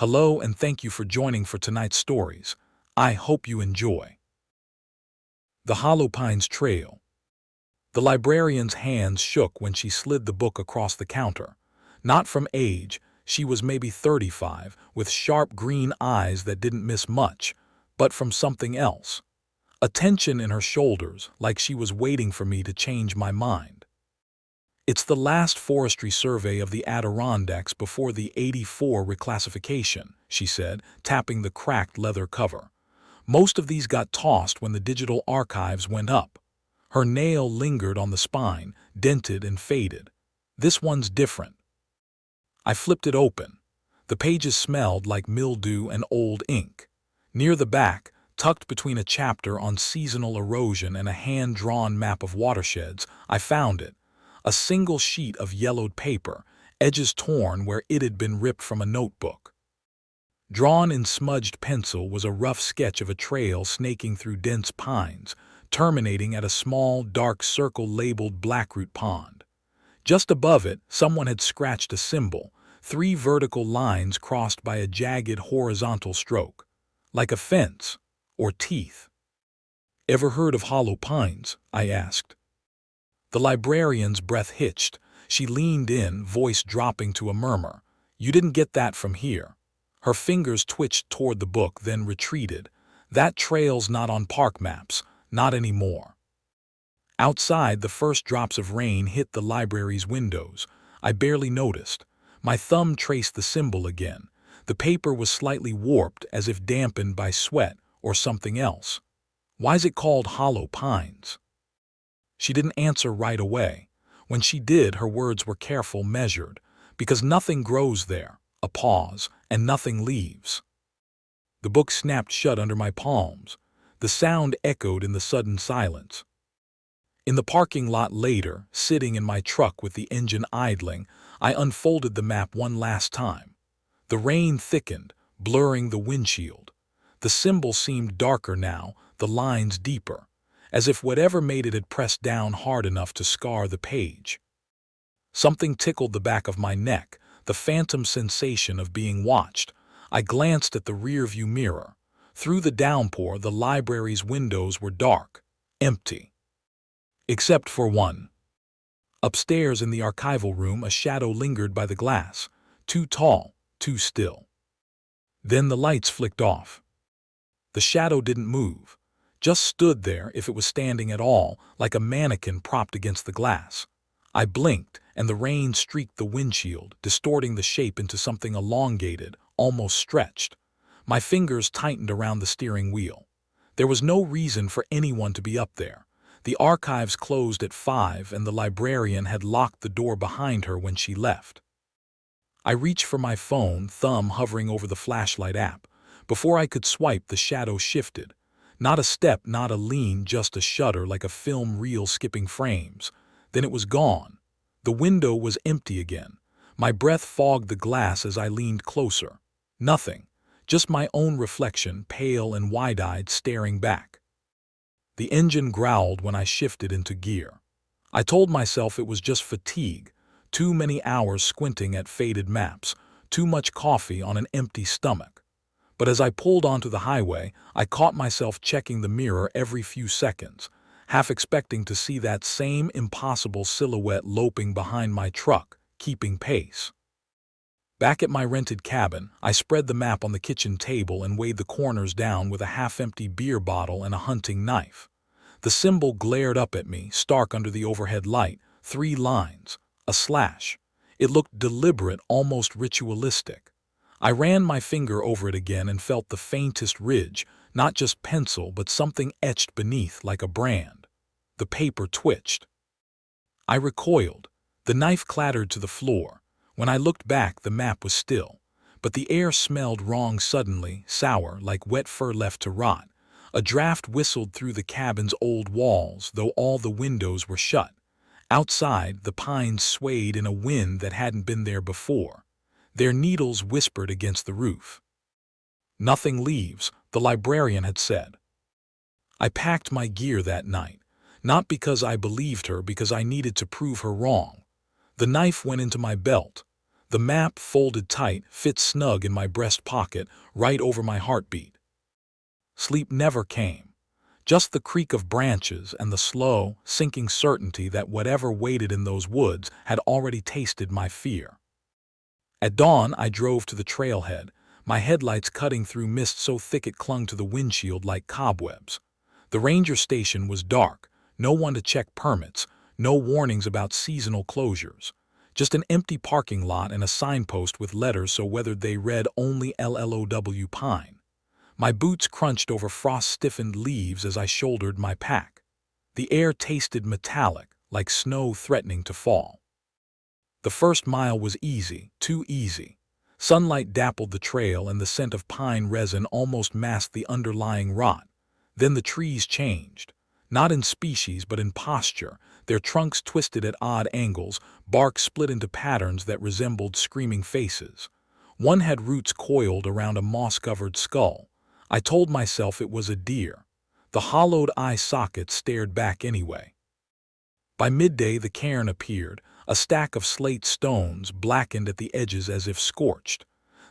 Hello and thank you for joining for tonight's stories. I hope you enjoy. The Hollow Pines Trail. The librarian's hands shook when she slid the book across the counter. Not from age, she was maybe 35, with sharp green eyes that didn't miss much, but from something else. A tension in her shoulders, like she was waiting for me to change my mind. It's the last forestry survey of the Adirondacks before the '84 reclassification, she said, tapping the cracked leather cover. Most of these got tossed when the digital archives went up. Her nail lingered on the spine, dented and faded. This one's different. I flipped it open. The pages smelled like mildew and old ink. Near the back, tucked between a chapter on seasonal erosion and a hand-drawn map of watersheds, I found it. A single sheet of yellowed paper, edges torn where it had been ripped from a notebook. Drawn in smudged pencil was a rough sketch of a trail snaking through dense pines, terminating at a small, dark circle labeled Blackroot Pond. Just above it, someone had scratched a symbol, 3 vertical lines crossed by a jagged horizontal stroke, like a fence or teeth. "Ever heard of hollow pines?" I asked. The librarian's breath hitched. She leaned in, voice dropping to a murmur. "You didn't get that from here." Her fingers twitched toward the book, then retreated. "That trail's not on park maps, not anymore." Outside, the first drops of rain hit the library's windows. I barely noticed. My thumb traced the symbol again. The paper was slightly warped, as if dampened by sweat or something else. "Why's it called Hollow Pines?" She didn't answer right away. When she did, her words were careful, measured. "Because nothing grows there." A pause, and nothing leaves. The book snapped shut under my palms. The sound echoed in the sudden silence. In the parking lot later, sitting in my truck with the engine idling, I unfolded the map one last time. The rain thickened, blurring the windshield. The symbol seemed darker now, the lines deeper, as if whatever made it had pressed down hard enough to scar the page. Something tickled the back of my neck, the phantom sensation of being watched. I glanced at the rearview mirror. Through the downpour, the library's windows were dark, empty. Except for one. Upstairs in the archival room, a shadow lingered by the glass, too tall, too still. Then the lights flicked off. The shadow didn't move. Just stood there, if it was standing at all, like a mannequin propped against the glass. I blinked, and the rain streaked the windshield, distorting the shape into something elongated, almost stretched. My fingers tightened around the steering wheel. There was no reason for anyone to be up there. The archives closed at 5, and the librarian had locked the door behind her when she left. I reached for my phone, thumb hovering over the flashlight app. Before I could swipe, the shadow shifted. Not a step, not a lean, just a shudder like a film reel skipping frames. Then it was gone. The window was empty again. My breath fogged the glass as I leaned closer. Nothing. Just my own reflection, pale and wide-eyed, staring back. The engine growled when I shifted into gear. I told myself it was just fatigue. Too many hours squinting at faded maps. Too much coffee on an empty stomach. But as I pulled onto the highway, I caught myself checking the mirror every few seconds, half expecting to see that same impossible silhouette loping behind my truck, keeping pace. Back at my rented cabin, I spread the map on the kitchen table and weighed the corners down with a half-empty beer bottle and a hunting knife. The symbol glared up at me, stark under the overhead light, 3 lines, a slash. It looked deliberate, almost ritualistic. I ran my finger over it again and felt the faintest ridge, not just pencil but something etched beneath like a brand. The paper twitched. I recoiled. The knife clattered to the floor. When I looked back, the map was still. But the air smelled wrong suddenly, sour, like wet fur left to rot. A draft whistled through the cabin's old walls, though all the windows were shut. Outside, the pines swayed in a wind that hadn't been there before. Their needles whispered against the roof. "Nothing leaves," the librarian had said. I packed my gear that night, not because I believed her, because I needed to prove her wrong. The knife went into my belt. The map, folded tight, fit snug in my breast pocket, right over my heartbeat. Sleep never came. Just the creak of branches and the slow, sinking certainty that whatever waited in those woods had already tasted my fear. At dawn, I drove to the trailhead, my headlights cutting through mist so thick it clung to the windshield like cobwebs. The ranger station was dark, no one to check permits, no warnings about seasonal closures. Just an empty parking lot and a signpost with letters so weathered they read only LLOW Pine. My boots crunched over frost-stiffened leaves as I shouldered my pack. The air tasted metallic, like snow threatening to fall. The first mile was easy, too easy. Sunlight dappled the trail and the scent of pine resin almost masked the underlying rot. Then the trees changed. Not in species but in posture, their trunks twisted at odd angles, bark split into patterns that resembled screaming faces. One had roots coiled around a moss-covered skull. I told myself it was a deer. The hollowed eye socket stared back anyway. By midday the cairn appeared, a stack of slate stones blackened at the edges as if scorched.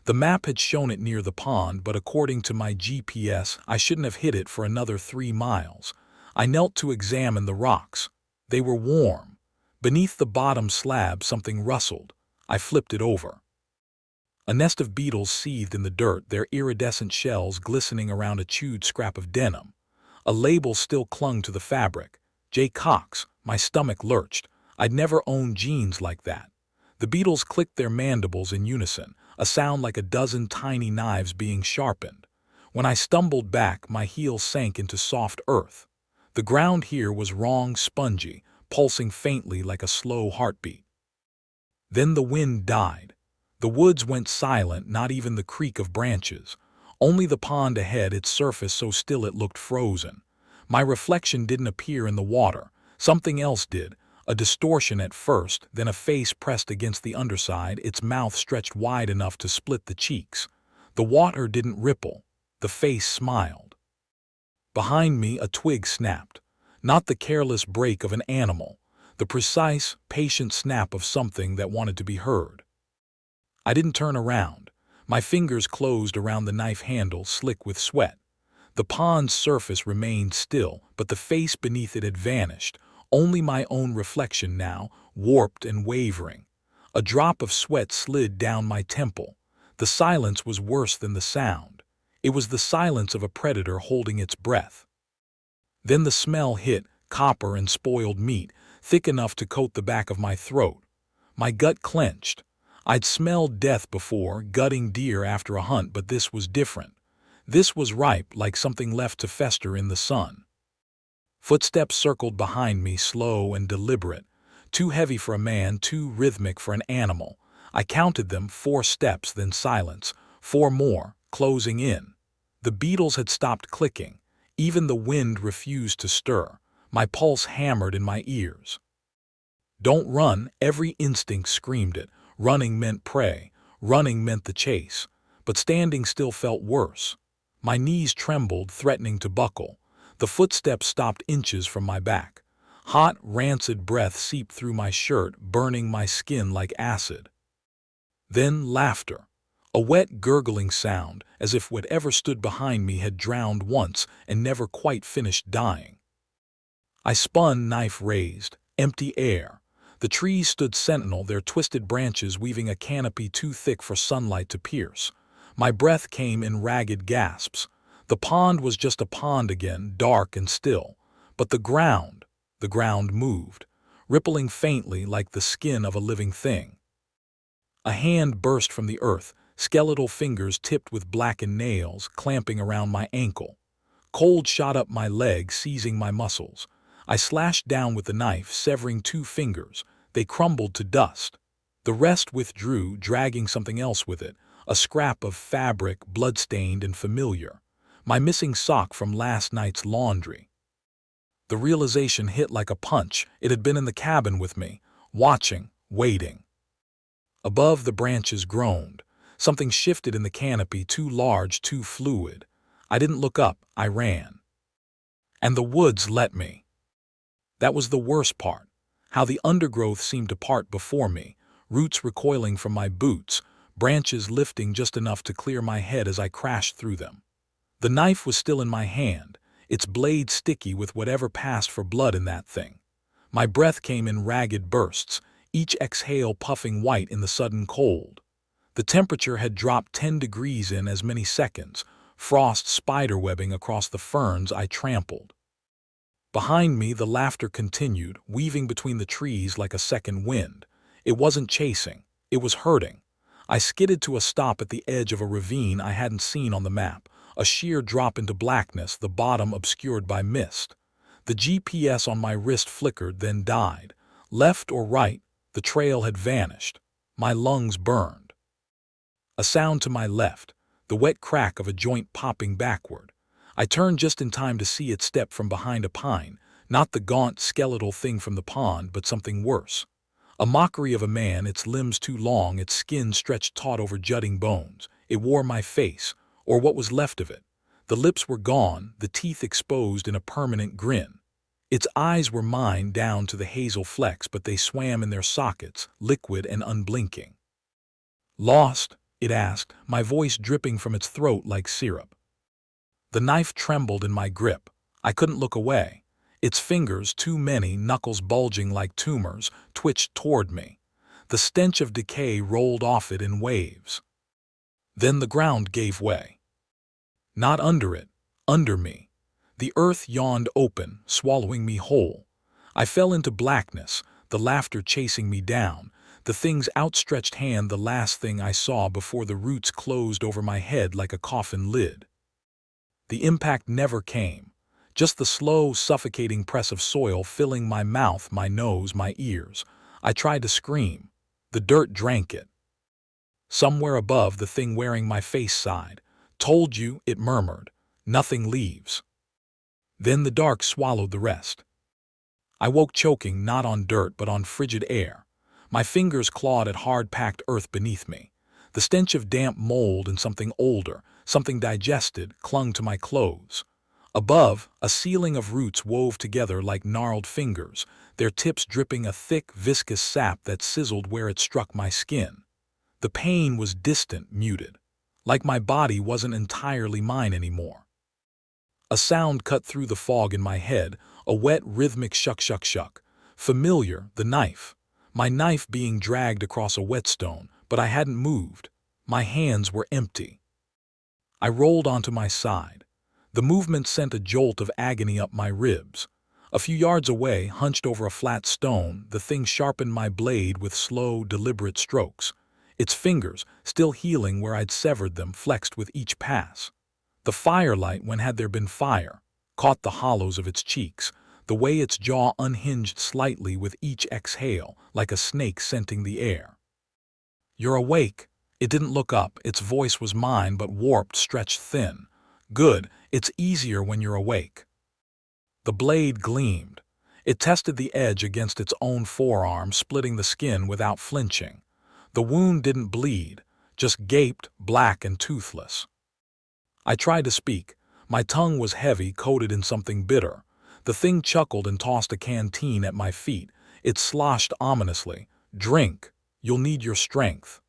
The map had shown it near the pond, but according to my GPS, I shouldn't have hit it for another 3 miles. I knelt to examine the rocks. They were warm. Beneath the bottom slab something rustled. I flipped it over. A nest of beetles seethed in the dirt, their iridescent shells glistening around a chewed scrap of denim. A label still clung to the fabric. J. Cox. My stomach lurched. I'd never owned jeans like that. The beetles clicked their mandibles in unison, a sound like a dozen tiny knives being sharpened. When I stumbled back, my heels sank into soft earth. The ground here was wrong, spongy, pulsing faintly like a slow heartbeat. Then the wind died. The woods went silent, not even the creak of branches. Only the pond ahead, its surface so still it looked frozen. My reflection didn't appear in the water. Something else did. A distortion at first, then a face pressed against the underside, its mouth stretched wide enough to split the cheeks. The water didn't ripple. The face smiled. Behind me, a twig snapped. Not the careless break of an animal. The precise, patient snap of something that wanted to be heard. I didn't turn around. My fingers closed around the knife handle, slick with sweat. The pond's surface remained still, but the face beneath it had vanished. Only my own reflection now, warped and wavering. A drop of sweat slid down my temple. The silence was worse than the sound. It was the silence of a predator holding its breath. Then the smell hit, copper and spoiled meat, thick enough to coat the back of my throat. My gut clenched. I'd smelled death before, gutting deer after a hunt, but this was different. This was ripe, like something left to fester in the sun. Footsteps circled behind me, slow and deliberate. Too heavy for a man, too rhythmic for an animal. I counted them, 4 steps, then silence. 4 more, closing in. The beetles had stopped clicking. Even the wind refused to stir. My pulse hammered in my ears. Don't run, every instinct screamed it. Running meant prey. Running meant the chase. But standing still felt worse. My knees trembled, threatening to buckle. The footsteps stopped inches from my back. Hot, rancid breath seeped through my shirt, burning my skin like acid. Then laughter. A wet, gurgling sound, as if whatever stood behind me had drowned once and never quite finished dying. I spun, knife raised. Empty air. The trees stood sentinel, their twisted branches weaving a canopy too thick for sunlight to pierce. My breath came in ragged gasps. The pond was just a pond again, dark and still. But the ground moved, rippling faintly like the skin of a living thing. A hand burst from the earth, skeletal fingers tipped with blackened nails, clamping around my ankle. Cold shot up my leg, seizing my muscles. I slashed down with the knife, severing 2 fingers. They crumbled to dust. The rest withdrew, dragging something else with it, a scrap of fabric, blood-stained and familiar. My missing sock from last night's laundry. The realization hit like a punch. It had been in the cabin with me, watching, waiting. Above, the branches groaned. Something shifted in the canopy, too large, too fluid. I didn't look up, I ran. And the woods let me. That was the worst part. How the undergrowth seemed to part before me, roots recoiling from my boots, branches lifting just enough to clear my head as I crashed through them. The knife was still in my hand, its blade sticky with whatever passed for blood in that thing. My breath came in ragged bursts, each exhale puffing white in the sudden cold. The temperature had dropped 10 degrees in as many seconds, frost spiderwebbing across the ferns I trampled. Behind me, the laughter continued, weaving between the trees like a second wind. It wasn't chasing, it was hurting. I skidded to a stop at the edge of a ravine I hadn't seen on the map, a sheer drop into blackness, the bottom obscured by mist. The GPS on my wrist flickered, then died. Left or right, the trail had vanished. My lungs burned. A sound to my left, the wet crack of a joint popping backward. I turned just in time to see it step from behind a pine, not the gaunt, skeletal thing from the pond, but something worse. A mockery of a man, its limbs too long, its skin stretched taut over jutting bones. It wore my face, or what was left of it. The lips were gone, the teeth exposed in a permanent grin. Its eyes were mine down to the hazel flecks, but they swam in their sockets, liquid and unblinking. "Lost?" it asked, my voice dripping from its throat like syrup. The knife trembled in my grip. I couldn't look away. Its fingers, too many, knuckles bulging like tumors, twitched toward me. The stench of decay rolled off it in waves. Then the ground gave way. Not under it, under me. The earth yawned open, swallowing me whole. I fell into blackness, the laughter chasing me down, the thing's outstretched hand the last thing I saw before the roots closed over my head like a coffin lid. The impact never came, just the slow, suffocating press of soil filling my mouth, my nose, my ears. I tried to scream. The dirt drank it. Somewhere above, the thing wearing my face sighed. "Told you," it murmured. "Nothing leaves." Then the dark swallowed the rest. I woke choking, not on dirt but on frigid air. My fingers clawed at hard-packed earth beneath me. The stench of damp mold and something older, something digested, clung to my clothes. Above, a ceiling of roots wove together like gnarled fingers, their tips dripping a thick, viscous sap that sizzled where it struck my skin. The pain was distant, muted, like my body wasn't entirely mine anymore. A sound cut through the fog in my head, a wet, rhythmic shuck-shuck-shuck. Familiar, the knife. My knife being dragged across a whetstone, but I hadn't moved. My hands were empty. I rolled onto my side. The movement sent a jolt of agony up my ribs. A few yards away, hunched over a flat stone, the thing sharpened my blade with slow, deliberate strokes. Its fingers, still healing where I'd severed them, flexed with each pass. The firelight, when had there been fire, caught the hollows of its cheeks, the way its jaw unhinged slightly with each exhale, like a snake scenting the air. "You're awake." It didn't look up, its voice was mine but warped, stretched thin. "Good, it's easier when you're awake." The blade gleamed. It tested the edge against its own forearm, splitting the skin without flinching. The wound didn't bleed, just gaped, black and toothless. I tried to speak. My tongue was heavy, coated in something bitter. The thing chuckled and tossed a canteen at my feet. It sloshed ominously. "Drink. You'll need your strength."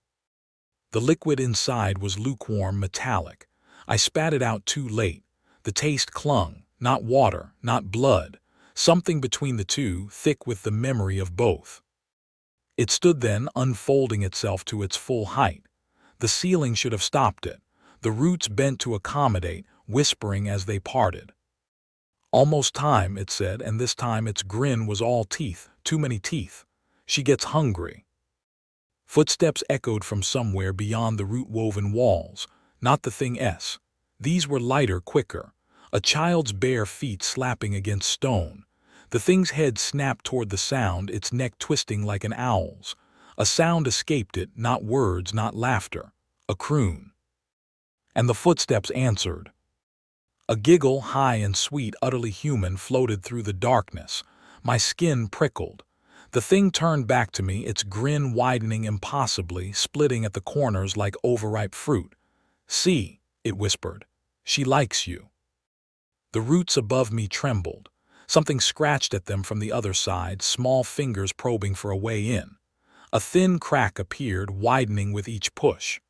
The liquid inside was lukewarm, metallic. I spat it out too late. The taste clung. Not water, not blood. Something between the two, thick with the memory of both. It stood then, unfolding itself to its full height. The ceiling should have stopped it. The roots bent to accommodate, whispering as they parted. "Almost time," it said, and this time its grin was all teeth, too many teeth. "She gets hungry." Footsteps echoed from somewhere beyond the root-woven walls, not the thing's. These were lighter, quicker. A child's bare feet slapping against stone. The thing's head snapped toward the sound, its neck twisting like an owl's. A sound escaped it, not words, not laughter. A croon. And the footsteps answered. A giggle, high and sweet, utterly human, floated through the darkness. My skin prickled. The thing turned back to me, its grin widening impossibly, splitting at the corners like overripe fruit. "See," it whispered. "She likes you." The roots above me trembled. Something scratched at them from the other side, small fingers probing for a way in. A thin crack appeared, widening with each push.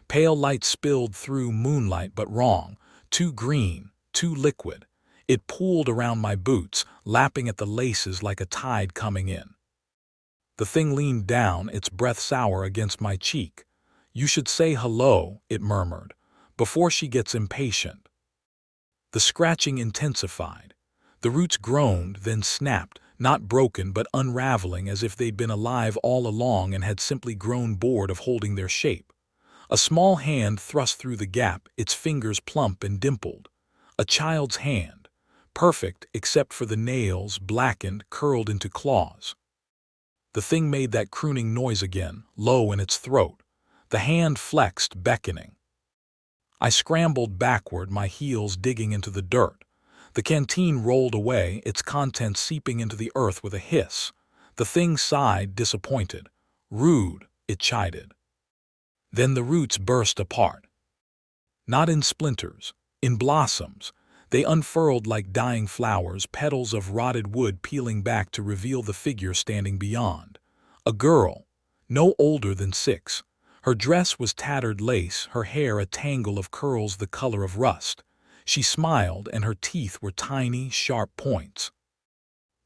Pale light spilled through moonlight, but wrong. Too green, too liquid. It pooled around my boots, lapping at the laces like a tide coming in. The thing leaned down, its breath sour against my cheek. "You should say hello," it murmured, "before she gets impatient." The scratching intensified. The roots groaned, then snapped, not broken but unraveling as if they'd been alive all along and had simply grown bored of holding their shape. A small hand thrust through the gap, its fingers plump and dimpled. A child's hand, perfect except for the nails, blackened, curled into claws. The thing made that crooning noise again, low in its throat. The hand flexed, beckoning. I scrambled backward, my heels digging into the dirt. The canteen rolled away, its contents seeping into the earth with a hiss. The thing sighed, disappointed. "Rude," it chided. Then the roots burst apart. Not in splinters, in blossoms. They unfurled like dying flowers, petals of rotted wood peeling back to reveal the figure standing beyond. A girl, no older than 6. Her dress was tattered lace, her hair a tangle of curls the color of rust. She smiled, and her teeth were tiny, sharp points.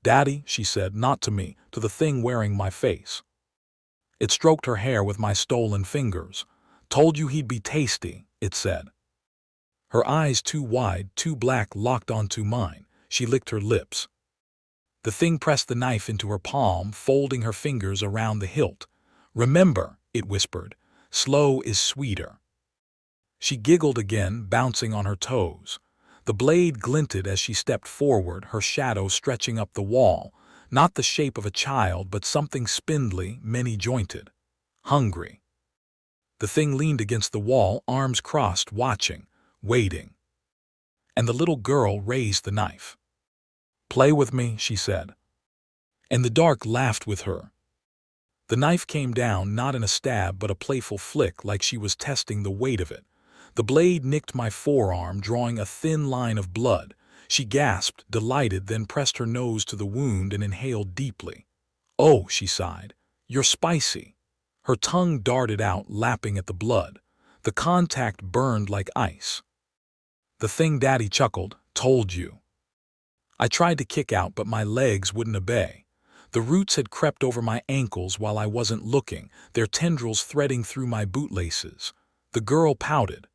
"Daddy," she said, not to me, to the thing wearing my face. It stroked her hair with my stolen fingers. "Told you he'd be tasty," it said. Her eyes, too wide, too black, locked onto mine. She licked her lips. The thing pressed the knife into her palm, folding her fingers around the hilt. "Remember," it whispered, "slow is sweeter." She giggled again, bouncing on her toes. The blade glinted as she stepped forward, her shadow stretching up the wall, not the shape of a child, but something spindly, many-jointed. Hungry. The thing leaned against the wall, arms crossed, watching, waiting. And the little girl raised the knife. "Play with me," she said. And the dark laughed with her. The knife came down, not in a stab, but a playful flick, like she was testing the weight of it. The blade nicked my forearm, drawing a thin line of blood. She gasped, delighted, then pressed her nose to the wound and inhaled deeply. "Oh," she sighed, "you're spicy." Her tongue darted out, lapping at the blood. The contact burned like ice. "The thing," Daddy chuckled, "told you." I tried to kick out, but my legs wouldn't obey. The roots had crept over my ankles while I wasn't looking, their tendrils threading through my bootlaces. The girl pouted.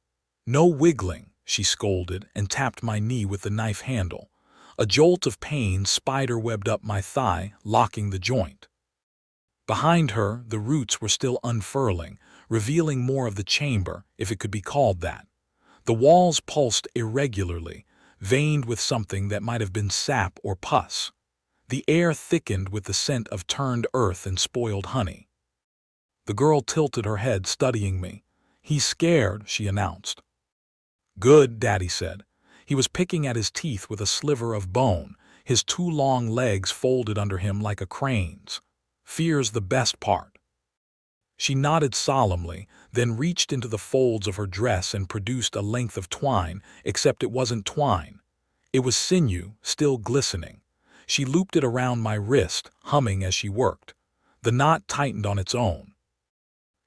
"No wiggling," she scolded, and tapped my knee with the knife handle. A jolt of pain spider-webbed up my thigh, locking the joint. Behind her, the roots were still unfurling, revealing more of the chamber, if it could be called that. The walls pulsed irregularly, veined with something that might have been sap or pus. The air thickened with the scent of turned earth and spoiled honey. The girl tilted her head, studying me. "He's scared," she announced. "Good," Daddy said. He was picking at his teeth with a sliver of bone, his 2 long legs folded under him like a crane's. "Fear's the best part." She nodded solemnly, then reached into the folds of her dress and produced a length of twine, except it wasn't twine. It was sinew, still glistening. She looped it around my wrist, humming as she worked. The knot tightened on its own.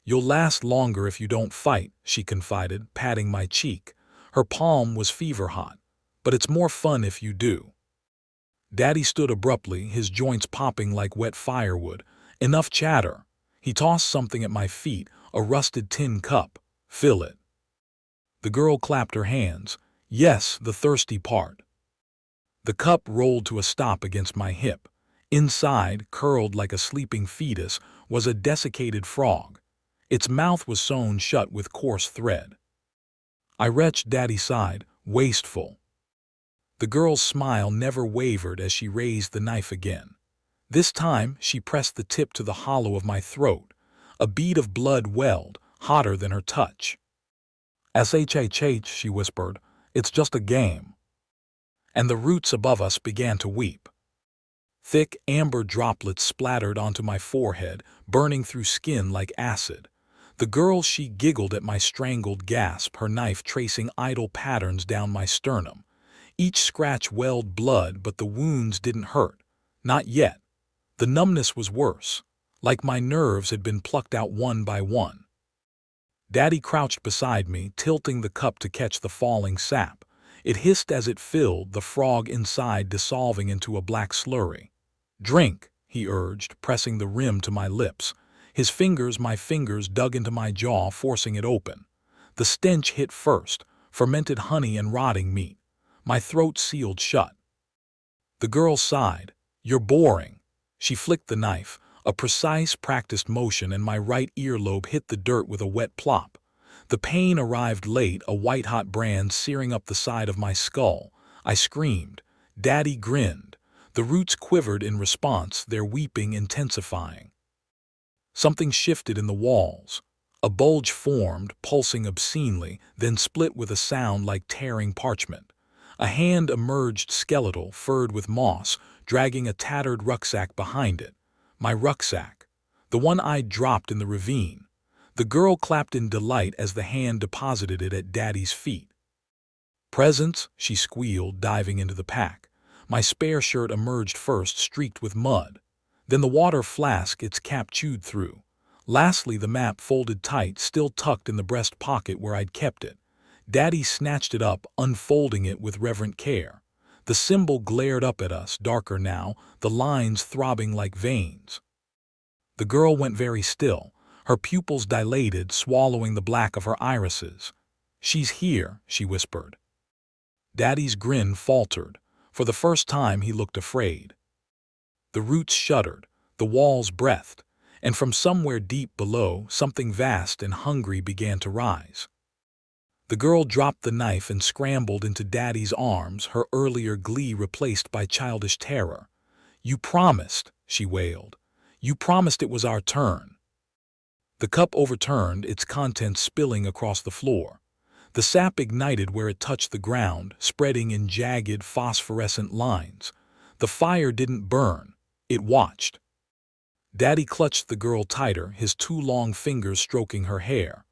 "You'll last longer if you don't fight," she confided, patting my cheek. Her palm was fever-hot. "But it's more fun if you do." Daddy stood abruptly, his joints popping like wet firewood. "Enough chatter." He tossed something at my feet, a rusted tin cup. "Fill it." The girl clapped her hands. "Yes, the thirsty part." The cup rolled to a stop against my hip. Inside, curled like a sleeping fetus, was a desiccated frog. Its mouth was sewn shut with coarse thread. I retched, Daddy sighed, "Wasteful." The girl's smile never wavered as she raised the knife again. This time, she pressed the tip to the hollow of my throat. A bead of blood welled, hotter than her touch. "SHHH," she whispered, "it's just a game." And the roots above us began to weep. Thick, amber droplets splattered onto my forehead, burning through skin like acid. The girl, she giggled at my strangled gasp, her knife tracing idle patterns down my sternum. Each scratch welled blood, but the wounds didn't hurt. Not yet. The numbness was worse. like my nerves had been plucked out one by one. Daddy crouched beside me, tilting the cup to catch the falling sap. It hissed as it filled, the frog inside dissolving into a black slurry. "Drink," he urged, pressing the rim to my lips. My fingers dug into my jaw, forcing it open. The stench hit first, fermented honey and rotting meat. My throat sealed shut. The girl sighed. "You're boring." She flicked the knife, a precise, practiced motion, and my right earlobe hit the dirt with a wet plop. The pain arrived late, a white-hot brand searing up the side of my skull. I screamed. Daddy grinned. The roots quivered in response, their weeping intensifying. Something shifted in the walls. A bulge formed, pulsing obscenely, then split with a sound like tearing parchment. A hand emerged, skeletal, furred with moss, dragging a tattered rucksack behind it. My rucksack. The one I'd dropped in the ravine. The girl clapped in delight as the hand deposited it at Daddy's feet. "Presents," she squealed, diving into the pack. My spare shirt emerged first, streaked with mud. Then the water flask, its cap chewed through. Lastly, the map folded tight, still tucked in the breast pocket where I'd kept it. Daddy snatched it up, unfolding it with reverent care. The symbol glared up at us, darker now, the lines throbbing like veins. The girl went very still, her pupils dilated, swallowing the black of her irises. "She's here," she whispered. Daddy's grin faltered. For the first time he looked afraid. The roots shuddered, the walls breathed, and from somewhere deep below, something vast and hungry began to rise. The girl dropped the knife and scrambled into Daddy's arms, her earlier glee replaced by childish terror. "You promised," she wailed. "You promised it was our turn." The cup overturned, its contents spilling across the floor. The sap ignited where it touched the ground, spreading in jagged, phosphorescent lines. The fire didn't burn. It watched. Daddy clutched the girl tighter, his two long fingers stroking her hair.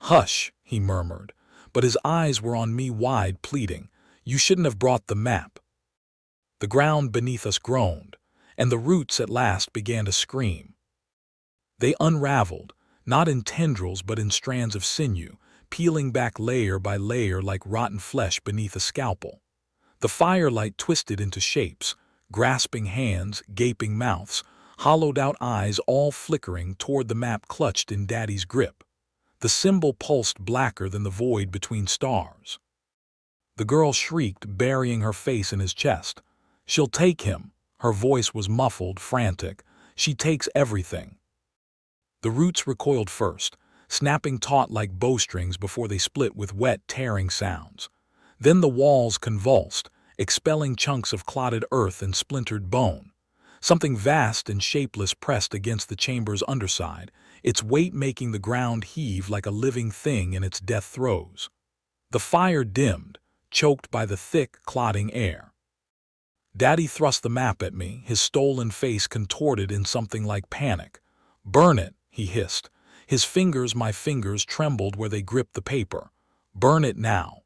"Hush," he murmured, but his eyes were on me, wide, pleading. "You shouldn't have brought the map." The ground beneath us groaned, and the roots at last began to scream. They unraveled, not in tendrils but in strands of sinew, peeling back layer by layer like rotten flesh beneath a scalpel. The firelight twisted into shapes, grasping hands, gaping mouths, hollowed-out eyes, all flickering toward the map clutched in Daddy's grip. The symbol pulsed blacker than the void between stars. The girl shrieked, burying her face in his chest. "She'll take him." Her voice was muffled, frantic. "She takes everything." The roots recoiled first, snapping taut like bowstrings before they split with wet, tearing sounds. Then the walls convulsed, expelling chunks of clotted earth and splintered bone. Something vast and shapeless pressed against the chamber's underside, its weight making the ground heave like a living thing in its death throes. The fire dimmed, choked by the thick, clotting air. Daddy thrust the map at me, his stolen face contorted in something like panic. "Burn it," he hissed. My fingers trembled where they gripped the paper. "Burn it now."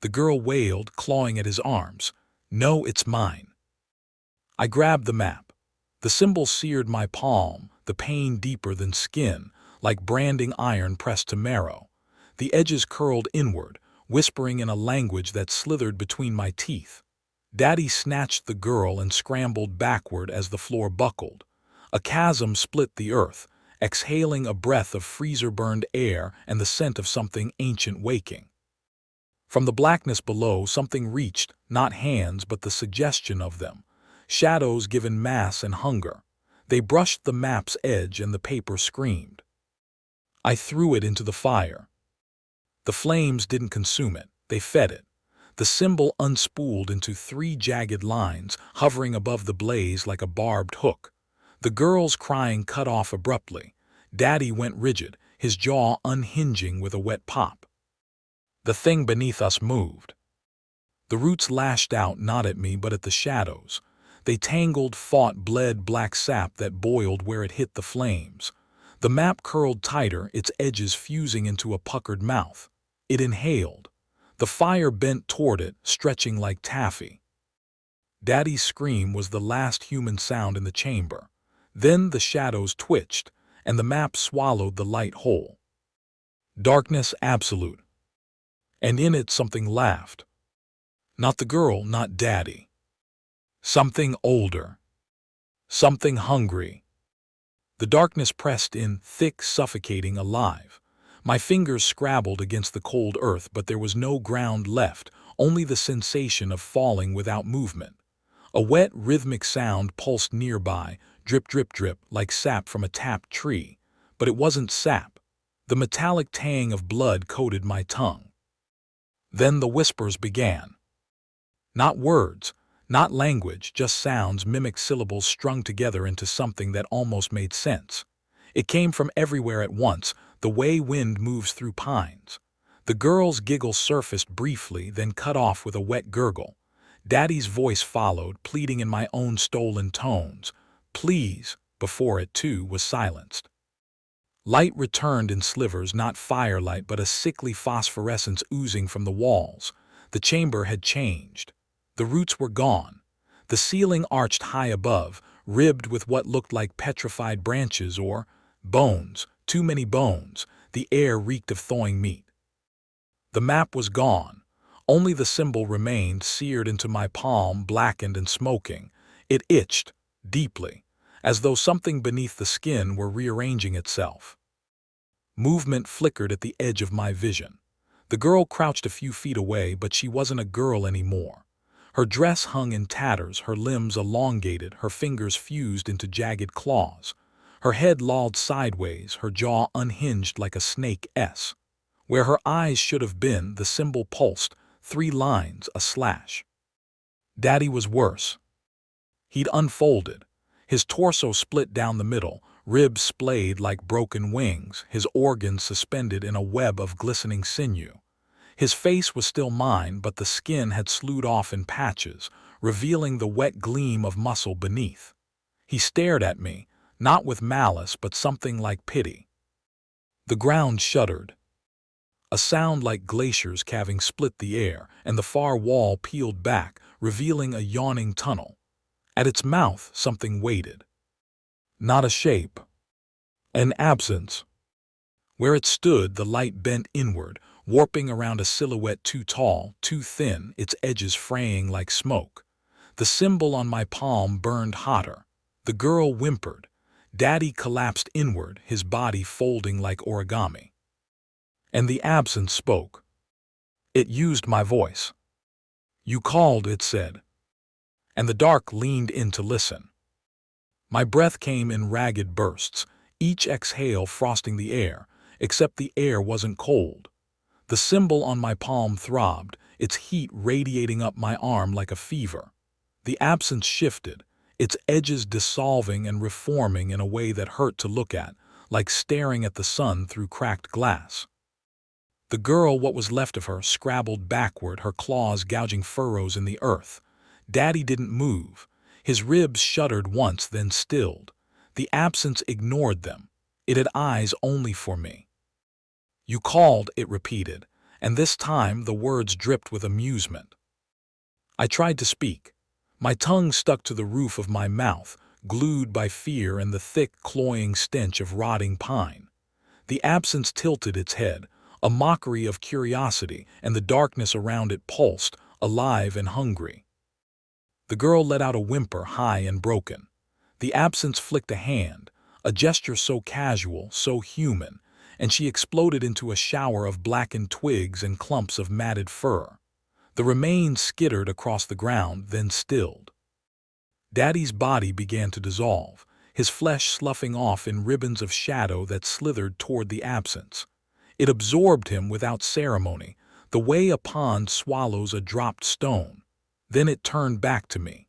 The girl wailed, clawing at his arms. "No, it's mine." I grabbed the map. The symbol seared my palm, the pain deeper than skin, like branding iron pressed to marrow. The edges curled inward, whispering in a language that slithered between my teeth. Daddy snatched the girl and scrambled backward as the floor buckled. A chasm split the earth, exhaling a breath of freezer-burned air and the scent of something ancient waking. From the blackness below, something reached, not hands but the suggestion of them. Shadows given mass and hunger. They brushed the map's edge and the paper screamed. I threw it into the fire. The flames didn't consume it, they fed it. The symbol unspooled into 3 jagged lines, hovering above the blaze like a barbed hook. The girl's crying cut off abruptly. Daddy went rigid, his jaw unhinging with a wet pop. The thing beneath us moved. The roots lashed out, not at me but at the shadows. They tangled, fought, bled black sap that boiled where it hit the flames. The map curled tighter, its edges fusing into a puckered mouth. It inhaled. The fire bent toward it, stretching like taffy. Daddy's scream was the last human sound in the chamber. Then the shadows twitched, and the map swallowed the light whole. Darkness absolute. And in it something laughed. Not the girl, not Daddy. Something older. Something hungry. The darkness pressed in, thick, suffocating, alive. My fingers scrabbled against the cold earth, but there was no ground left, only the sensation of falling without movement. A wet, rhythmic sound pulsed nearby, drip, drip, drip, like sap from a tapped tree. But it wasn't sap. The metallic tang of blood coated my tongue. Then the whispers began. Not words, not language, just sounds, mimic syllables strung together into something that almost made sense. It came from everywhere at once, the way wind moves through pines. The girl's giggle surfaced briefly, then cut off with a wet gurgle. Daddy's voice followed, pleading in my own stolen tones. Please, before it, too, was silenced. Light returned in slivers, not firelight, but a sickly phosphorescence oozing from the walls. The chamber had changed. The roots were gone. The ceiling arched high above, ribbed with what looked like petrified branches or bones, too many bones. The air reeked of thawing meat. The map was gone. Only the symbol remained, seared into my palm, blackened and smoking. It itched, deeply, as though something beneath the skin were rearranging itself. Movement flickered at the edge of my vision. The girl crouched a few feet away, but she wasn't a girl anymore. Her dress hung in tatters, her limbs elongated, her fingers fused into jagged claws. Her head lolled sideways, her jaw unhinged like a snake S. Where her eyes should have been, the symbol pulsed, 3 lines, a slash. Daddy was worse. He'd unfolded. His torso split down the middle, ribs splayed like broken wings, his organs suspended in a web of glistening sinew. His face was still mine, but the skin had sloughed off in patches, revealing the wet gleam of muscle beneath. He stared at me, not with malice, but something like pity. The ground shuddered. A sound like glaciers calving split the air, and the far wall peeled back, revealing a yawning tunnel. At its mouth, something waited. Not a shape. An absence. Where it stood, the light bent inward, warping around a silhouette too tall, too thin, its edges fraying like smoke. The symbol on my palm burned hotter. The girl whimpered. Daddy collapsed inward, his body folding like origami. And the absence spoke. It used my voice. You called, it said. And the dark leaned in to listen. My breath came in ragged bursts, each exhale frosting the air, except the air wasn't cold. The symbol on my palm throbbed, its heat radiating up my arm like a fever. The absence shifted, its edges dissolving and reforming in a way that hurt to look at, like staring at the sun through cracked glass. The girl, what was left of her, scrabbled backward, her claws gouging furrows in the earth. Daddy didn't move. His ribs shuddered once, then stilled. The absence ignored them. It had eyes only for me. You called, it repeated, and this time the words dripped with amusement. I tried to speak. My tongue stuck to the roof of my mouth, glued by fear and the thick, cloying stench of rotting pine. The absence tilted its head, a mockery of curiosity, and the darkness around it pulsed, alive and hungry. The girl let out a whimper, high and broken. The absence flicked a hand, a gesture so casual, so human, and she exploded into a shower of blackened twigs and clumps of matted fur. The remains skittered across the ground, then stilled. Daddy's body began to dissolve, his flesh sloughing off in ribbons of shadow that slithered toward the absence. It absorbed him without ceremony, the way a pond swallows a dropped stone. Then it turned back to me.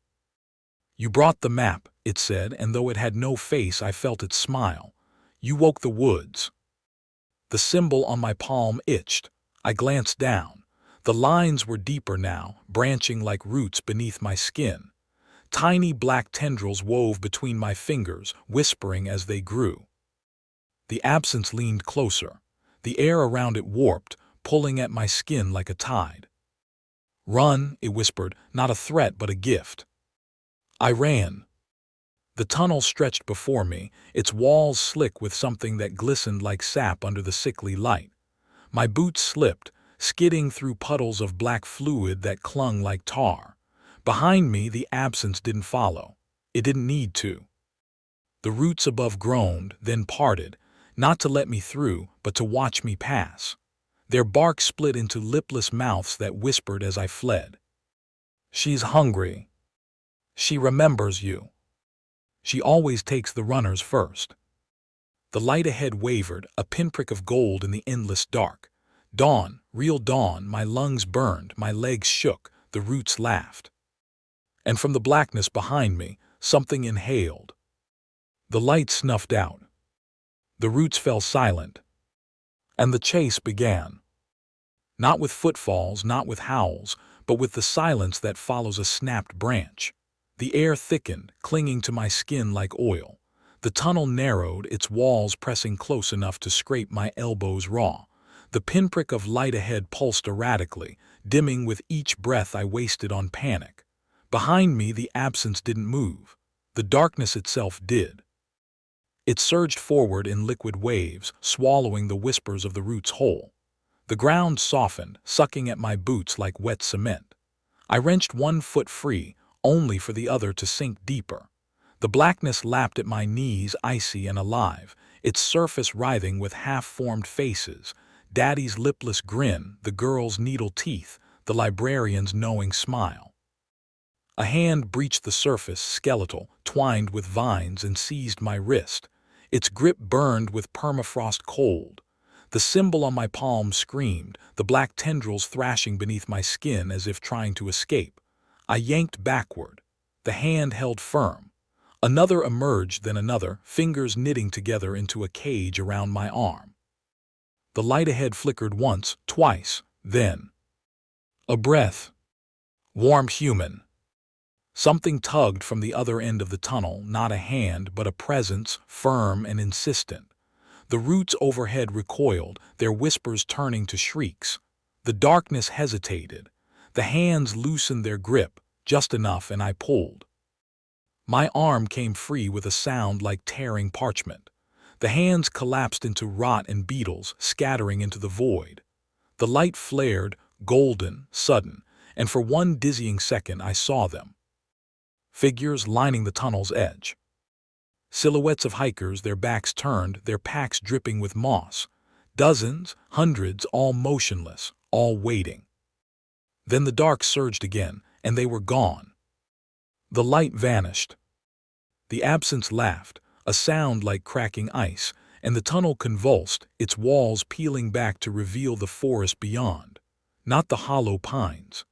You brought the map, it said, and though it had no face, I felt its smile. You woke the woods. The symbol on my palm itched. I glanced down. The lines were deeper now, branching like roots beneath my skin. Tiny black tendrils wove between my fingers, whispering as they grew. The absence leaned closer. The air around it warped, pulling at my skin like a tide. Run, it whispered, not a threat but a gift. I ran. The tunnel stretched before me, its walls slick with something that glistened like sap under the sickly light. My boots slipped, skidding through puddles of black fluid that clung like tar. Behind me, the absence didn't follow. It didn't need to. The roots above groaned, then parted, not to let me through, but to watch me pass. Their bark split into lipless mouths that whispered as I fled. She's hungry. She remembers you. She always takes the runners first. The light ahead wavered, a pinprick of gold in the endless dark. Dawn, real dawn, my lungs burned, my legs shook, the roots laughed. And from the blackness behind me, something inhaled. The light snuffed out. The roots fell silent. And the chase began. Not with footfalls, not with howls, but with the silence that follows a snapped branch. The air thickened, clinging to my skin like oil. The tunnel narrowed, its walls pressing close enough to scrape my elbows raw. The pinprick of light ahead pulsed erratically, dimming with each breath I wasted on panic. Behind me, the absence didn't move. The darkness itself did. It surged forward in liquid waves, swallowing the whispers of the roots whole. The ground softened, sucking at my boots like wet cement. I wrenched one foot free, only for the other to sink deeper. The blackness lapped at my knees, icy and alive, its surface writhing with half-formed faces, Daddy's lipless grin, the girl's needle teeth, the librarian's knowing smile. A hand breached the surface, skeletal, twined with vines, and seized my wrist. Its grip burned with permafrost cold. The symbol on my palm screamed, the black tendrils thrashing beneath my skin as if trying to escape. I yanked backward. The hand held firm. Another emerged, then another, fingers knitting together into a cage around my arm. The light ahead flickered once, twice, then. A breath. Warm, human. Something tugged from the other end of the tunnel, not a hand, but a presence, firm and insistent. The roots overhead recoiled, their whispers turning to shrieks. The darkness hesitated. The hands loosened their grip, just enough, and I pulled. My arm came free with a sound like tearing parchment. The hands collapsed into rot and beetles, scattering into the void. The light flared, golden, sudden, and for one dizzying second I saw them. Figures lining the tunnel's edge. Silhouettes of hikers, their backs turned, their packs dripping with moss. Dozens, hundreds, all motionless, all waiting. Then the dark surged again, and they were gone. The light vanished. The absence laughed, a sound like cracking ice, and the tunnel convulsed, its walls peeling back to reveal the forest beyond. Not the hollow pines.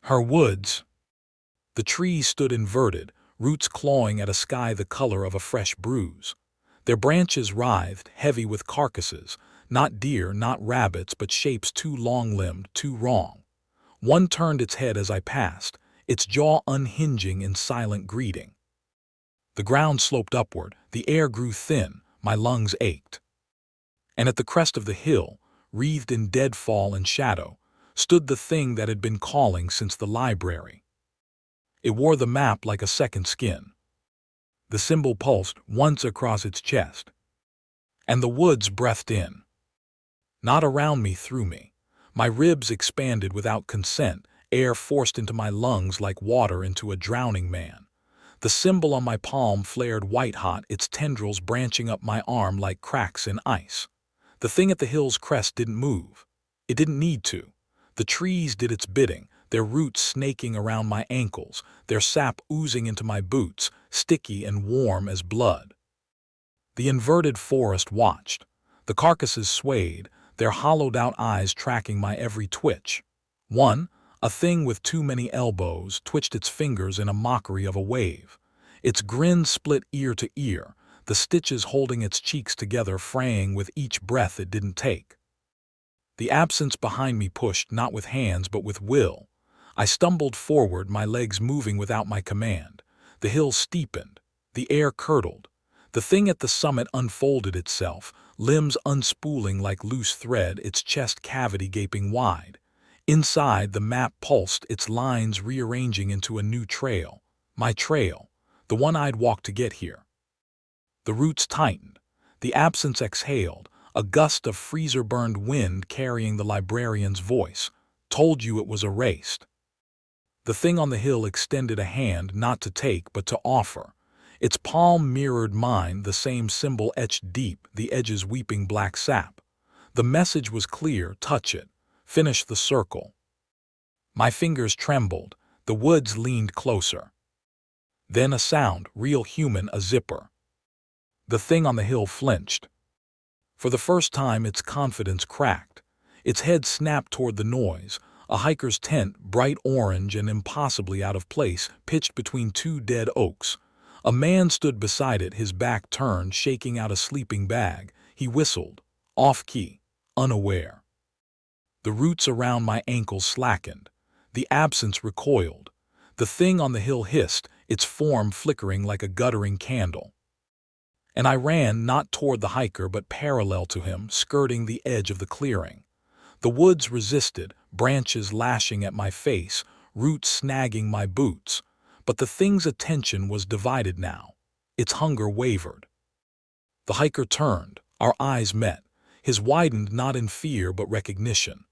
Her woods. The trees stood inverted, roots clawing at a sky the color of a fresh bruise. Their branches writhed, heavy with carcasses, not deer, not rabbits, but shapes too long-limbed, too wrong. One turned its head as I passed, its jaw unhinging in silent greeting. The ground sloped upward, the air grew thin, my lungs ached. And at the crest of the hill, wreathed in deadfall and shadow, stood the thing that had been calling since the library. It wore the map like a second skin. The symbol pulsed once across its chest. And the woods breathed in. Not around me, through me. My ribs expanded without consent, air forced into my lungs like water into a drowning man. The symbol on my palm flared white-hot, its tendrils branching up my arm like cracks in ice. The thing at the hill's crest didn't move. It didn't need to. The trees did its bidding, their roots snaking around my ankles, their sap oozing into my boots, sticky and warm as blood. The inverted forest watched. The carcasses swayed, their hollowed-out eyes tracking my every twitch. One, a thing with too many elbows, twitched its fingers in a mockery of a wave. Its grin split ear to ear, the stitches holding its cheeks together fraying with each breath it didn't take. The absence behind me pushed, not with hands but with will. I stumbled forward, my legs moving without my command. The hill steepened. The air curdled. The thing at the summit unfolded itself, limbs unspooling like loose thread, its chest cavity gaping wide. Inside, the map pulsed, its lines rearranging into a new trail. My trail. the one I'd walked to get here. The roots tightened. The absence exhaled, a gust of freezer-burned wind carrying the librarian's voice, told you it was erased. The thing on the hill extended a hand not to take but to offer. Its palm mirrored mine, the same symbol etched deep, the edges weeping black sap. The message was clear: touch it, finish the circle. My fingers trembled, the woods leaned closer. Then a sound, real human, a zipper. The thing on the hill flinched. For the first time its confidence cracked. Its head snapped toward the noise. A hiker's tent, bright orange and impossibly out of place, pitched between two dead oaks. A man stood beside it, his back turned, shaking out a sleeping bag. He whistled, off-key, unaware. The roots around my ankles slackened. The absence recoiled. The thing on the hill hissed, its form flickering like a guttering candle. And I ran, not toward the hiker but parallel to him, skirting the edge of the clearing. The woods resisted, branches lashing at my face, roots snagging my boots. But the thing's attention was divided now. Its hunger wavered. The hiker turned. Our eyes met. His widened not in fear but recognition.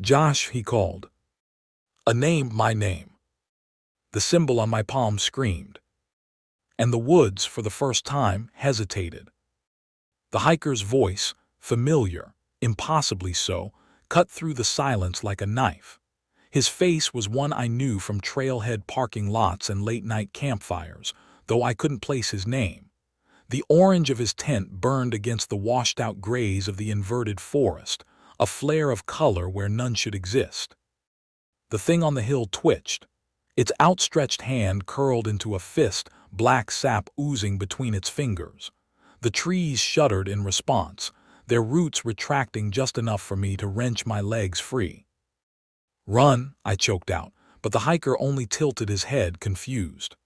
"Josh," he called. A name, my name. The symbol on my palm screamed. And the woods, for the first time, hesitated. The hiker's voice, familiar, impossibly so, cut through the silence like a knife. His face was one I knew from trailhead parking lots and late-night campfires, though I couldn't place his name. The orange of his tent burned against the washed-out grays of the inverted forest, a flare of color where none should exist. The thing on the hill twitched. Its outstretched hand curled into a fist, black sap oozing between its fingers. The trees shuddered in response, their roots retracting just enough for me to wrench my legs free. "Run," I choked out, but the hiker only tilted his head, confused.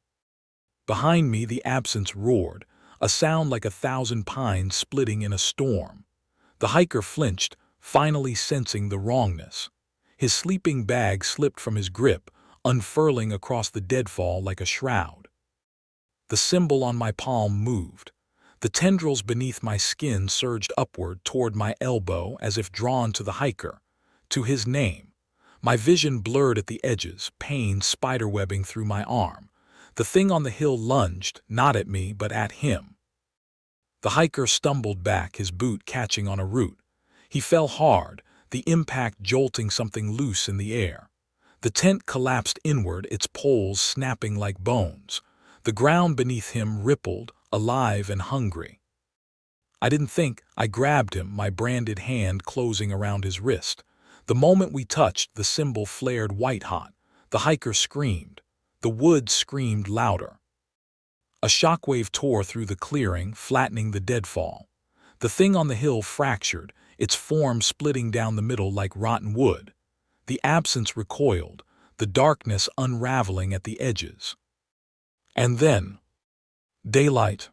Behind me the absence roared, a sound like 1,000 pines splitting in a storm. The hiker flinched, finally sensing the wrongness. His sleeping bag slipped from his grip, unfurling across the deadfall like a shroud. The symbol on my palm moved. The tendrils beneath my skin surged upward toward my elbow as if drawn to the hiker, to his name. My vision blurred at the edges, pain spiderwebbing through my arm. The thing on the hill lunged, not at me but at him. The hiker stumbled back, his boot catching on a root. He fell hard, the impact jolting something loose in the air. The tent collapsed inward, its poles snapping like bones. The ground beneath him rippled, alive and hungry. I didn't think. I grabbed him, my branded hand closing around his wrist. The moment we touched, the symbol flared white-hot. The hiker screamed. The woods screamed louder. A shockwave tore through the clearing, flattening the deadfall. The thing on the hill fractured, its form splitting down the middle like rotten wood. The absence recoiled, the darkness unraveling at the edges. And then, daylight.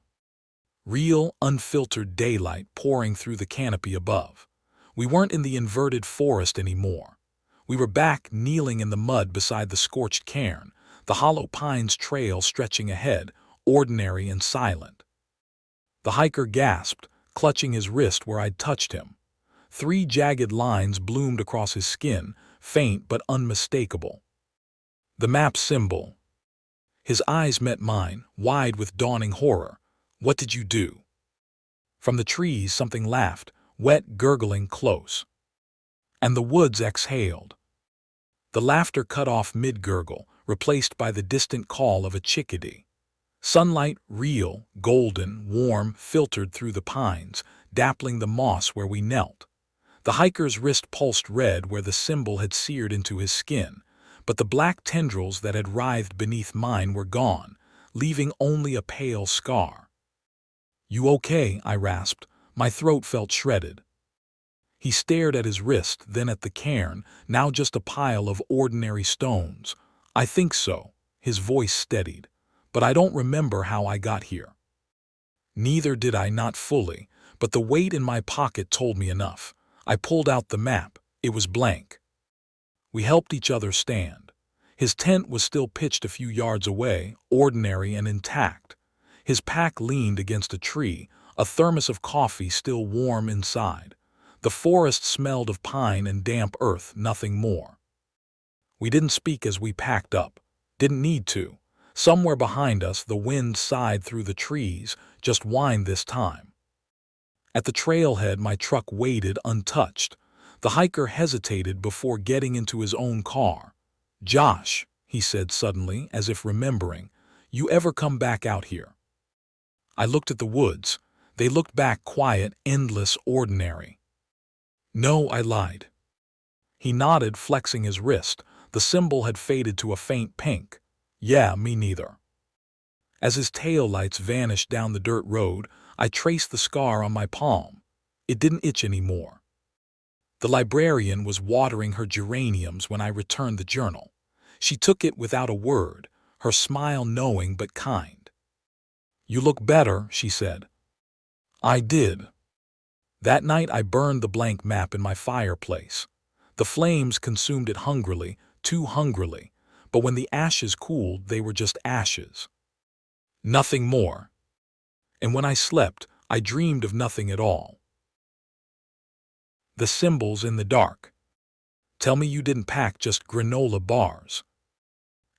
Real, unfiltered daylight pouring through the canopy above. We weren't in the inverted forest anymore. We were back, kneeling in the mud beside the scorched cairn, the hollow pines trail stretching ahead, ordinary and silent. The hiker gasped, clutching his wrist where I'd touched him. 3 jagged lines bloomed across his skin, faint but unmistakable. The map symbol. His eyes met mine, wide with dawning horror. "What did you do?" From the trees something laughed, wet, gurgling, close. And the woods exhaled. The laughter cut off mid-gurgle, replaced by the distant call of a chickadee. Sunlight, real, golden, warm, filtered through the pines, dappling the moss where we knelt. The hiker's wrist pulsed red where the symbol had seared into his skin, but the black tendrils that had writhed beneath mine were gone, leaving only a pale scar. "You okay?" I rasped. My throat felt shredded. He stared at his wrist, then at the cairn, now just a pile of ordinary stones. "I think so." His voice steadied. "But I don't remember how I got here." Neither did I, not fully, but the weight in my pocket told me enough. I pulled out the map. It was blank. We helped each other stand. His tent was still pitched a few yards away, ordinary and intact. His pack leaned against a tree, a thermos of coffee still warm inside. The forest smelled of pine and damp earth, nothing more. We didn't speak as we packed up. Didn't need to. Somewhere behind us, the wind sighed through the trees, just whined this time. At the trailhead, my truck waited untouched. The hiker hesitated before getting into his own car. "Josh," he said suddenly, as if remembering, "you ever come back out here?" I looked at the woods. They looked back quiet, endless, ordinary. "No," I lied. He nodded, flexing his wrist. The symbol had faded to a faint pink. "Yeah, me neither." As his taillights vanished down the dirt road, I traced the scar on my palm. It didn't itch anymore. The librarian was watering her geraniums when I returned the journal. She took it without a word, her smile knowing but kind. "You look better," she said. I did. That night I burned the blank map in my fireplace. The flames consumed it hungrily, too hungrily, but when the ashes cooled, they were just ashes. Nothing more. And when I slept, I dreamed of nothing at all. The symbols in the dark. Tell me you didn't pack just granola bars.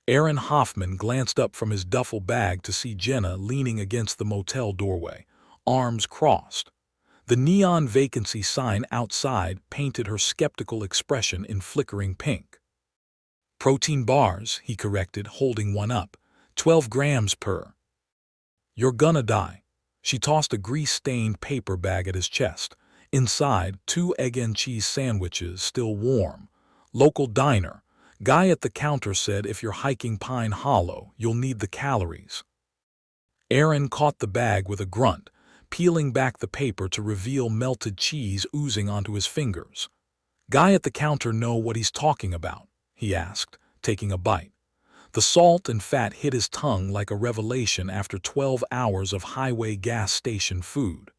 Aaron Hoffman glanced up from his duffel bag to see Jenna leaning against the motel doorway, arms crossed. The neon vacancy sign outside painted her skeptical expression in flickering pink. "Protein bars," he corrected, holding one up. 12 grams per. "You're gonna die." She tossed a grease-stained paper bag at his chest. Inside, 2 egg and cheese sandwiches, still warm. "Local diner. Guy at the counter said if you're hiking Pine Hollow, you'll need the calories." Aaron caught the bag with a grunt, peeling back the paper to reveal melted cheese oozing onto his fingers. "Guy at the counter know what he's talking about?" he asked, taking a bite. The salt and fat hit his tongue like a revelation after 12 hours of highway gas station food.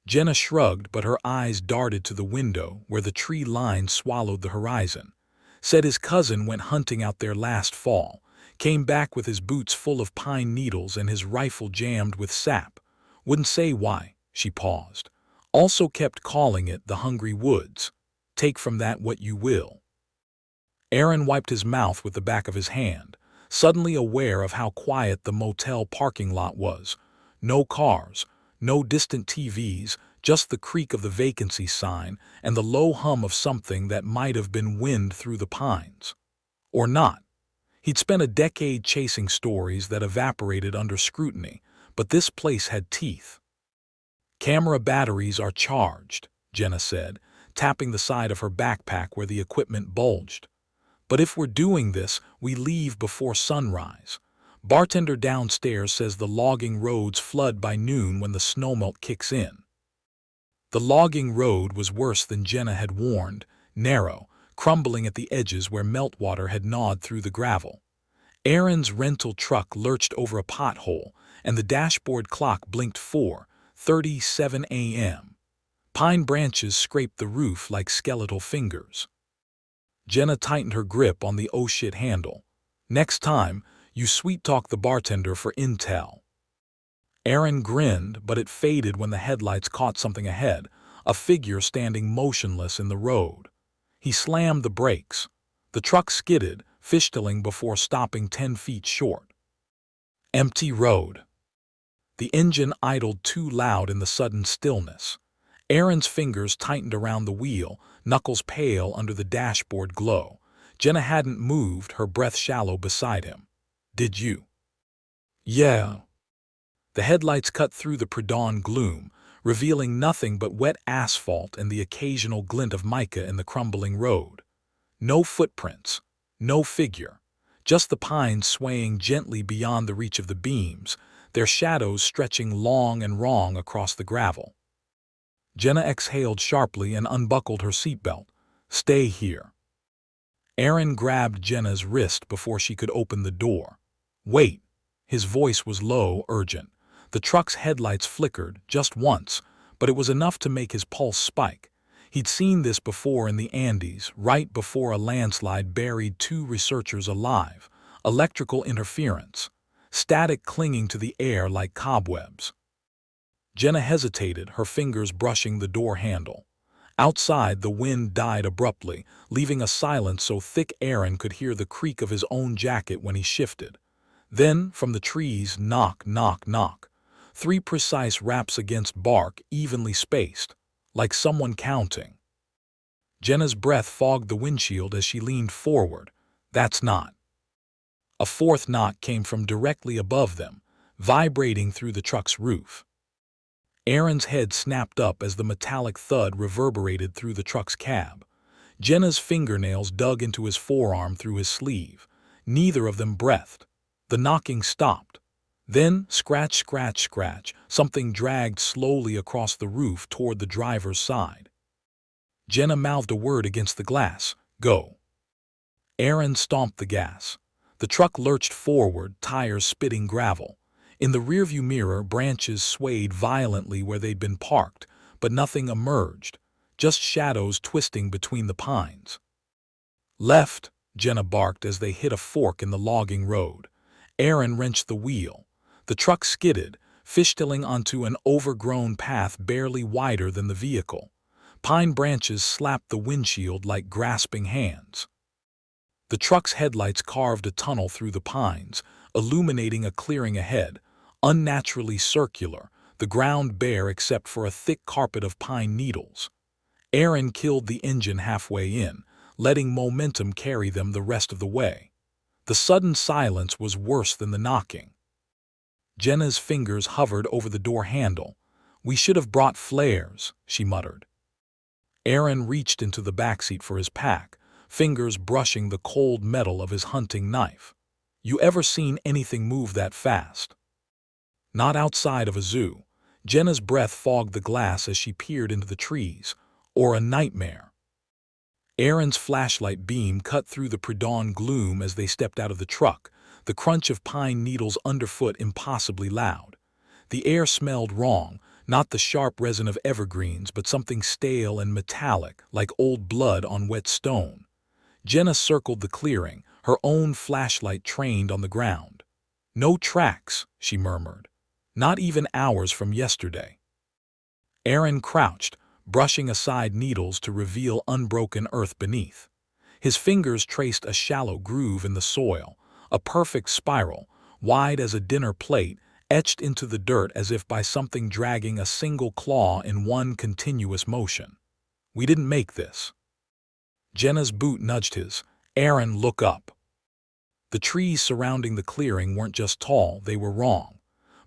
Jenna shrugged, but her eyes darted to the window where the tree line swallowed the horizon. "Said his cousin went hunting out there last fall, came back with his boots full of pine needles and his rifle jammed with sap. Wouldn't say why." She paused. "Also kept calling it the Hungry Woods. Take from that what you will." Aaron wiped his mouth with the back of his hand, suddenly aware of how quiet the motel parking lot was. No cars, no distant TVs, just the creak of the vacancy sign and the low hum of something that might have been wind through the pines. Or not. He'd spent a decade chasing stories that evaporated under scrutiny, but this place had teeth. "Camera batteries are charged," Jenna said, tapping the side of her backpack where the equipment bulged. "But if we're doing this, we leave before sunrise. Bartender downstairs says the logging roads flood by noon when the snowmelt kicks in." The logging road was worse than Jenna had warned, narrow, crumbling at the edges where meltwater had gnawed through the gravel. Aaron's rental truck lurched over a pothole, and the dashboard clock blinked 4:37 a.m. Pine branches scraped the roof like skeletal fingers. Jenna tightened her grip on the oh-shit handle. "Next time, you sweet-talk the bartender for intel." Aaron grinned, but it faded when the headlights caught something ahead, a figure standing motionless in the road. He slammed the brakes. The truck skidded, fishtailing before stopping 10 feet short. Empty road. The engine idled too loud in the sudden stillness. Aaron's fingers tightened around the wheel, knuckles pale under the dashboard glow. Jenna hadn't moved, her breath shallow beside him. "Did you?" "Yeah." The headlights cut through the pre-dawn gloom, revealing nothing but wet asphalt and the occasional glint of mica in the crumbling road. No footprints, no figure, just the pines swaying gently beyond the reach of the beams, their shadows stretching long and wrong across the gravel. Jenna exhaled sharply and unbuckled her seatbelt. "Stay here." Aaron grabbed Jenna's wrist before she could open the door. "Wait." His voice was low, urgent. The truck's headlights flickered, just once, but it was enough to make his pulse spike. He'd seen this before in the Andes, right before a landslide buried 2 researchers alive. Electrical interference. Static clinging to the air like cobwebs. Jenna hesitated, her fingers brushing the door handle. Outside, the wind died abruptly, leaving a silence so thick Aaron could hear the creak of his own jacket when he shifted. Then, from the trees, knock, knock, knock. 3 precise raps against bark, evenly spaced, like someone counting. Jenna's breath fogged the windshield as she leaned forward. That's not. A 4th knock came from directly above them, vibrating through the truck's roof. Aaron's head snapped up as the metallic thud reverberated through the truck's cab. Jenna's fingernails dug into his forearm through his sleeve. Neither of them breathed. The knocking stopped. Then, scratch, scratch, scratch, something dragged slowly across the roof toward the driver's side. Jenna mouthed a word against the glass. Go. Aaron stomped the gas. The truck lurched forward, tires spitting gravel. In the rearview mirror, branches swayed violently where they'd been parked, but nothing emerged, just shadows twisting between the pines. Left, Jenna barked as they hit a fork in the logging road. Aaron wrenched the wheel. The truck skidded, fishtailing onto an overgrown path barely wider than the vehicle. Pine branches slapped the windshield like grasping hands. The truck's headlights carved a tunnel through the pines, illuminating a clearing ahead, unnaturally circular, the ground bare except for a thick carpet of pine needles. Aaron killed the engine halfway in, letting momentum carry them the rest of the way. The sudden silence was worse than the knocking. Jenna's fingers hovered over the door handle. We should have brought flares, she muttered. Aaron reached into the backseat for his pack, fingers brushing the cold metal of his hunting knife. You ever seen anything move that fast? Not outside of a zoo. Jenna's breath fogged the glass as she peered into the trees. Or a nightmare. Aaron's flashlight beam cut through the pre-dawn gloom as they stepped out of the truck, the crunch of pine needles underfoot impossibly loud. The air smelled wrong, not the sharp resin of evergreens, but something stale and metallic, like old blood on wet stone. Jenna circled the clearing, her own flashlight trained on the ground. No tracks, she murmured. Not even hours from yesterday. Aaron crouched, brushing aside needles to reveal unbroken earth beneath. His fingers traced a shallow groove in the soil, a perfect spiral, wide as a dinner plate, etched into the dirt as if by something dragging a single claw in one continuous motion. We didn't make this. Jenna's boot nudged his. Aaron, look up. The trees surrounding the clearing weren't just tall, they were wrong.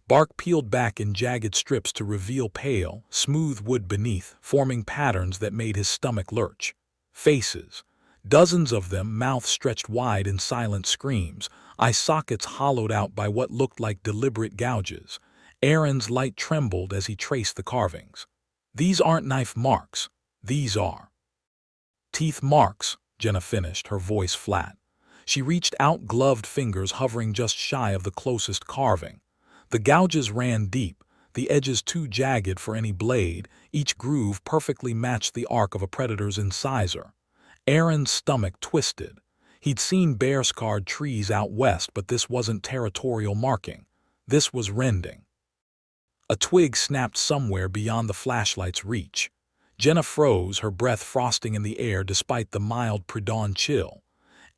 Bark peeled back in jagged strips to reveal pale, smooth wood beneath, forming patterns that made his stomach lurch. Faces. Dozens of them, mouths stretched wide in silent screams, eye sockets hollowed out by what looked like deliberate gouges. Aaron's light trembled as he traced the carvings. These aren't knife marks. These are teeth marks, Jenna finished, her voice flat. She reached out, gloved fingers hovering just shy of the closest carving. The gouges ran deep, the edges too jagged for any blade, each groove perfectly matched the arc of a predator's incisor. Aaron's stomach twisted. He'd seen bear-scarred trees out west, but this wasn't territorial marking. This was rending. A twig snapped somewhere beyond the flashlight's reach. Jenna froze, her breath frosting in the air despite the mild pre-dawn chill.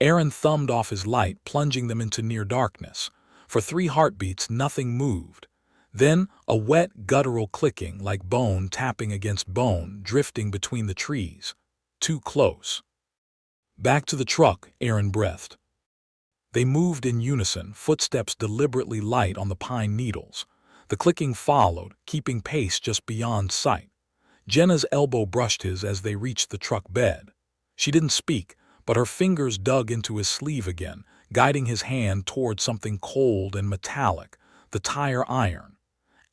Aaron thumbed off his light, plunging them into near darkness. For 3 heartbeats, nothing moved. Then, a wet, guttural clicking, like bone tapping against bone, drifting between the trees. Too close. Back to the truck, Aaron breathed. They moved in unison, footsteps deliberately light on the pine needles. The clicking followed, keeping pace just beyond sight. Jenna's elbow brushed his as they reached the truck bed. She didn't speak, but her fingers dug into his sleeve again, guiding his hand toward something cold and metallic, the tire iron.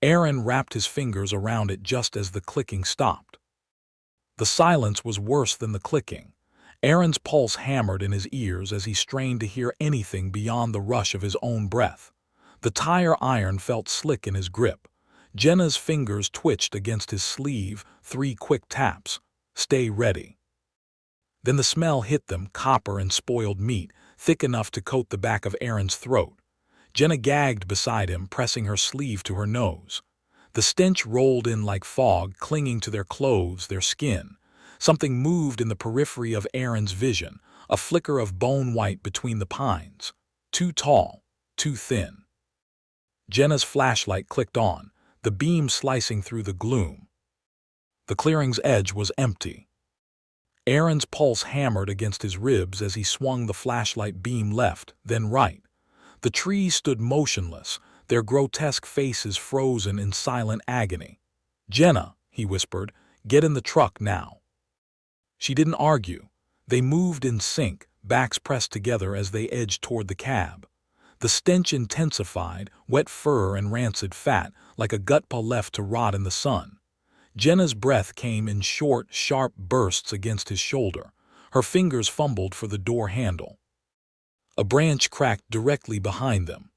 Aaron wrapped his fingers around it just as the clicking stopped. The silence was worse than the clicking. Aaron's pulse hammered in his ears as he strained to hear anything beyond the rush of his own breath. The tire iron felt slick in his grip. Jenna's fingers twitched against his sleeve, 3 quick taps. Stay ready. Then the smell hit them, copper and spoiled meat, thick enough to coat the back of Aaron's throat. Jenna gagged beside him, pressing her sleeve to her nose. The stench rolled in like fog, clinging to their clothes, their skin. Something moved in the periphery of Aaron's vision, a flicker of bone white between the pines. Too tall, too thin. Jenna's flashlight clicked on, the beam slicing through the gloom. The clearing's edge was empty. Aaron's pulse hammered against his ribs as he swung the flashlight beam left, then right. The trees stood motionless, their grotesque faces frozen in silent agony. "Jenna," he whispered, "get in the truck now." She didn't argue. They moved in sync, backs pressed together as they edged toward the cab. The stench intensified, wet fur and rancid fat, like a gut paw left to rot in the sun. Jenna's breath came in short, sharp bursts against his shoulder. Her fingers fumbled for the door handle. A branch cracked directly behind them.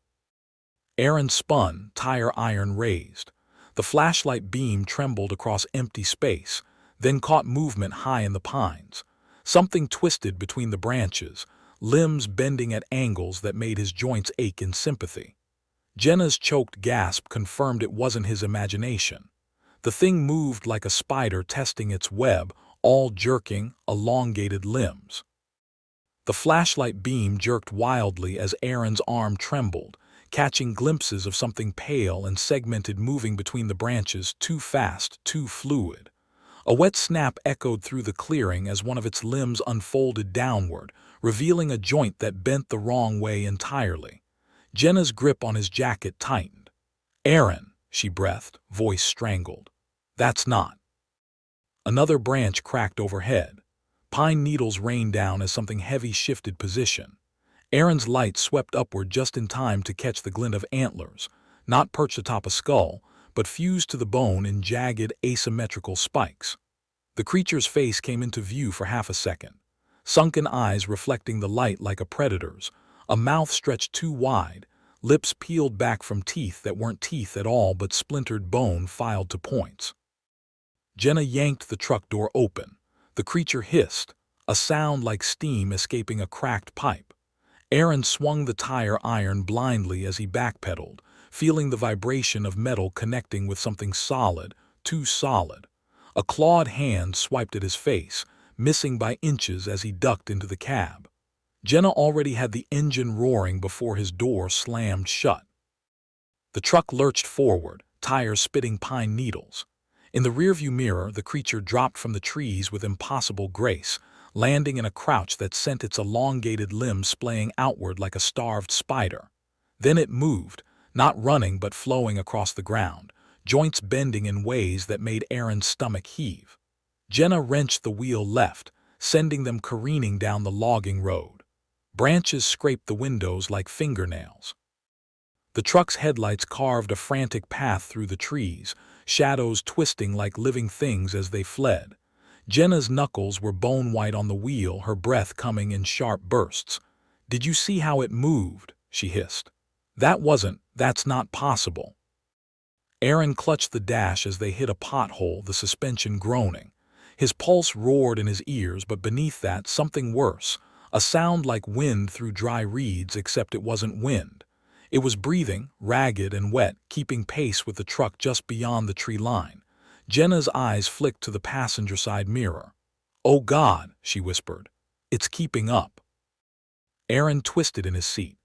Aaron spun, tire iron raised. The flashlight beam trembled across empty space, then caught movement high in the pines. Something twisted between the branches, limbs bending at angles that made his joints ache in sympathy. Jenna's choked gasp confirmed it wasn't his imagination. The thing moved like a spider testing its web, all jerking, elongated limbs. The flashlight beam jerked wildly as Aaron's arm trembled, catching glimpses of something pale and segmented moving between the branches, too fast, too fluid. A wet snap echoed through the clearing as one of its limbs unfolded downward, revealing a joint that bent the wrong way entirely. Jenna's grip on his jacket tightened. "Aaron," she breathed, voice strangled. "That's not." Another branch cracked overhead. Pine needles rained down as something heavy shifted position. Aaron's light swept upward just in time to catch the glint of antlers, not perched atop a skull, but fused to the bone in jagged, asymmetrical spikes. The creature's face came into view for half a second, sunken eyes reflecting the light like a predator's, a mouth stretched too wide, lips peeled back from teeth that weren't teeth at all but splintered bone filed to points. Jenna yanked the truck door open. The creature hissed, a sound like steam escaping a cracked pipe. Aaron swung the tire iron blindly as he backpedaled, feeling the vibration of metal connecting with something solid, too solid. A clawed hand swiped at his face, missing by inches as he ducked into the cab. Jenna already had the engine roaring before his door slammed shut. The truck lurched forward, tires spitting pine needles. In the rearview mirror, the creature dropped from the trees with impossible grace, landing in a crouch that sent its elongated limbs splaying outward like a starved spider. Then it moved, not running but flowing across the ground, joints bending in ways that made Aaron's stomach heave. Jenna wrenched the wheel left, sending them careening down the logging road. Branches scraped the windows like fingernails. The truck's headlights carved a frantic path through the trees, shadows twisting like living things as they fled. Jenna's knuckles were bone white on the wheel, her breath coming in sharp bursts. "Did you see how it moved?" she hissed. That's not possible." Aaron clutched the dash as they hit a pothole, the suspension groaning. His pulse roared in his ears, but beneath that, something worse, a sound like wind through dry reeds, except it wasn't wind. It was breathing, ragged and wet, keeping pace with the truck just beyond the tree line. Jenna's eyes flicked to the passenger side mirror. "Oh God," she whispered. "It's keeping up." Aaron twisted in his seat.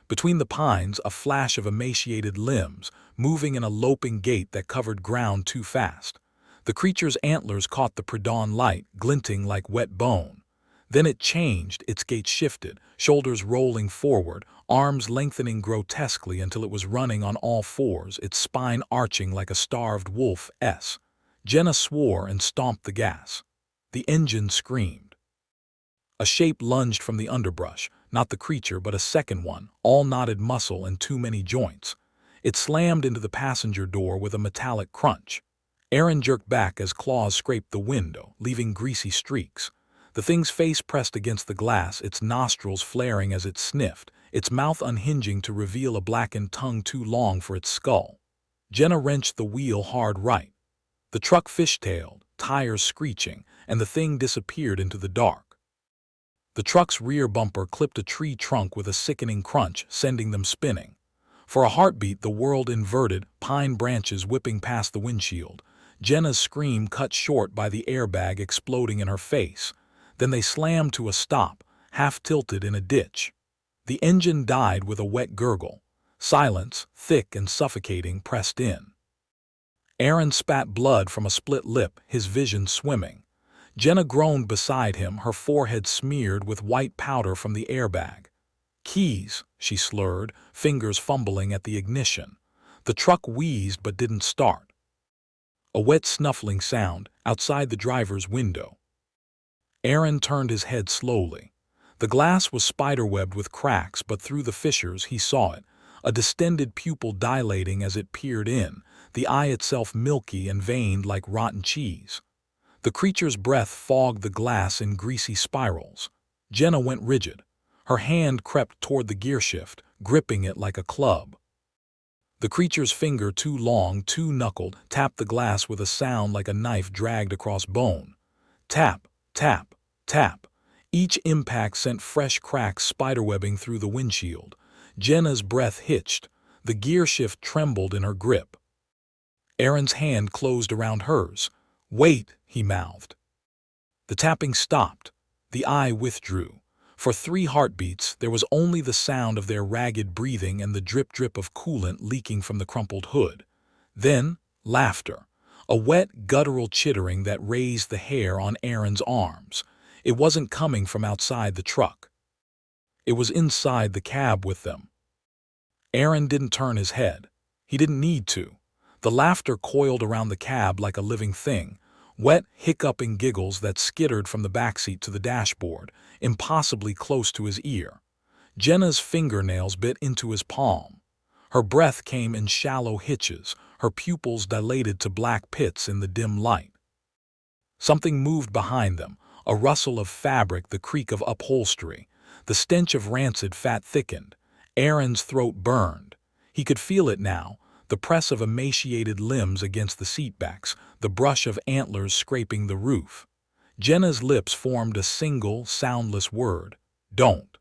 Between the pines, a flash of emaciated limbs, moving in a loping gait that covered ground too fast. The creature's antlers caught the pre-dawn light, glinting like wet bone. Then it changed, its gait shifted, shoulders rolling forward, arms lengthening grotesquely until it was running on all fours, its spine arching like a starved wolf. Jenna swore and stomped the gas. The engine screamed. A shape lunged from the underbrush, not the creature but a second one, all knotted muscle and too many joints. It slammed into the passenger door with a metallic crunch. Aaron jerked back as claws scraped the window, leaving greasy streaks. The thing's face pressed against the glass, its nostrils flaring as it sniffed, its mouth unhinging to reveal a blackened tongue too long for its skull. Jenna wrenched the wheel hard right. The truck fishtailed, tires screeching, and the thing disappeared into the dark. The truck's rear bumper clipped a tree trunk with a sickening crunch, sending them spinning. For a heartbeat, the world inverted, pine branches whipping past the windshield. Jenna's scream cut short by the airbag exploding in her face. Then they slammed to a stop, half-tilted in a ditch. The engine died with a wet gurgle. Silence, thick and suffocating, pressed in. Aaron spat blood from a split lip, his vision swimming. Jenna groaned beside him, her forehead smeared with white powder from the airbag. "Keys," she slurred, fingers fumbling at the ignition. The truck wheezed but didn't start. A wet snuffling sound outside the driver's window. Aaron turned his head slowly. The glass was spiderwebbed with cracks, but through the fissures he saw it, a distended pupil dilating as it peered in, the eye itself milky and veined like rotten cheese. The creature's breath fogged the glass in greasy spirals. Jenna went rigid. Her hand crept toward the gearshift, gripping it like a club. The creature's finger, too long, too knuckled, tapped the glass with a sound like a knife dragged across bone. Tap, tap, tap. Each impact sent fresh cracks spiderwebbing through the windshield. Jenna's breath hitched. The gearshift trembled in her grip. Aaron's hand closed around hers. "Wait," he mouthed. The tapping stopped. The eye withdrew. For 3 heartbeats, there was only the sound of their ragged breathing and the drip-drip of coolant leaking from the crumpled hood. Then, laughter. A wet, guttural chittering that raised the hair on Aaron's arms. It wasn't coming from outside the truck. It was inside the cab with them. Aaron didn't turn his head. He didn't need to. The laughter coiled around the cab like a living thing, wet, hiccuping giggles that skittered from the backseat to the dashboard, impossibly close to his ear. Jenna's fingernails bit into his palm. Her breath came in shallow hitches, her pupils dilated to black pits in the dim light. Something moved behind them, a rustle of fabric, the creak of upholstery. The stench of rancid fat thickened. Aaron's throat burned. He could feel it now, the press of emaciated limbs against the seatbacks, the brush of antlers scraping the roof. Jenna's lips formed a single, soundless word: "Don't."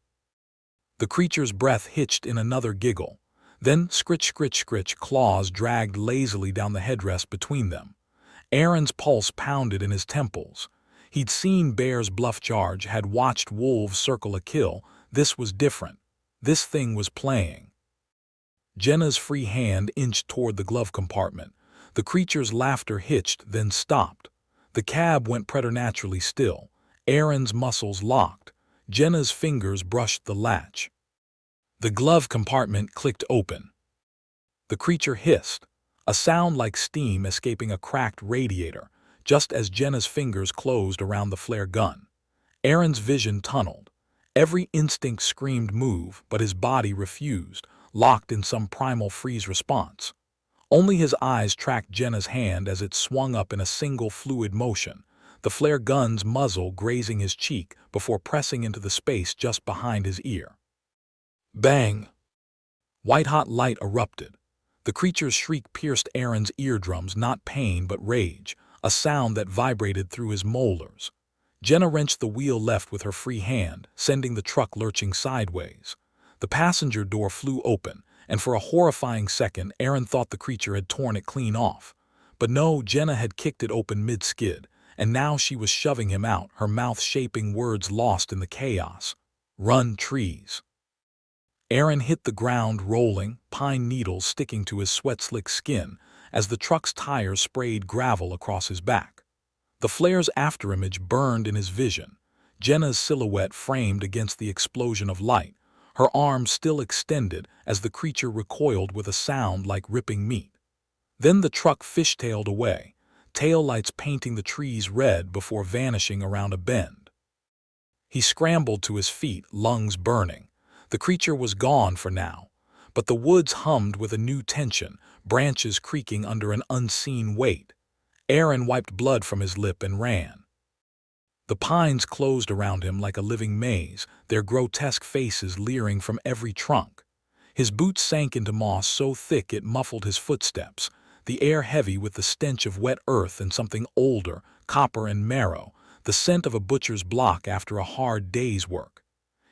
The creature's breath hitched in another giggle. Then scritch, scritch, scritch, claws dragged lazily down the headrest between them. Aaron's pulse pounded in his temples. He'd seen bears bluff charge, had watched wolves circle a kill. This was different. This thing was playing. Jenna's free hand inched toward the glove compartment. The creature's laughter hitched, then stopped. The cab went preternaturally still. Aaron's muscles locked. Jenna's fingers brushed the latch. The glove compartment clicked open. The creature hissed, a sound like steam escaping a cracked radiator, just as Jenna's fingers closed around the flare gun. Aaron's vision tunneled. Every instinct screamed move, but his body refused, locked in some primal freeze response. Only his eyes tracked Jenna's hand as it swung up in a single fluid motion, the flare gun's muzzle grazing his cheek before pressing into the space just behind his ear. Bang! White-hot light erupted. The creature's shriek pierced Aaron's eardrums, not pain but rage, a sound that vibrated through his molars. Jenna wrenched the wheel left with her free hand, sending the truck lurching sideways. The passenger door flew open, and for a horrifying second Aaron thought the creature had torn it clean off. But no, Jenna had kicked it open mid-skid, and now she was shoving him out, her mouth shaping words lost in the chaos. "Run, trees." Aaron hit the ground rolling, pine needles sticking to his sweat-slick skin as the truck's tires sprayed gravel across his back. The flare's afterimage burned in his vision, Jenna's silhouette framed against the explosion of light, her arms still extended as the creature recoiled with a sound like ripping meat. Then the truck fishtailed away, taillights painting the trees red before vanishing around a bend. He scrambled to his feet, lungs burning. The creature was gone for now, but the woods hummed with a new tension, branches creaking under an unseen weight. Aaron wiped blood from his lip and ran. The pines closed around him like a living maze, their grotesque faces leering from every trunk. His boots sank into moss so thick it muffled his footsteps, the air heavy with the stench of wet earth and something older, copper and marrow, the scent of a butcher's block after a hard day's work.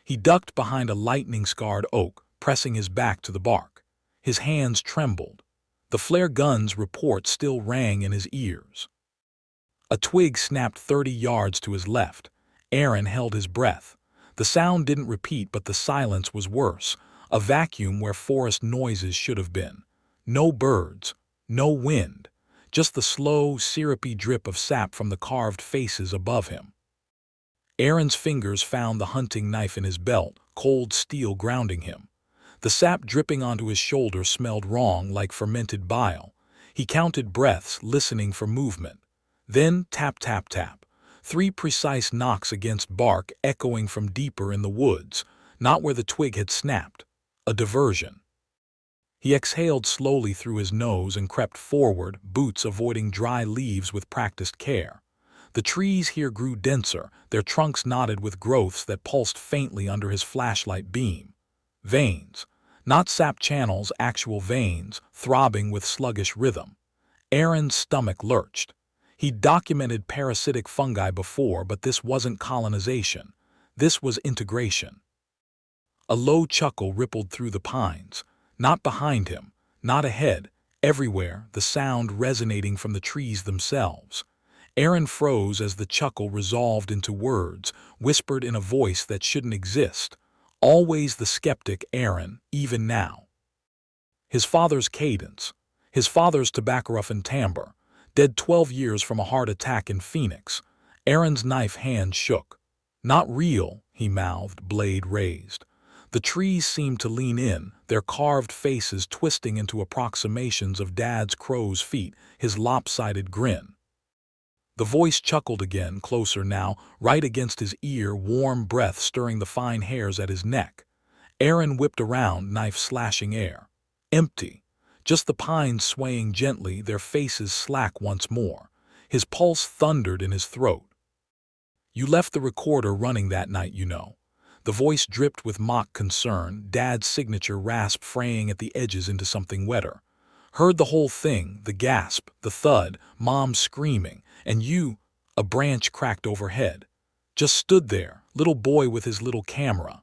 He ducked behind a lightning-scarred oak, pressing his back to the bark. His hands trembled. The flare gun's report still rang in his ears. A twig snapped 30 yards to his left. Aaron held his breath. The sound didn't repeat, but the silence was worse, a vacuum where forest noises should have been. No birds, no wind, just the slow, syrupy drip of sap from the carved faces above him. Aaron's fingers found the hunting knife in his belt, cold steel grounding him. The sap dripping onto his shoulder smelled wrong, like fermented bile. He counted breaths, listening for movement. Then tap, tap, tap. 3 precise knocks against bark echoing from deeper in the woods, not where the twig had snapped. A diversion. He exhaled slowly through his nose and crept forward, boots avoiding dry leaves with practiced care. The trees here grew denser, their trunks knotted with growths that pulsed faintly under his flashlight beam. Veins. Not sap channels, actual veins, throbbing with sluggish rhythm. Aaron's stomach lurched. He'd documented parasitic fungi before, but this wasn't colonization. This was integration. A low chuckle rippled through the pines. Not behind him, not ahead, everywhere, the sound resonating from the trees themselves. Aaron froze as the chuckle resolved into words, whispered in a voice that shouldn't exist. Always the skeptic Aaron, even now. His father's cadence. His father's tobacco-roughened timbre. Dead 12 years from a heart attack in Phoenix. Aaron's knife hand shook. Not real, he mouthed, blade raised. The trees seemed to lean in, their carved faces twisting into approximations of Dad's crow's feet, his lopsided grin. The voice chuckled again, closer now, right against his ear, warm breath stirring the fine hairs at his neck. Aaron whipped around, knife slashing air. Empty. Just the pines swaying gently, their faces slack once more. His pulse thundered in his throat. You left the recorder running that night, you know. The voice dripped with mock concern, Dad's signature rasp fraying at the edges into something wetter. Heard the whole thing, the gasp, the thud, Mom screaming, and you, a branch cracked overhead. Just stood there, little boy with his little camera.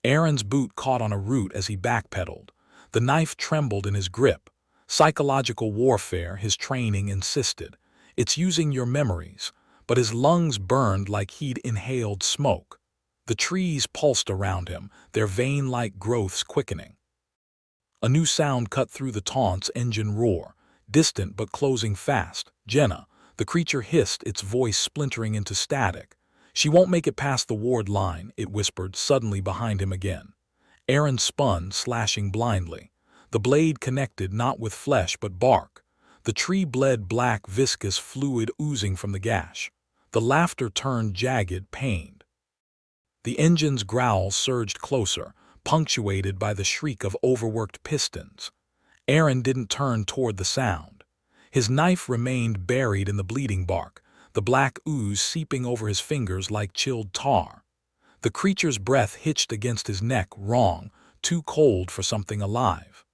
Aaron's boot caught on a root as he backpedaled. The knife trembled in his grip. Psychological warfare, his training insisted. It's using your memories. But his lungs burned like he'd inhaled smoke. The trees pulsed around him, their vein-like growths quickening. A new sound cut through the taunt's engine roar, distant but closing fast. Jenna, the creature hissed, its voice splintering into static. She won't make it past the ward line, it whispered, suddenly behind him again. Aaron spun, slashing blindly. The blade connected not with flesh but bark. The tree bled black, viscous fluid oozing from the gash. The laughter turned jagged, pained. The engine's growl surged closer, punctuated by the shriek of overworked pistons. Aaron didn't turn toward the sound. His knife remained buried in the bleeding bark, the black ooze seeping over his fingers like chilled tar. The creature's breath hitched against his neck, wrong, too cold for something alive.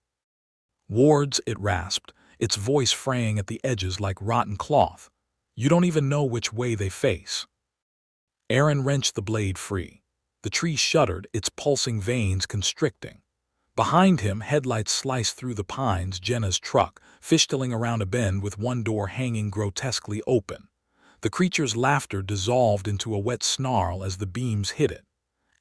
Wards, it rasped, its voice fraying at the edges like rotten cloth. You don't even know which way they face. Aaron wrenched the blade free. The tree shuddered, its pulsing veins constricting. Behind him, headlights sliced through the pines, Jenna's truck, fishtailing around a bend with one door hanging grotesquely open. The creature's laughter dissolved into a wet snarl as the beams hit it.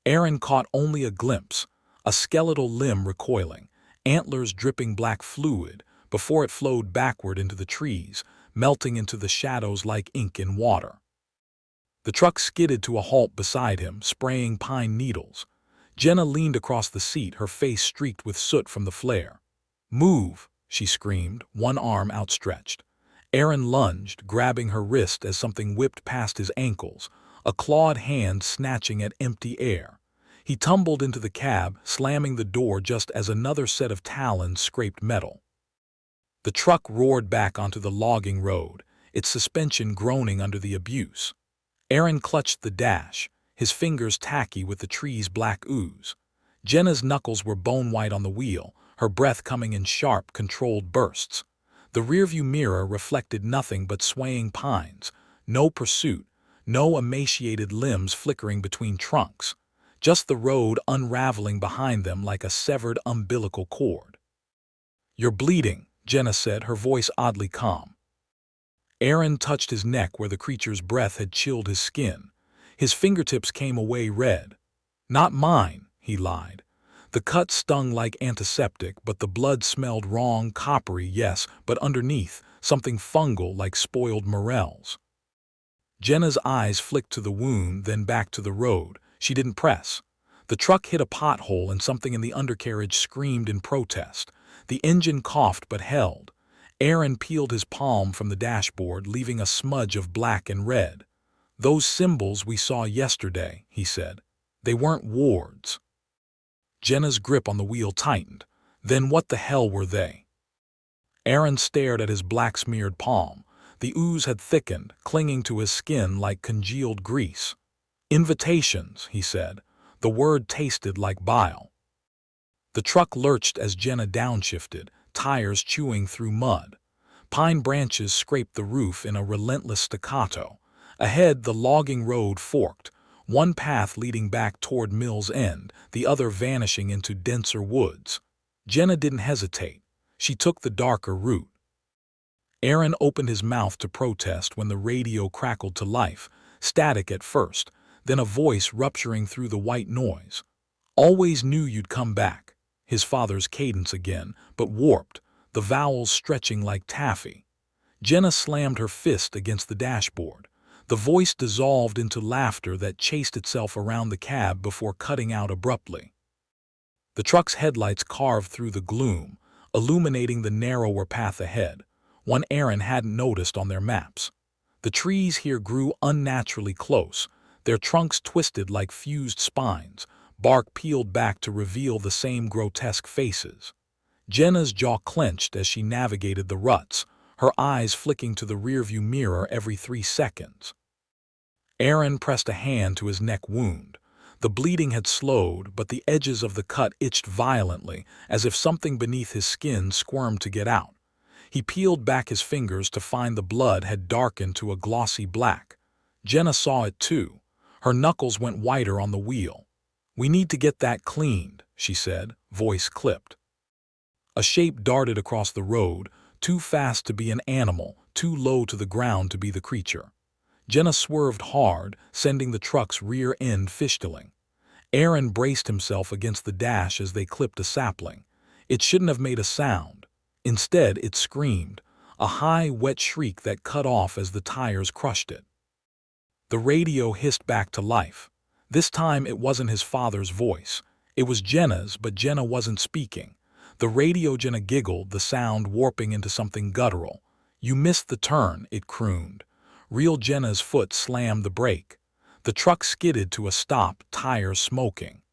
Aaron caught only a glimpse, a skeletal limb recoiling, antlers dripping black fluid, before it flowed backward into the trees, melting into the shadows like ink in water. The truck skidded to a halt beside him, spraying pine needles. Jenna leaned across the seat, her face streaked with soot from the flare. "Move!" she screamed, one arm outstretched. Aaron lunged, grabbing her wrist as something whipped past his ankles, a clawed hand snatching at empty air. He tumbled into the cab, slamming the door just as another set of talons scraped metal. The truck roared back onto the logging road, its suspension groaning under the abuse. Aaron clutched the dash, his fingers tacky with the tree's black ooze. Jenna's knuckles were bone-white on the wheel, her breath coming in sharp, controlled bursts. The rearview mirror reflected nothing but swaying pines, no pursuit, No emaciated limbs flickering between trunks, just the road unraveling behind them like a severed umbilical cord. "You're bleeding," Jenna said, her voice oddly calm. Aaron touched his neck where the creature's breath had chilled his skin. His fingertips came away red. "Not mine," he lied. The cut stung like antiseptic, but the blood smelled wrong, coppery, yes, but underneath, something fungal like spoiled morels. Jenna's eyes flicked to the wound, then back to the road. She didn't press. The truck hit a pothole and something in the undercarriage screamed in protest. The engine coughed but held. Aaron peeled his palm from the dashboard, leaving a smudge of black and red. "Those symbols we saw yesterday," he said. "They weren't wards." Jenna's grip on the wheel tightened. Then what the hell were they? Aaron stared at his black-smeared palm. The ooze had thickened, clinging to his skin like congealed grease. "Invitations," he said. The word tasted like bile. The truck lurched as Jenna downshifted, tires chewing through mud. Pine branches scraped the roof in a relentless staccato. Ahead, the logging road forked, one path leading back toward Mill's End, the other vanishing into denser woods. Jenna didn't hesitate. She took the darker route. Aaron opened his mouth to protest when the radio crackled to life, static at first, then a voice rupturing through the white noise. "Always knew you'd come back." His father's cadence again, but warped, the vowels stretching like taffy. Jenna slammed her fist against the dashboard. The voice dissolved into laughter that chased itself around the cab before cutting out abruptly. The truck's headlights carved through the gloom, illuminating the narrower path ahead, one Aaron hadn't noticed on their maps. The trees here grew unnaturally close, their trunks twisted like fused spines, bark peeled back to reveal the same grotesque faces. Jenna's jaw clenched as she navigated the ruts, her eyes flicking to the rearview mirror every 3 seconds. Aaron pressed a hand to his neck wound. The bleeding had slowed, but the edges of the cut itched violently, as if something beneath his skin squirmed to get out. He peeled back his fingers to find the blood had darkened to a glossy black. Jenna saw it too. Her knuckles went whiter on the wheel. "We need to get that cleaned," she said, voice clipped. A shape darted across the road, too fast to be an animal, too low to the ground to be the creature. Jenna swerved hard, sending the truck's rear end fishtaling. Aaron braced himself against the dash as they clipped a sapling. It shouldn't have made a sound. Instead, it screamed, a high, wet shriek that cut off as the tires crushed it. The radio hissed back to life. This time it wasn't his father's voice. It was Jenna's, but Jenna wasn't speaking. The radio Jenna giggled, the sound warping into something guttural. "You missed the turn," it crooned. Real Jenna's foot slammed the brake. The truck skidded to a stop, tires smoking.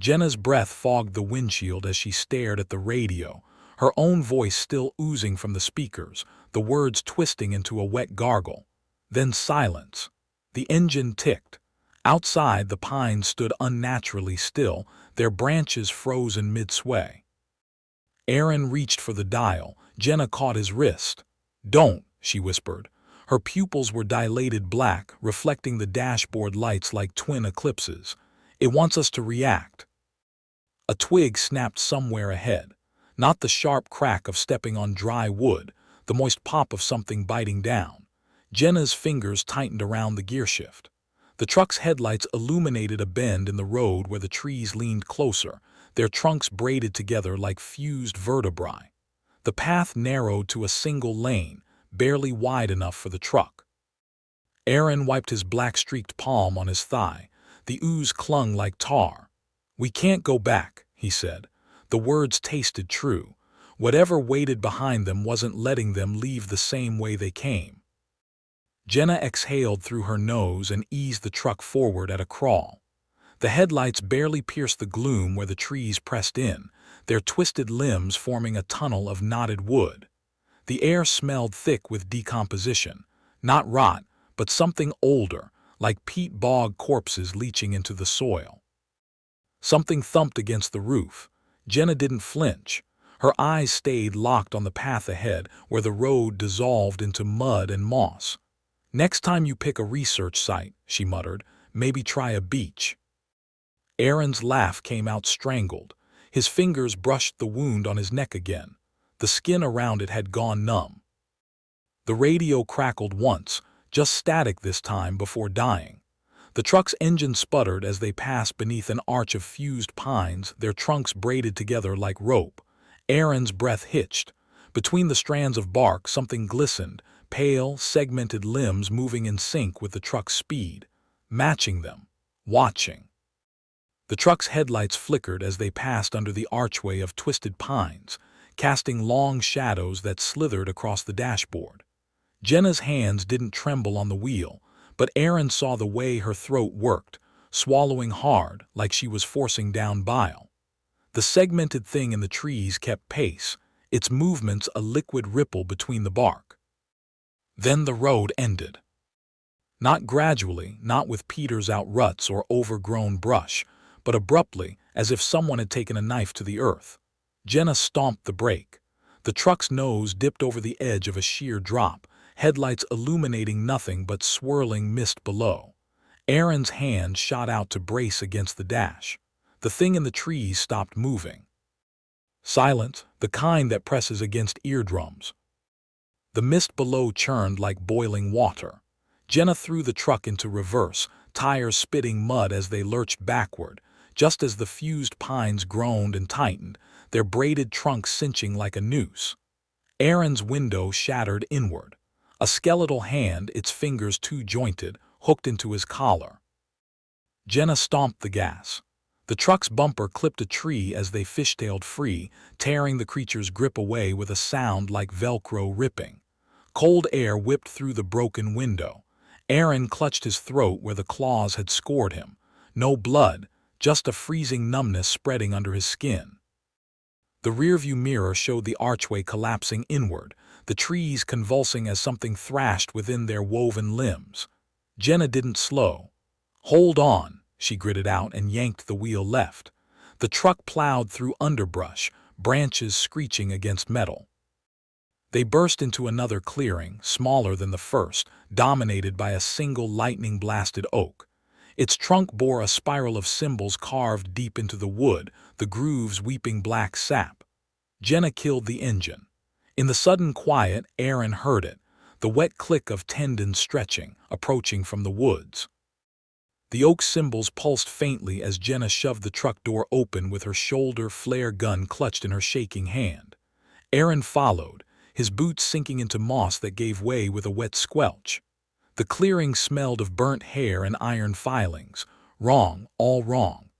Jenna's breath fogged the windshield as she stared at the radio, her own voice still oozing from the speakers, the words twisting into a wet gargle. Then silence. The engine ticked. Outside, the pines stood unnaturally still, their branches frozen mid-sway. Aaron reached for the dial. Jenna caught his wrist. "Don't," she whispered. Her pupils were dilated black, reflecting the dashboard lights like twin eclipses. "It wants us to react." A twig snapped somewhere ahead. Not the sharp crack of stepping on dry wood, the moist pop of something biting down. Jenna's fingers tightened around the gearshift. The truck's headlights illuminated a bend in the road where the trees leaned closer, their trunks braided together like fused vertebrae. The path narrowed to a single lane, barely wide enough for the truck. Aaron wiped his black-streaked palm on his thigh. The ooze clung like tar. "We can't go back," he said. The words tasted true. Whatever waited behind them wasn't letting them leave the same way they came. Jenna exhaled through her nose and eased the truck forward at a crawl. The headlights barely pierced the gloom where the trees pressed in, their twisted limbs forming a tunnel of knotted wood. The air smelled thick with decomposition, not rot, but something older, like peat bog corpses leaching into the soil. Something thumped against the roof. Jenna didn't flinch. Her eyes stayed locked on the path ahead where the road dissolved into mud and moss. Next time you pick a research site, she muttered, maybe try a beach. Aaron's laugh came out strangled. His fingers brushed the wound on his neck again. The skin around it had gone numb. The radio crackled once, just static this time before dying. The truck's engine sputtered as they passed beneath an arch of fused pines, their trunks braided together like rope. Aaron's breath hitched. Between the strands of bark, something glistened, pale, segmented limbs moving in sync with the truck's speed, matching them, watching. The truck's headlights flickered as they passed under the archway of twisted pines, casting long shadows that slithered across the dashboard. Jenna's hands didn't tremble on the wheel, but Aaron saw the way her throat worked, swallowing hard like she was forcing down bile. The segmented thing in the trees kept pace, its movements a liquid ripple between the bark. Then the road ended. Not gradually, not with peters out ruts or overgrown brush, but abruptly, as if someone had taken a knife to the earth. Jenna stomped the brake. The truck's nose dipped over the edge of a sheer drop, headlights illuminating nothing but swirling mist below. Aaron's hand shot out to brace against the dash. The thing in the trees stopped moving. Silent, the kind that presses against eardrums. The mist below churned like boiling water. Jenna threw the truck into reverse, tires spitting mud as they lurched backward, just as the fused pines groaned and tightened, their braided trunks cinching like a noose. Aaron's window shattered inward. A skeletal hand, its fingers two-jointed, hooked into his collar. Jenna stomped the gas. The truck's bumper clipped a tree as they fishtailed free, tearing the creature's grip away with a sound like Velcro ripping. Cold air whipped through the broken window. Aaron clutched his throat where the claws had scored him. No blood, just a freezing numbness spreading under his skin. The rearview mirror showed the archway collapsing inward, the trees convulsing as something thrashed within their woven limbs. Jenna didn't slow. "Hold on," she gritted out and yanked the wheel left. The truck plowed through underbrush, branches screeching against metal. They burst into another clearing, smaller than the first, dominated by a single lightning-blasted oak. Its trunk bore a spiral of symbols carved deep into the wood, the grooves weeping black sap. Jenna killed the engine. In the sudden quiet, Aaron heard it, the wet click of tendons stretching, approaching from the woods. The oak symbols pulsed faintly as Jenna shoved the truck door open with her shoulder flare gun clutched in her shaking hand. Aaron followed, his boots sinking into moss that gave way with a wet squelch. The clearing smelled of burnt hair and iron filings. Wrong, all wrong.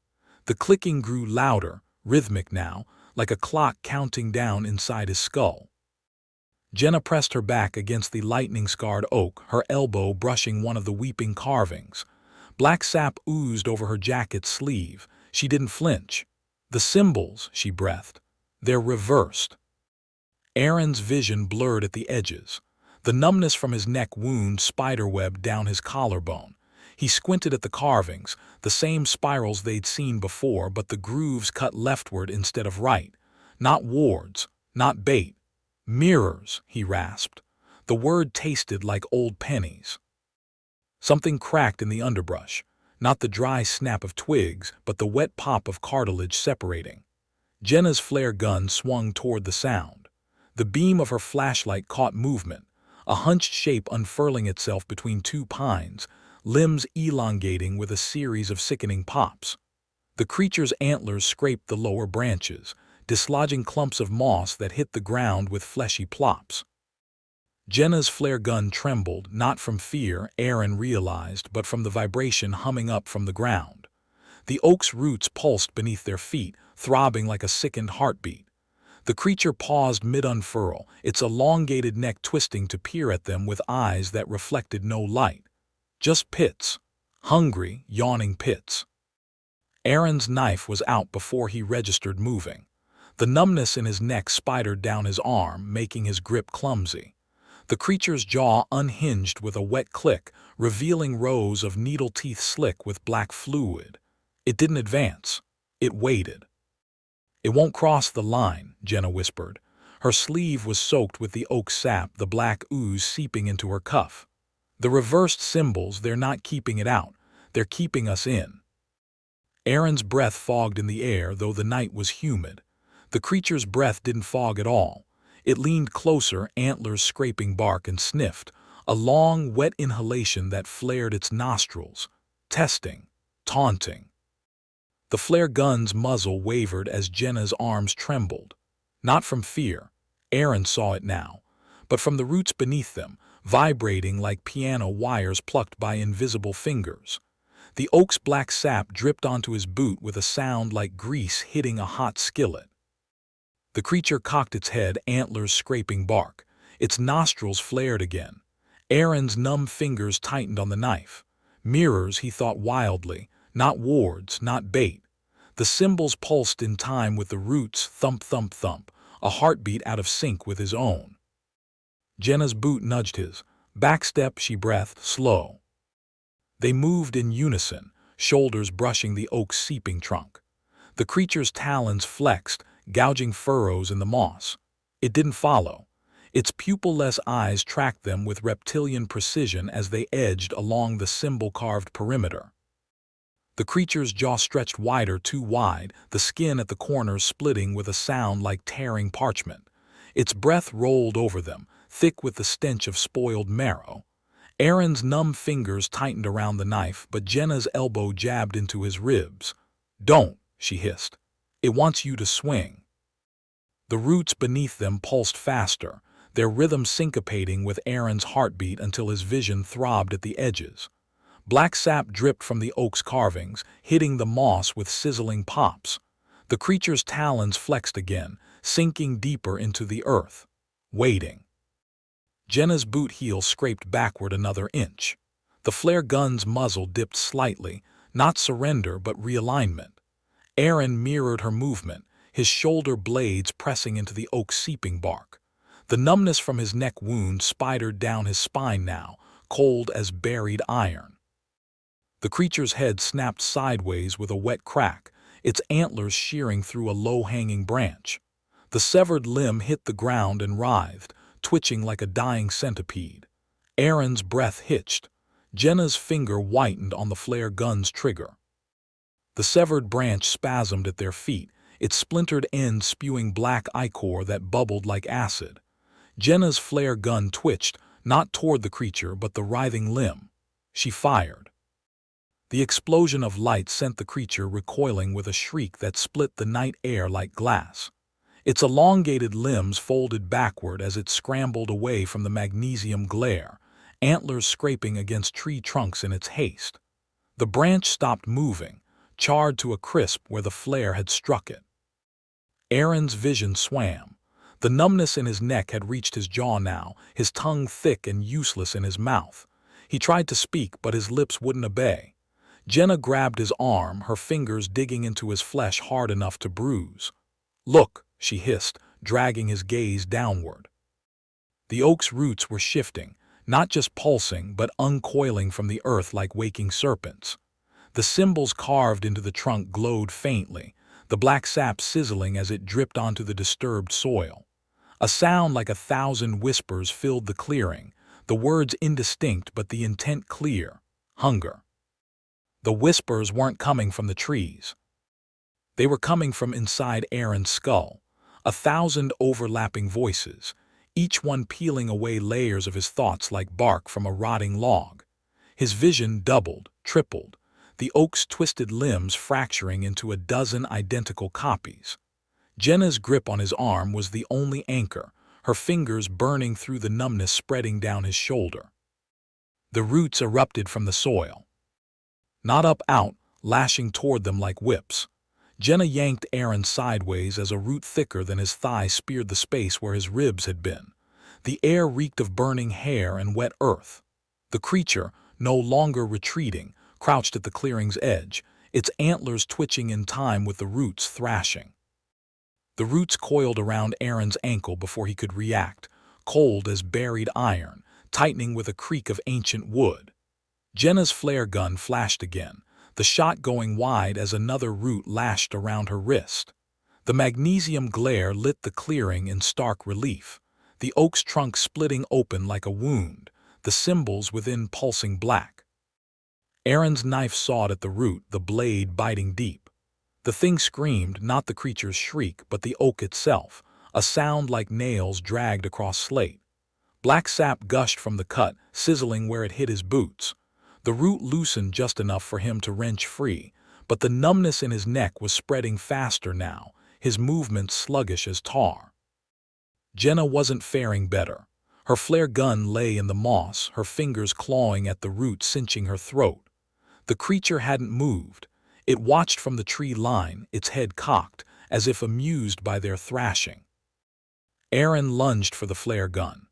The clicking grew louder, rhythmic now, like a clock counting down inside his skull. Jenna pressed her back against the lightning-scarred oak, her elbow brushing one of the weeping carvings. Black sap oozed over her jacket sleeve. She didn't flinch. "The symbols," she breathed. "They're reversed." Aaron's vision blurred at the edges. The numbness from his neck wound spiderwebbed down his collarbone. He squinted at the carvings, the same spirals they'd seen before, but the grooves cut leftward instead of right. Not wards, not bait. "Mirrors," he rasped. The word tasted like old pennies. Something cracked in the underbrush, not the dry snap of twigs, but the wet pop of cartilage separating. Jenna's flare gun swung toward the sound. The beam of her flashlight caught movement, a hunched shape unfurling itself between two pines, limbs elongating with a series of sickening pops. The creature's antlers scraped the lower branches, dislodging clumps of moss that hit the ground with fleshy plops. Jenna's flare gun trembled, not from fear, Aaron realized, but from the vibration humming up from the ground. The oak's roots pulsed beneath their feet, throbbing like a sickened heartbeat. The creature paused mid-unfurl, its elongated neck twisting to peer at them with eyes that reflected no light. Just pits. Hungry, yawning pits. Aaron's knife was out before he registered moving. The numbness in his neck spidered down his arm, making his grip clumsy. The creature's jaw unhinged with a wet click, revealing rows of needle teeth slick with black fluid. It didn't advance. It waited. "It won't cross the line," Jenna whispered. Her sleeve was soaked with the oak sap, the black ooze seeping into her cuff. The reversed symbols, they're not keeping it out, they're keeping us in. Aaron's breath fogged in the air, though the night was humid. The creature's breath didn't fog at all. It leaned closer, antlers scraping bark, and sniffed, a long, wet inhalation that flared its nostrils, testing, taunting. The flare gun's muzzle wavered as Jenna's arms trembled. Not from fear, Aaron saw it now, but from the roots beneath them, vibrating like piano wires plucked by invisible fingers. The oak's black sap dripped onto his boot with a sound like grease hitting a hot skillet. The creature cocked its head, antlers scraping bark. Its nostrils flared again. Aaron's numb fingers tightened on the knife. Mirrors, he thought wildly, not wards, not bait. The symbols pulsed in time with the roots, thump, thump, thump, a heartbeat out of sync with his own. Jenna's boot nudged his. Backstep, she breathed, slow. They moved in unison, shoulders brushing the oak's seeping trunk. The creature's talons flexed, gouging furrows in the moss. It didn't follow. Its pupil-less eyes tracked them with reptilian precision as they edged along the symbol-carved perimeter. The creature's jaw stretched wider, too wide, the skin at the corners splitting with a sound like tearing parchment. Its breath rolled over them, thick with the stench of spoiled marrow. Aaron's numb fingers tightened around the knife, but Jenna's elbow jabbed into his ribs. "Don't," she hissed. "It wants you to swing." The roots beneath them pulsed faster, their rhythm syncopating with Aaron's heartbeat until his vision throbbed at the edges. Black sap dripped from the oak's carvings, hitting the moss with sizzling pops. The creature's talons flexed again, sinking deeper into the earth. Waiting. Jenna's boot heel scraped backward another inch. The flare gun's muzzle dipped slightly, not surrender but realignment. Aaron mirrored her movement, his shoulder blades pressing into the oak's seeping bark. The numbness from his neck wound spidered down his spine now, cold as buried iron. The creature's head snapped sideways with a wet crack, its antlers shearing through a low-hanging branch. The severed limb hit the ground and writhed, twitching like a dying centipede. Aaron's breath hitched. Jenna's finger whitened on the flare gun's trigger. The severed branch spasmed at their feet, its splintered end spewing black ichor that bubbled like acid. Jenna's flare gun twitched, not toward the creature but the writhing limb. She fired. The explosion of light sent the creature recoiling with a shriek that split the night air like glass. Its elongated limbs folded backward as it scrambled away from the magnesium glare, antlers scraping against tree trunks in its haste. The branch stopped moving, charred to a crisp where the flare had struck it. Aaron's vision swam. The numbness in his neck had reached his jaw now, his tongue thick and useless in his mouth. He tried to speak, but his lips wouldn't obey. Jenna grabbed his arm, her fingers digging into his flesh hard enough to bruise. "Look," she hissed, dragging his gaze downward. The oak's roots were shifting, not just pulsing, but uncoiling from the earth like waking serpents. The symbols carved into the trunk glowed faintly, the black sap sizzling as it dripped onto the disturbed soil. A sound like 1,000 whispers filled the clearing, the words indistinct but the intent clear: hunger. The whispers weren't coming from the trees. They were coming from inside Aaron's skull, 1,000 overlapping voices, each one peeling away layers of his thoughts like bark from a rotting log. His vision doubled, tripled, the oak's twisted limbs fracturing into a dozen identical copies. Jenna's grip on his arm was the only anchor, her fingers burning through the numbness spreading down his shoulder. The roots erupted from the soil. Not up, out, lashing toward them like whips. Jenna yanked Aaron sideways as a root thicker than his thigh speared the space where his ribs had been. The air reeked of burning hair and wet earth. The creature, no longer retreating, crouched at the clearing's edge, its antlers twitching in time with the roots thrashing. The roots coiled around Aaron's ankle before he could react, cold as buried iron, tightening with a creak of ancient wood. Jenna's flare gun flashed again, the shot going wide as another root lashed around her wrist. The magnesium glare lit the clearing in stark relief, the oak's trunk splitting open like a wound, the symbols within pulsing black. Aaron's knife sawed at the root, the blade biting deep. The thing screamed, not the creature's shriek, but the oak itself, a sound like nails dragged across slate. Black sap gushed from the cut, sizzling where it hit his boots. The root loosened just enough for him to wrench free, but the numbness in his neck was spreading faster now, his movements sluggish as tar. Jenna wasn't faring better. Her flare gun lay in the moss, her fingers clawing at the root, cinching her throat. The creature hadn't moved. It watched from the tree line, its head cocked, as if amused by their thrashing. Aaron lunged for the flare gun.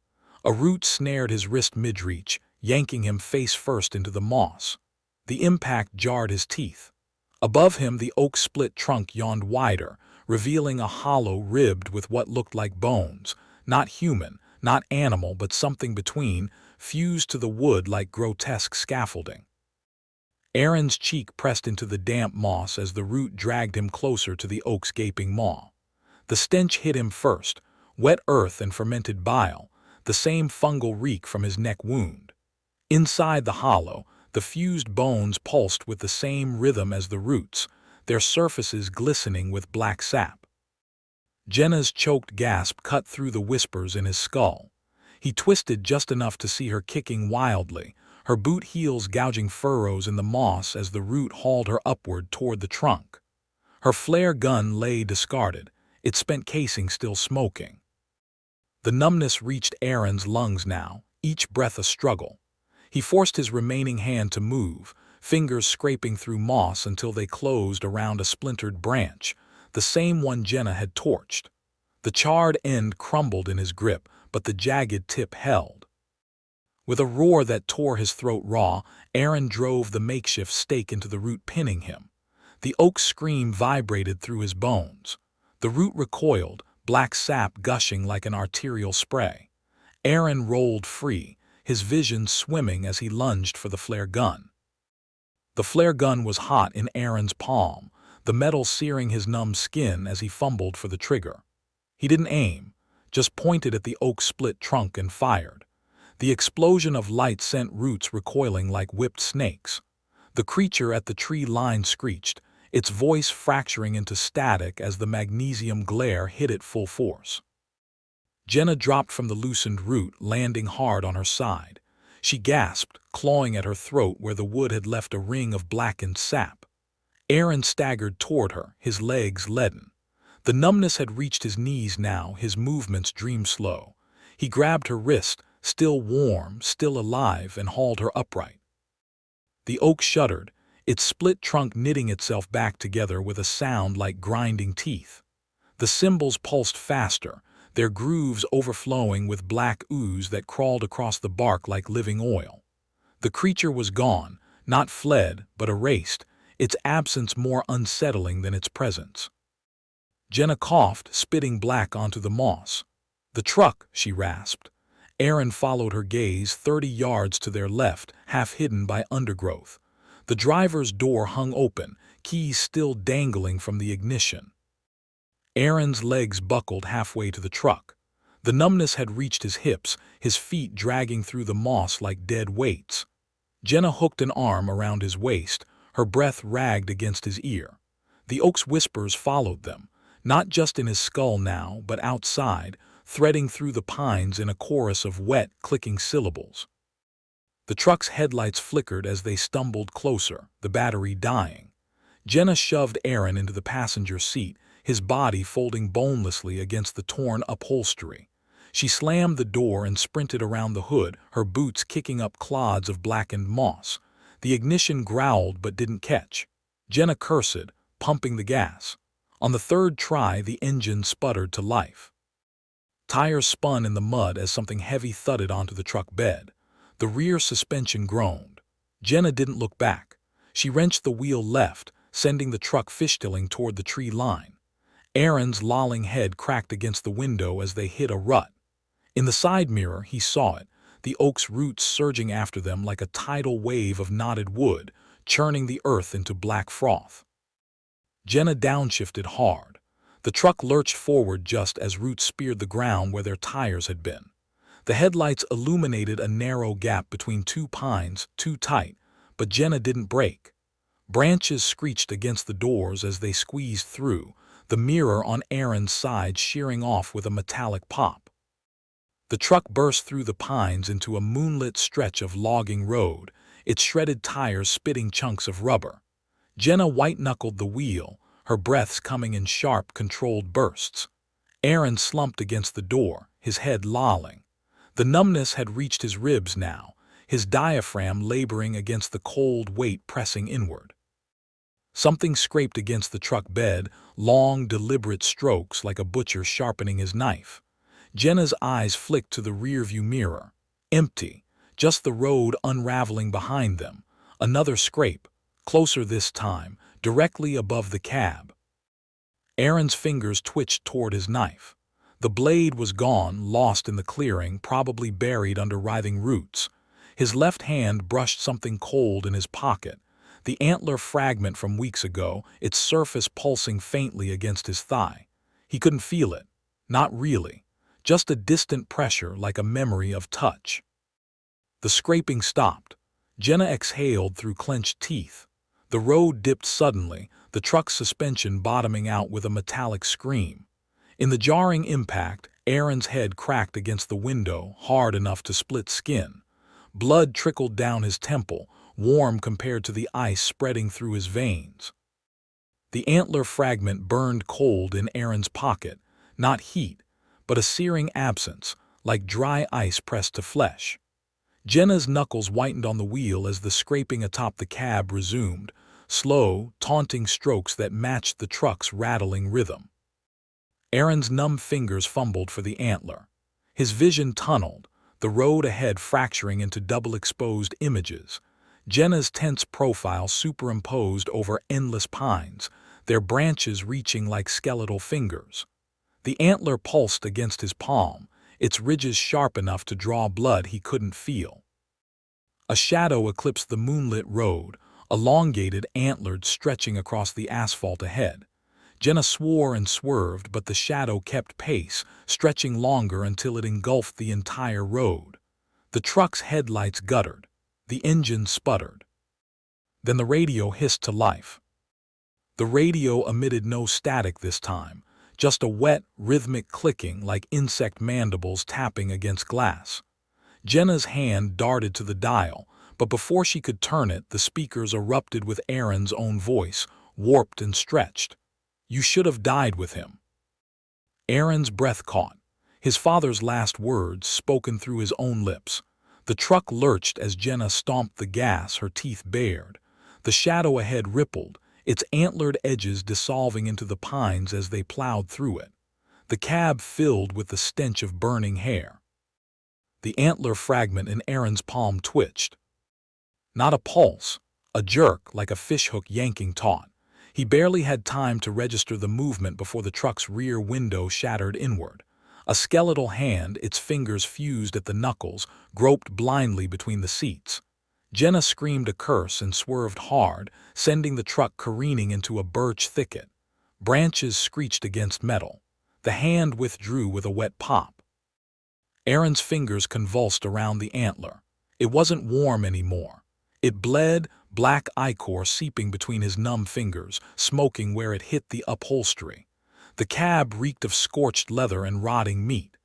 A root snared his wrist mid-reach, yanking him face first into the moss. The impact jarred his teeth. Above him, the oak's split trunk yawned wider, revealing a hollow ribbed with what looked like bones, not human, not animal, but something between, fused to the wood like grotesque scaffolding. Aaron's cheek pressed into the damp moss as the root dragged him closer to the oak's gaping maw. The stench hit him first, wet earth and fermented bile, the same fungal reek from his neck wound. Inside the hollow, the fused bones pulsed with the same rhythm as the roots, their surfaces glistening with black sap. Jenna's choked gasp cut through the whispers in his skull. He twisted just enough to see her kicking wildly, her boot heels gouging furrows in the moss as the root hauled her upward toward the trunk. Her flare gun lay discarded, its spent casing still smoking. The numbness reached Aaron's lungs now, each breath a struggle. He forced his remaining hand to move, fingers scraping through moss until they closed around a splintered branch, the same one Jenna had torched. The charred end crumbled in his grip, but the jagged tip held. With a roar that tore his throat raw, Aaron drove the makeshift stake into the root, pinning him. The oak's scream vibrated through his bones. The root recoiled, black sap gushing like an arterial spray. Aaron rolled free, his vision swimming as he lunged for the flare gun. The flare gun was hot in Aaron's palm, the metal searing his numb skin as he fumbled for the trigger. He didn't aim, just pointed at the oak's split trunk and fired. The explosion of light sent roots recoiling like whipped snakes. The creature at the tree line screeched, its voice fracturing into static as the magnesium glare hit it full force. Jenna dropped from the loosened root, landing hard on her side. She gasped, clawing at her throat where the wood had left a ring of blackened sap. Aaron staggered toward her, his legs leaden. The numbness had reached his knees now, his movements dream-slow. He grabbed her wrist, still warm, still alive, and hauled her upright. The oak shuddered, its split trunk knitting itself back together with a sound like grinding teeth. The symbols pulsed faster, their grooves overflowing with black ooze that crawled across the bark like living oil. The creature was gone, not fled, but erased, its absence more unsettling than its presence. Jenna coughed, spitting black onto the moss. "The truck," she rasped. Aaron followed her gaze 30 yards to their left, half hidden by undergrowth. The driver's door hung open, keys still dangling from the ignition. Aaron's legs buckled halfway to the truck. The numbness had reached his hips, his feet dragging through the moss like dead weights. Jenna hooked an arm around his waist, her breath ragged against his ear. The oak's whispers followed them, not just in his skull now, but outside, threading through the pines in a chorus of wet, clicking syllables. The truck's headlights flickered as they stumbled closer, the battery dying. Jenna shoved Aaron into the passenger seat, his body folding bonelessly against the torn upholstery. She slammed the door and sprinted around the hood, her boots kicking up clods of blackened moss. The ignition growled but didn't catch. Jenna cursed, pumping the gas. On the third try, the engine sputtered to life. Tires spun in the mud as something heavy thudded onto the truck bed. The rear suspension groaned. Jenna didn't look back. She wrenched the wheel left, sending the truck fishtailing toward the tree line. Aaron's lolling head cracked against the window as they hit a rut. In the side mirror, he saw it, the oak's roots surging after them like a tidal wave of knotted wood, churning the earth into black froth. Jenna downshifted hard. The truck lurched forward just as roots speared the ground where their tires had been. The headlights illuminated a narrow gap between two pines, too tight, but Jenna didn't brake. Branches screeched against the doors as they squeezed through, the mirror on Aaron's side shearing off with a metallic pop. The truck burst through the pines into a moonlit stretch of logging road, its shredded tires spitting chunks of rubber. Jenna white-knuckled the wheel, her breaths coming in sharp, controlled bursts. Aaron slumped against the door, his head lolling. The numbness had reached his ribs now, his diaphragm laboring against the cold weight pressing inward. Something scraped against the truck bed, long, deliberate strokes like a butcher sharpening his knife. Jenna's eyes flicked to the rearview mirror. Empty, just the road unraveling behind them. Another scrape, closer this time, directly above the cab. Aaron's fingers twitched toward his knife. The blade was gone, lost in the clearing, probably buried under writhing roots. His left hand brushed something cold in his pocket. The antler fragment from weeks ago, its surface pulsing faintly against his thigh. He couldn't feel it. Not really. Just a distant pressure like a memory of touch. The scraping stopped. Jenna exhaled through clenched teeth. The road dipped suddenly, the truck's suspension bottoming out with a metallic scream. In the jarring impact, Aaron's head cracked against the window, hard enough to split skin. Blood trickled down his temple, warm compared to the ice spreading through his veins. The antler fragment burned cold in Aaron's pocket, not heat, but a searing absence, like dry ice pressed to flesh. Jenna's knuckles whitened on the wheel as the scraping atop the cab resumed, slow, taunting strokes that matched the truck's rattling rhythm. Aaron's numb fingers fumbled for the antler. His vision tunneled, the road ahead fracturing into double-exposed images. Jenna's tense profile superimposed over endless pines, their branches reaching like skeletal fingers. The antler pulsed against his palm, its ridges sharp enough to draw blood he couldn't feel. A shadow eclipsed the moonlit road, elongated, antlered, stretching across the asphalt ahead. Jenna swore and swerved, but the shadow kept pace, stretching longer until it engulfed the entire road. The truck's headlights guttered. The engine sputtered. Then the radio hissed to life. The radio emitted no static this time, just a wet, rhythmic clicking like insect mandibles tapping against glass. Jenna's hand darted to the dial, but before she could turn it, the speakers erupted with Aaron's own voice, warped and stretched. "You should have died with him." Aaron's breath caught, his father's last words spoken through his own lips. The truck lurched as Jenna stomped the gas, her teeth bared. The shadow ahead rippled, its antlered edges dissolving into the pines as they plowed through it. The cab filled with the stench of burning hair. The antler fragment in Aaron's palm twitched. Not a pulse, a jerk like a fishhook yanking taut. He barely had time to register the movement before the truck's rear window shattered inward. A skeletal hand, its fingers fused at the knuckles, groped blindly between the seats. Jenna screamed a curse and swerved hard, sending the truck careening into a birch thicket. Branches screeched against metal. The hand withdrew with a wet pop. Aaron's fingers convulsed around the antler. It wasn't warm anymore. It bled, black ichor seeping between his numb fingers, smoking where it hit the upholstery. The cab reeked of scorched leather and rotting meat.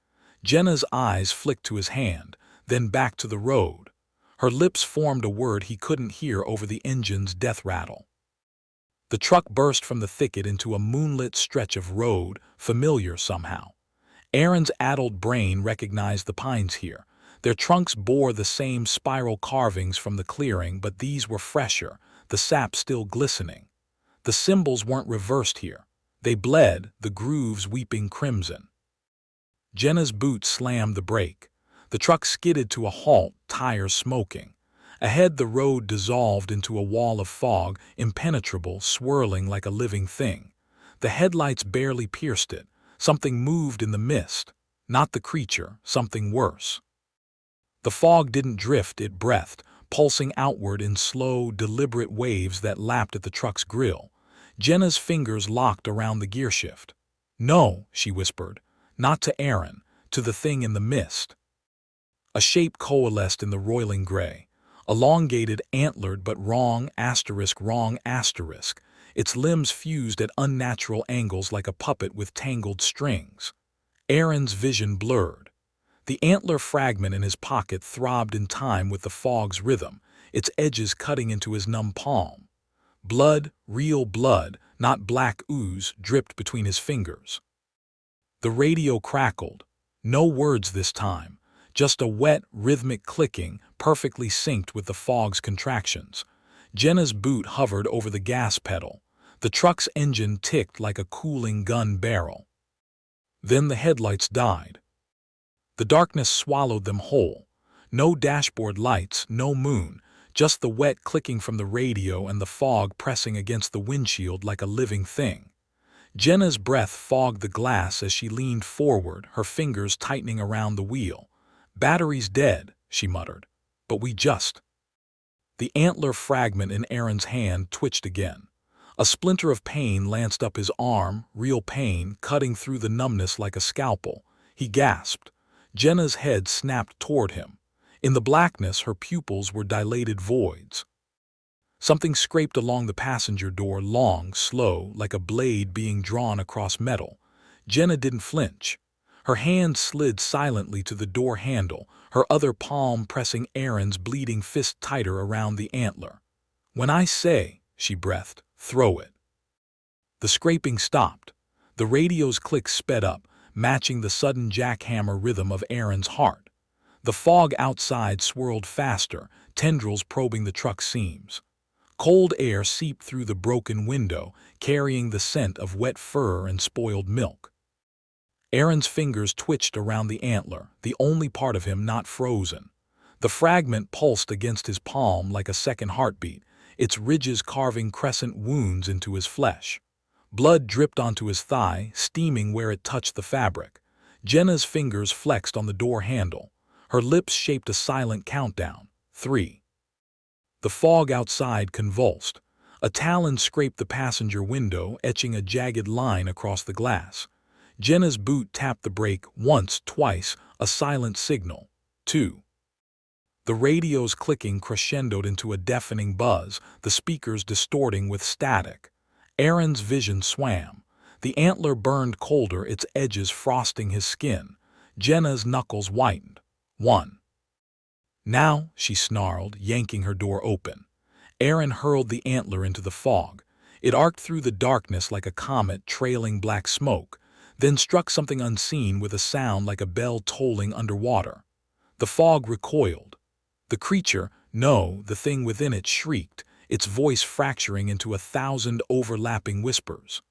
Jenna's eyes flicked to his hand, then back to the road. Her lips formed a word he couldn't hear over the engine's death rattle. The truck burst from the thicket into a moonlit stretch of road, familiar somehow. Aaron's addled brain recognized the pines here. Their trunks bore the same spiral carvings from the clearing, but these were fresher, the sap still glistening. The symbols weren't reversed here. They bled, the grooves weeping crimson. Jenna's boots slammed the brake. The truck skidded to a halt, tires smoking. Ahead, the road dissolved into a wall of fog, impenetrable, swirling like a living thing. The headlights barely pierced it. Something moved in the mist. Not the creature, something worse. The fog didn't drift, it breathed, pulsing outward in slow, deliberate waves that lapped at the truck's grill. Jenna's fingers locked around the gearshift. "No," she whispered. Not to Aaron, to the thing in the mist. A shape coalesced in the roiling gray. Elongated, antlered, but wrong, asterisk, wrong, asterisk. Its limbs fused at unnatural angles like a puppet with tangled strings. Aaron's vision blurred. The antler fragment in his pocket throbbed in time with the fog's rhythm, its edges cutting into his numb palm. Blood, real blood, not black ooze, dripped between his fingers. The radio crackled. No words this time, just a wet, rhythmic clicking, perfectly synced with the fog's contractions. Jenna's boot hovered over the gas pedal. The truck's engine ticked like a cooling gun barrel. Then the headlights died. The darkness swallowed them whole. No dashboard lights, no moon, just the wet clicking from the radio and the fog pressing against the windshield like a living thing. Jenna's breath fogged the glass as she leaned forward, her fingers tightening around the wheel. "Battery's dead," she muttered. "But we just—" The antler fragment in Aaron's hand twitched again. A splinter of pain lanced up his arm, real pain, cutting through the numbness like a scalpel. He gasped. Jenna's head snapped toward him. In the blackness, her pupils were dilated voids. Something scraped along the passenger door, long, slow, like a blade being drawn across metal. Jenna didn't flinch. Her hand slid silently to the door handle, her other palm pressing Aaron's bleeding fist tighter around the antler. "When I say," she breathed, "throw it." The scraping stopped. The radio's click sped up, matching the sudden jackhammer rhythm of Aaron's heart. The fog outside swirled faster, tendrils probing the truck's seams. Cold air seeped through the broken window, carrying the scent of wet fur and spoiled milk. Aaron's fingers twitched around the antler, the only part of him not frozen. The fragment pulsed against his palm like a second heartbeat, its ridges carving crescent wounds into his flesh. Blood dripped onto his thigh, steaming where it touched the fabric. Jenna's fingers flexed on the door handle. Her lips shaped a silent countdown. 3. The fog outside convulsed. A talon scraped the passenger window, etching a jagged line across the glass. Jenna's boot tapped the brake once, twice, a silent signal. 2. The radio's clicking crescendoed into a deafening buzz, the speakers distorting with static. Aaron's vision swam. The antler burned colder, its edges frosting his skin. Jenna's knuckles whitened. 1. "Now," she snarled, yanking her door open. Aaron hurled the antler into the fog. It arced through the darkness like a comet trailing black smoke, then struck something unseen with a sound like a bell tolling underwater. The fog recoiled. The creature, no, the thing within it, shrieked, its voice fracturing into 1,000 overlapping whispers.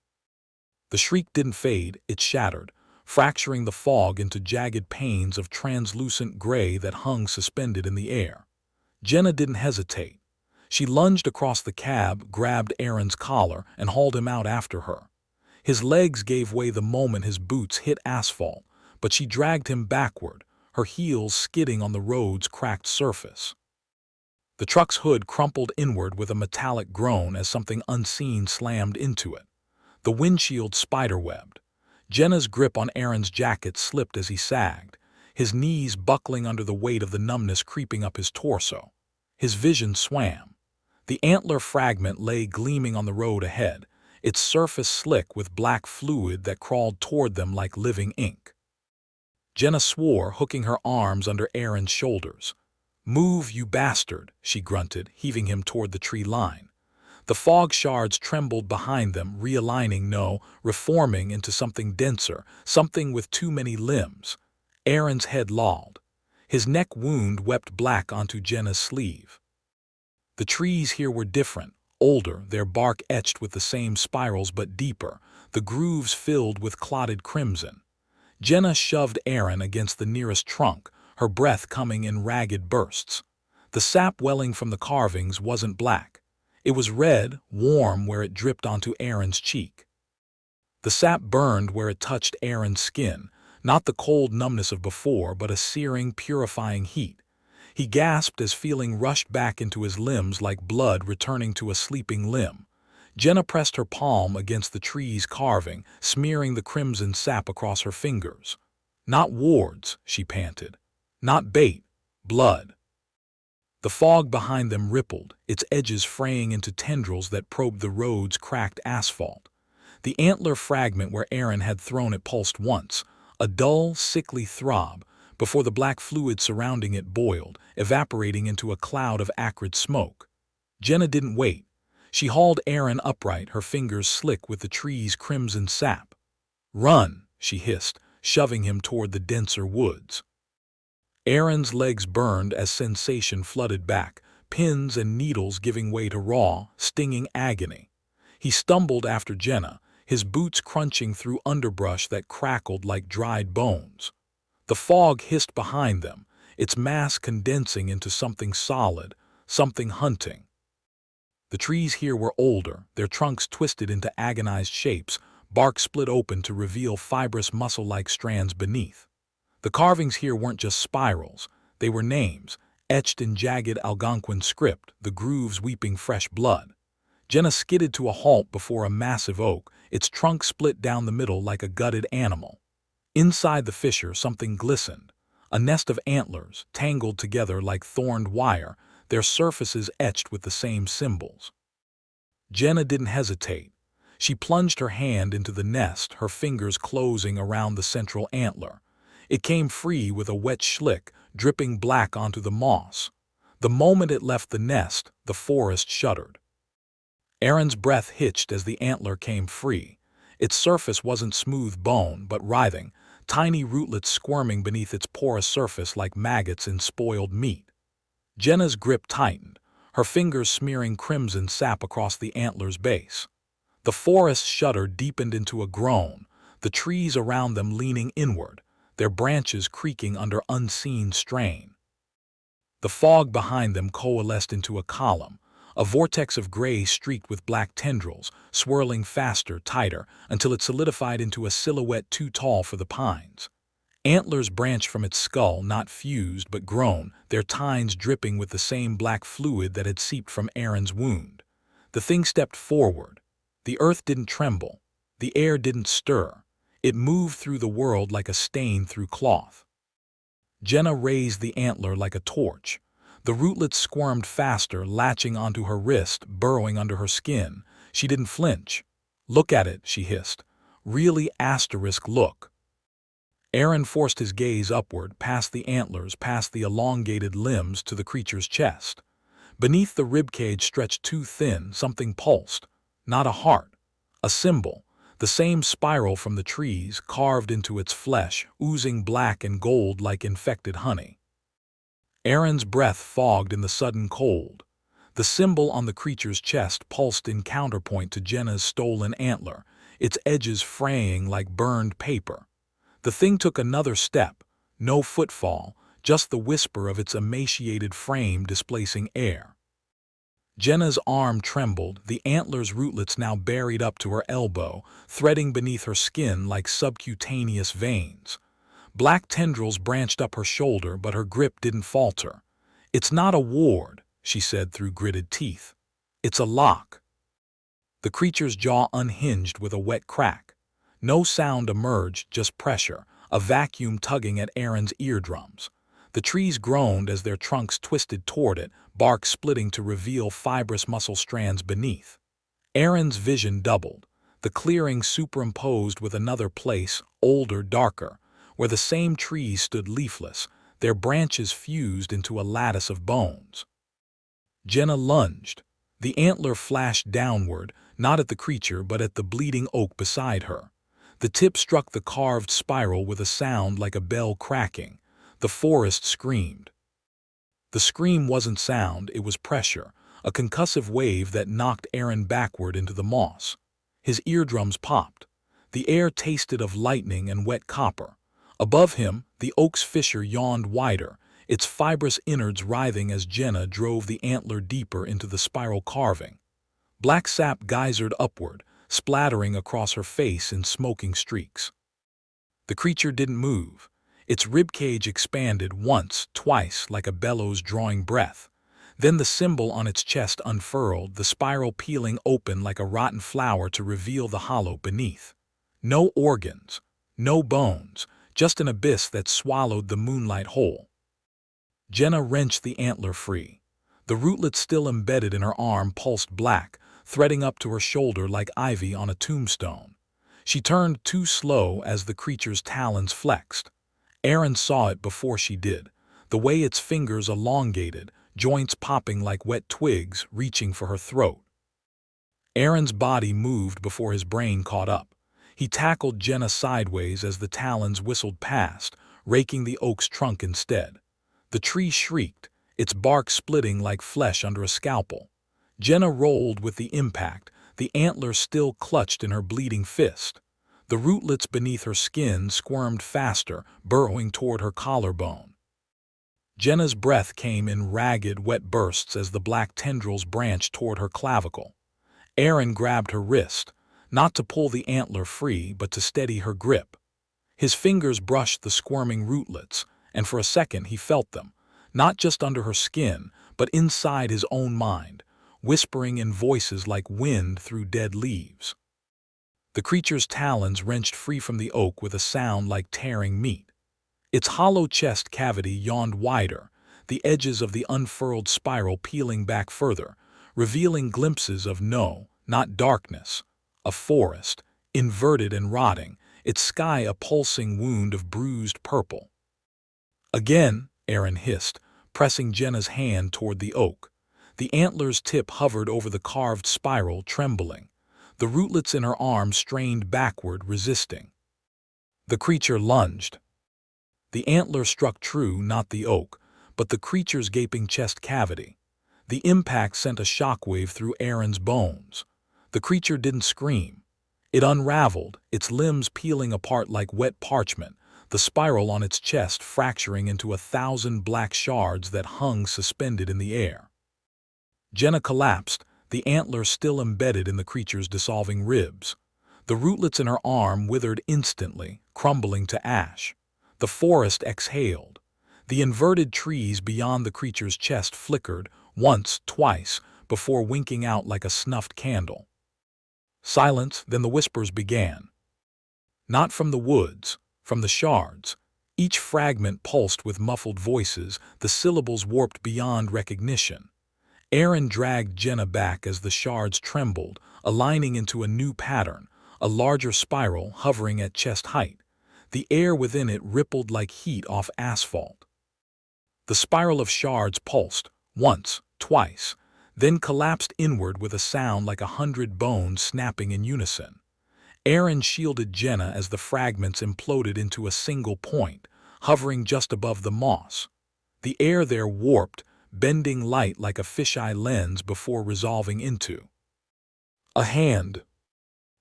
The shriek didn't fade, it shattered, fracturing the fog into jagged panes of translucent gray that hung suspended in the air. Jenna didn't hesitate. She lunged across the cab, grabbed Aaron's collar, and hauled him out after her. His legs gave way the moment his boots hit asphalt, but she dragged him backward, her heels skidding on the road's cracked surface. The truck's hood crumpled inward with a metallic groan as something unseen slammed into it. The windshield spiderwebbed. Jenna's grip on Aaron's jacket slipped as he sagged, his knees buckling under the weight of the numbness creeping up his torso. His vision swam. The antler fragment lay gleaming on the road ahead, its surface slick with black fluid that crawled toward them like living ink. Jenna swore, hooking her arms under Aaron's shoulders. "Move, you bastard," she grunted, heaving him toward the tree line. The fog shards trembled behind them, realigning, no, reforming into something denser, something with too many limbs. Aaron's head lolled. His neck wound wept black onto Jenna's sleeve. The trees here were different, older, their bark etched with the same spirals but deeper, the grooves filled with clotted crimson. Jenna shoved Aaron against the nearest trunk, her breath coming in ragged bursts. The sap welling from the carvings wasn't black. It was red, warm where it dripped onto Aaron's cheek. The sap burned where it touched Aaron's skin, not the cold numbness of before, but a searing, purifying heat. He gasped as feeling rushed back into his limbs like blood returning to a sleeping limb. Jenna pressed her palm against the tree's carving, smearing the crimson sap across her fingers. "Not wards," she panted. "Not bait. Blood. The fog behind them rippled, its edges fraying into tendrils that probed the road's cracked asphalt. The antler fragment where Aaron had thrown it pulsed once, a dull, sickly throb, before the black fluid surrounding it boiled, evaporating into a cloud of acrid smoke. Jenna didn't wait. She hauled Aaron upright, her fingers slick with the tree's crimson sap. "Run," she hissed, shoving him toward the denser woods. Aaron's legs burned as sensation flooded back, pins and needles giving way to raw, stinging agony. He stumbled after Jenna, his boots crunching through underbrush that crackled like dried bones. The fog hissed behind them, its mass condensing into something solid, something hunting. The trees here were older, their trunks twisted into agonized shapes, bark split open to reveal fibrous muscle-like strands beneath. The carvings here weren't just spirals, they were names, etched in jagged Algonquin script, the grooves weeping fresh blood. Jenna skidded to a halt before a massive oak, its trunk split down the middle like a gutted animal. Inside the fissure something glistened, a nest of antlers, tangled together like thorned wire, their surfaces etched with the same symbols. Jenna didn't hesitate. She plunged her hand into the nest, her fingers closing around the central antler. It came free with a wet schlick, dripping black onto the moss. The moment it left the nest, the forest shuddered. Aaron's breath hitched as the antler came free. Its surface wasn't smooth bone, but writhing, tiny rootlets squirming beneath its porous surface like maggots in spoiled meat. Jenna's grip tightened, her fingers smearing crimson sap across the antler's base. The forest's shudder deepened into a groan, the trees around them leaning inward, their branches creaking under unseen strain. The fog behind them coalesced into a column, a vortex of gray streaked with black tendrils, swirling faster, tighter, until it solidified into a silhouette too tall for the pines. Antlers branched from its skull, not fused but grown, their tines dripping with the same black fluid that had seeped from Aaron's wound. The thing stepped forward. The earth didn't tremble. The air didn't stir. It moved through the world like a stain through cloth. Jenna raised the antler like a torch. The rootlets squirmed faster, latching onto her wrist, burrowing under her skin. She didn't flinch. "Look at it," she hissed. "Really asterisk look." Aaron forced his gaze upward, past the antlers, past the elongated limbs to the creature's chest. Beneath the ribcage stretched too thin, something pulsed. Not a heart. A symbol. The same spiral from the trees, carved into its flesh, oozing black and gold like infected honey. Aaron's breath fogged in the sudden cold. The symbol on the creature's chest pulsed in counterpoint to Jenna's stolen antler, its edges fraying like burned paper. The thing took another step, no footfall, just the whisper of its emaciated frame displacing air. Jenna's arm trembled, the antler's rootlets now buried up to her elbow, threading beneath her skin like subcutaneous veins. Black tendrils branched up her shoulder, but her grip didn't falter. "It's not a ward," she said through gritted teeth. "It's a lock." The creature's jaw unhinged with a wet crack. No sound emerged, just pressure, a vacuum tugging at Aaron's eardrums. The trees groaned as their trunks twisted toward it, bark splitting to reveal fibrous muscle strands beneath. Aaron's vision doubled, the clearing superimposed with another place, older, darker, where the same trees stood leafless, their branches fused into a lattice of bones. Jenna lunged. The antler flashed downward, not at the creature but at the bleeding oak beside her. The tip struck the carved spiral with a sound like a bell cracking. The forest screamed. The scream wasn't sound, it was pressure, a concussive wave that knocked Aaron backward into the moss. His eardrums popped. The air tasted of lightning and wet copper. Above him, the oak's fissure yawned wider, its fibrous innards writhing as Jenna drove the antler deeper into the spiral carving. Black sap geysered upward, splattering across her face in smoking streaks. The creature didn't move. Its ribcage expanded once, twice, like a bellows drawing breath. Then the symbol on its chest unfurled, the spiral peeling open like a rotten flower to reveal the hollow beneath. No organs, no bones, just an abyss that swallowed the moonlight whole. Jenna wrenched the antler free. The rootlets still embedded in her arm pulsed black, threading up to her shoulder like ivy on a tombstone. She turned too slow as the creature's talons flexed. Aaron saw it before she did, the way its fingers elongated, joints popping like wet twigs, reaching for her throat. Aaron's body moved before his brain caught up. He tackled Jenna sideways as the talons whistled past, raking the oak's trunk instead. The tree shrieked, its bark splitting like flesh under a scalpel. Jenna rolled with the impact, the antler still clutched in her bleeding fist. The rootlets beneath her skin squirmed faster, burrowing toward her collarbone. Jenna's breath came in ragged, wet bursts as the black tendrils branched toward her clavicle. Aaron grabbed her wrist, not to pull the antler free but to steady her grip. His fingers brushed the squirming rootlets, and for a second he felt them, not just under her skin, but inside his own mind, whispering in voices like wind through dead leaves. The creature's talons wrenched free from the oak with a sound like tearing meat. Its hollow chest cavity yawned wider, the edges of the unfurled spiral peeling back further, revealing glimpses of not darkness, a forest, inverted and rotting, its sky a pulsing wound of bruised purple. Again, Aaron hissed, pressing Jenna's hand toward the oak. The antler's tip hovered over the carved spiral, trembling. The rootlets in her arm strained backward, resisting. The creature lunged. The antler struck true, not the oak, but the creature's gaping chest cavity. The impact sent a shockwave through Aaron's bones. The creature didn't scream. It unraveled, its limbs peeling apart like wet parchment, the spiral on its chest fracturing into 1,000 black shards that hung suspended in the air. Jenna collapsed, the antler still embedded in the creature's dissolving ribs. The rootlets in her arm withered instantly, crumbling to ash. The forest exhaled. The inverted trees beyond the creature's chest flickered, once, twice, before winking out like a snuffed candle. Silence, then the whispers began. Not from the woods, from the shards. Each fragment pulsed with muffled voices, the syllables warped beyond recognition. Aaron dragged Jenna back as the shards trembled, aligning into a new pattern, a larger spiral hovering at chest height. The air within it rippled like heat off asphalt. The spiral of shards pulsed, once, twice, then collapsed inward with a sound like 100 bones snapping in unison. Aaron shielded Jenna as the fragments imploded into a single point, hovering just above the moss. The air there warped, bending light like a fisheye lens before resolving into a hand.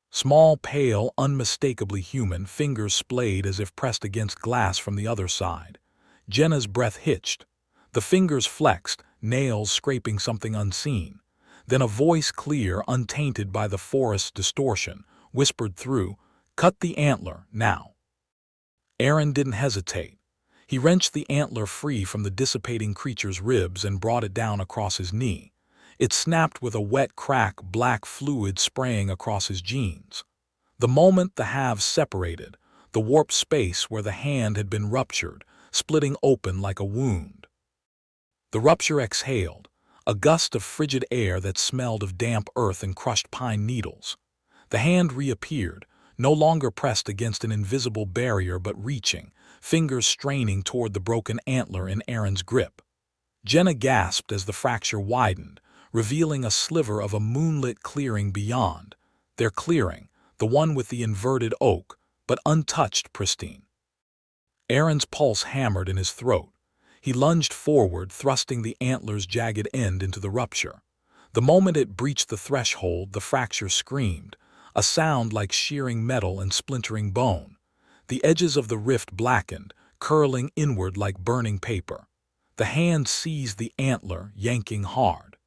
Small, pale, unmistakably human, fingers splayed as if pressed against glass from the other side. Jenna's breath hitched. The fingers flexed, nails scraping something unseen. Then a voice clear, untainted by the forest's distortion, whispered through, "Cut the antler, now." Aaron didn't hesitate. He wrenched the antler free from the dissipating creature's ribs and brought it down across his knee. It snapped with a wet crack, black fluid spraying across his jeans. The moment the halves separated, the warped space where the hand had been ruptured, splitting open like a wound. The rupture exhaled, a gust of frigid air that smelled of damp earth and crushed pine needles. The hand reappeared, no longer pressed against an invisible barrier but reaching, fingers straining toward the broken antler in Aaron's grip. Jenna gasped as the fracture widened, revealing a sliver of a moonlit clearing beyond. Their clearing, the one with the inverted oak, but untouched, pristine. Aaron's pulse hammered in his throat. He lunged forward, thrusting the antler's jagged end into the rupture. The moment it breached the threshold, the fracture screamed, a sound like shearing metal and splintering bone. The edges of the rift blackened, curling inward like burning paper. The hand seized the antler, yanking hard.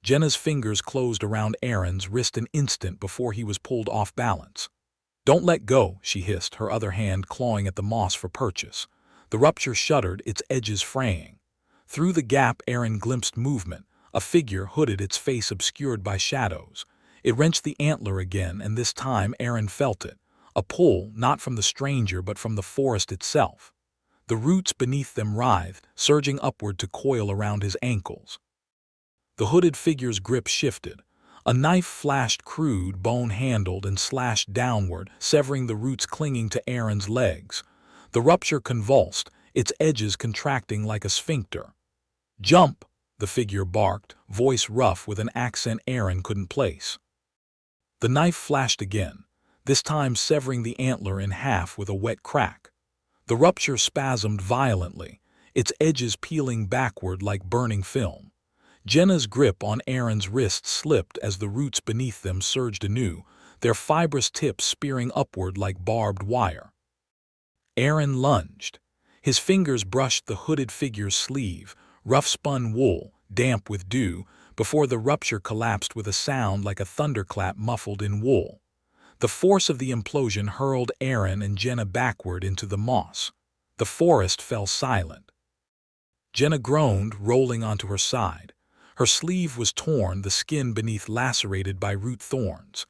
Jenna's fingers closed around Aaron's wrist an instant before he was pulled off balance. "Don't let go," she hissed, her other hand clawing at the moss for purchase. The rupture shuddered, its edges fraying. Through the gap Aaron glimpsed movement, a figure hooded, its face obscured by shadows. It wrenched the antler again, and this time Aaron felt it. A pull, not from the stranger but from the forest itself. The roots beneath them writhed, surging upward to coil around his ankles. The hooded figure's grip shifted. A knife flashed crude, bone-handled, and slashed downward, severing the roots clinging to Aaron's legs. The rupture convulsed, its edges contracting like a sphincter. "Jump!" the figure barked, voice rough with an accent Aaron couldn't place. The knife flashed again, this time severing the antler in half with a wet crack. The rupture spasmed violently, its edges peeling backward like burning film. Jenna's grip on Aaron's wrist slipped as the roots beneath them surged anew, their fibrous tips spearing upward like barbed wire. Aaron lunged. His fingers brushed the hooded figure's sleeve, rough-spun wool, damp with dew, before the rupture collapsed with a sound like a thunderclap muffled in wool. The force of the implosion hurled Aaron and Jenna backward into the moss. The forest fell silent. Jenna groaned, rolling onto her side. Her sleeve was torn, the skin beneath lacerated by root thorns.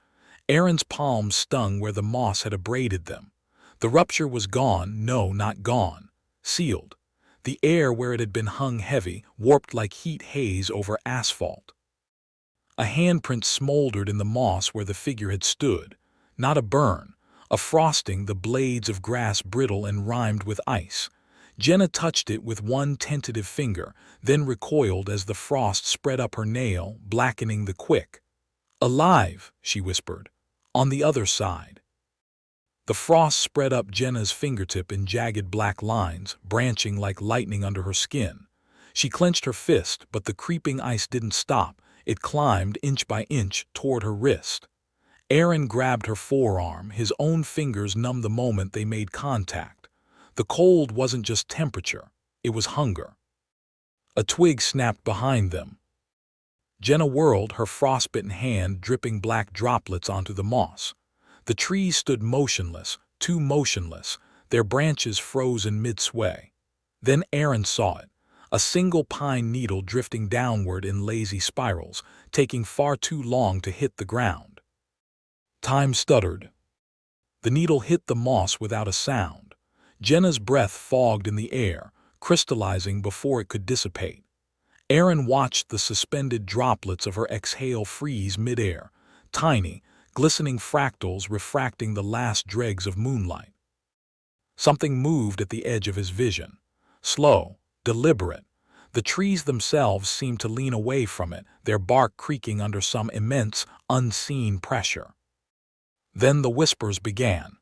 Aaron's palms stung where the moss had abraded them. The rupture was gone, no, not gone. Sealed. The air where it had been hung heavy, warped like heat haze over asphalt. A handprint smoldered in the moss where the figure had stood. Not a burn, a frosting, the blades of grass brittle and rimed with ice. Jenna touched it with one tentative finger, then recoiled as the frost spread up her nail, blackening the quick. "Alive," she whispered. "On the other side." The frost spread up Jenna's fingertip in jagged black lines, branching like lightning under her skin. She clenched her fist, but the creeping ice didn't stop. It climbed inch by inch toward her wrist. Aaron grabbed her forearm, his own fingers numbed the moment they made contact. The cold wasn't just temperature, it was hunger. A twig snapped behind them. Jenna whirled, her frostbitten hand dripping black droplets onto the moss. The trees stood motionless, too motionless, their branches frozen mid-sway. Then Aaron saw it, a single pine needle drifting downward in lazy spirals, taking far too long to hit the ground. Time stuttered. The needle hit the moss without a sound. Jenna's breath fogged in the air, crystallizing before it could dissipate. Aaron watched the suspended droplets of her exhale freeze midair, tiny, glistening fractals refracting the last dregs of moonlight. Something moved at the edge of his vision. Slow, deliberate. The trees themselves seemed to lean away from it, their bark creaking under some immense, unseen pressure. Then the whispers began.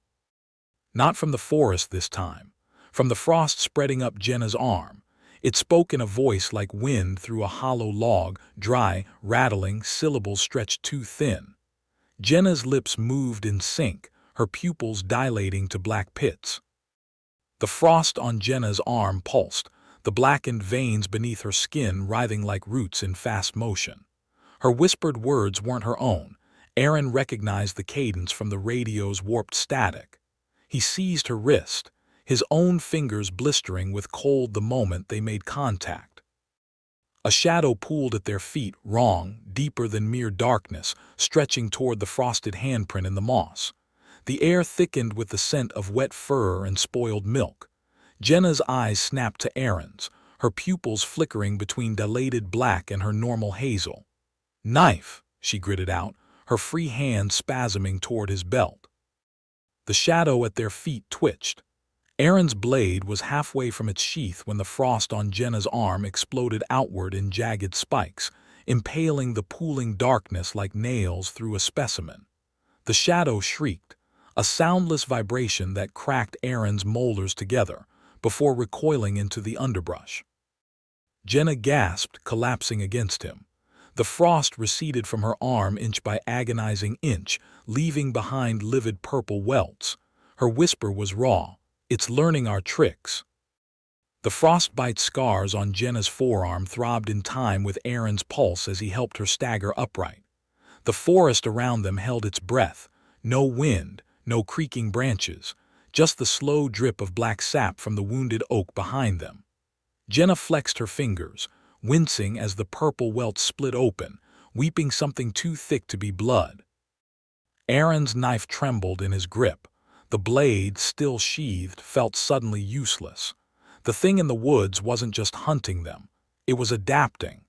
Not from the forest this time, from the frost spreading up Jenna's arm. It spoke in a voice like wind through a hollow log, dry, rattling, syllables stretched too thin. Jenna's lips moved in sync, her pupils dilating to black pits. The frost on Jenna's arm pulsed, the blackened veins beneath her skin writhing like roots in fast motion. Her whispered words weren't her own. Aaron recognized the cadence from the radio's warped static. He seized her wrist, his own fingers blistering with cold the moment they made contact. A shadow pooled at their feet, wrong, deeper than mere darkness, stretching toward the frosted handprint in the moss. The air thickened with the scent of wet fur and spoiled milk. Jenna's eyes snapped to Aaron's, her pupils flickering between dilated black and her normal hazel. "Knife," she gritted out, her free hand spasming toward his belt. The shadow at their feet twitched. Aaron's blade was halfway from its sheath when the frost on Jenna's arm exploded outward in jagged spikes, impaling the pooling darkness like nails through a specimen. The shadow shrieked, a soundless vibration that cracked Aaron's molars together, before recoiling into the underbrush. Jenna gasped, collapsing against him. The frost receded from her arm inch by agonizing inch, leaving behind livid purple welts. Her whisper was raw. "It's learning our tricks." The frostbite scars on Jenna's forearm throbbed in time with Aaron's pulse as he helped her stagger upright. The forest around them held its breath. No wind, no creaking branches, just the slow drip of black sap from the wounded oak behind them. Jenna flexed her fingers, wincing as the purple welt split open, weeping something too thick to be blood. Aaron's knife trembled in his grip. The blade, still sheathed, felt suddenly useless. The thing in the woods wasn't just hunting them. It was adapting.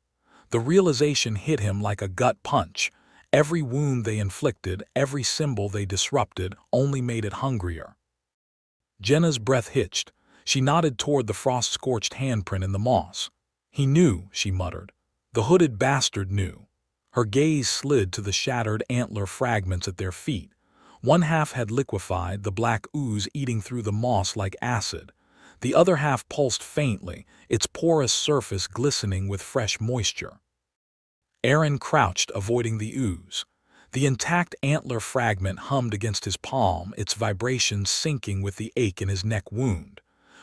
The realization hit him like a gut punch. Every wound they inflicted, every symbol they disrupted, only made it hungrier. Jenna's breath hitched. She nodded toward the frost-scorched handprint in the moss. He knew, she muttered. The hooded bastard knew. Her gaze slid to the shattered antler fragments at their feet. One half had liquefied, the black ooze eating through the moss like acid. The other half pulsed faintly, its porous surface glistening with fresh moisture. Aaron crouched, avoiding the ooze. The intact antler fragment hummed against his palm, its vibrations syncing with the ache in his neck wound.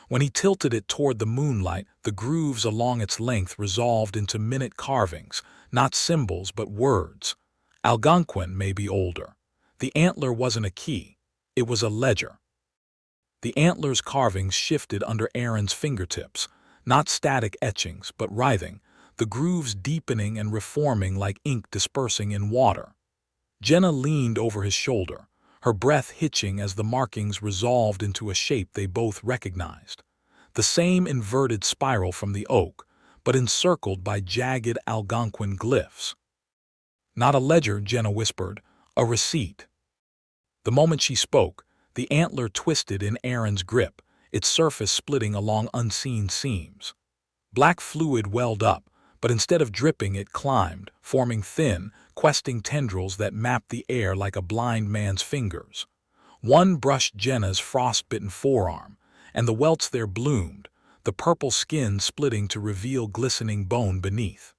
When he tilted it toward the moonlight, the grooves along its length resolved into minute carvings, not symbols but words. Algonquin may be older. The antler wasn't a key. It was a ledger. The antler's carvings shifted under Aaron's fingertips, not static etchings, but writhing, the grooves deepening and reforming like ink dispersing in water. Jenna leaned over his shoulder, her breath hitching as the markings resolved into a shape they both recognized. The same inverted spiral from the oak, but encircled by jagged Algonquin glyphs. Not a ledger, Jenna whispered, a receipt. The moment she spoke, the antler twisted in Aaron's grip, its surface splitting along unseen seams. Black fluid welled up, but instead of dripping it climbed, forming thin, questing tendrils that mapped the air like a blind man's fingers. One brushed Jenna's frostbitten forearm, and the welts there bloomed, the purple skin splitting to reveal glistening bone beneath.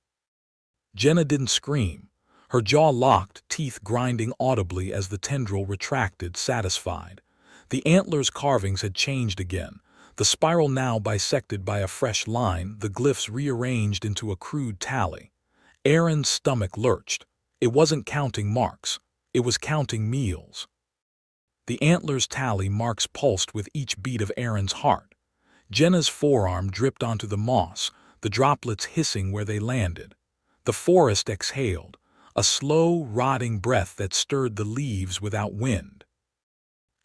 Jenna didn't scream. Her jaw locked, teeth grinding audibly as the tendril retracted, satisfied. The antler's carvings had changed again, the spiral now bisected by a fresh line, the glyphs rearranged into a crude tally. Aaron's stomach lurched. It wasn't counting marks. It was counting meals. The antler's tally marks pulsed with each beat of Aaron's heart. Jenna's forearm dripped onto the moss, the droplets hissing where they landed. The forest exhaled, a slow, rotting breath that stirred the leaves without wind.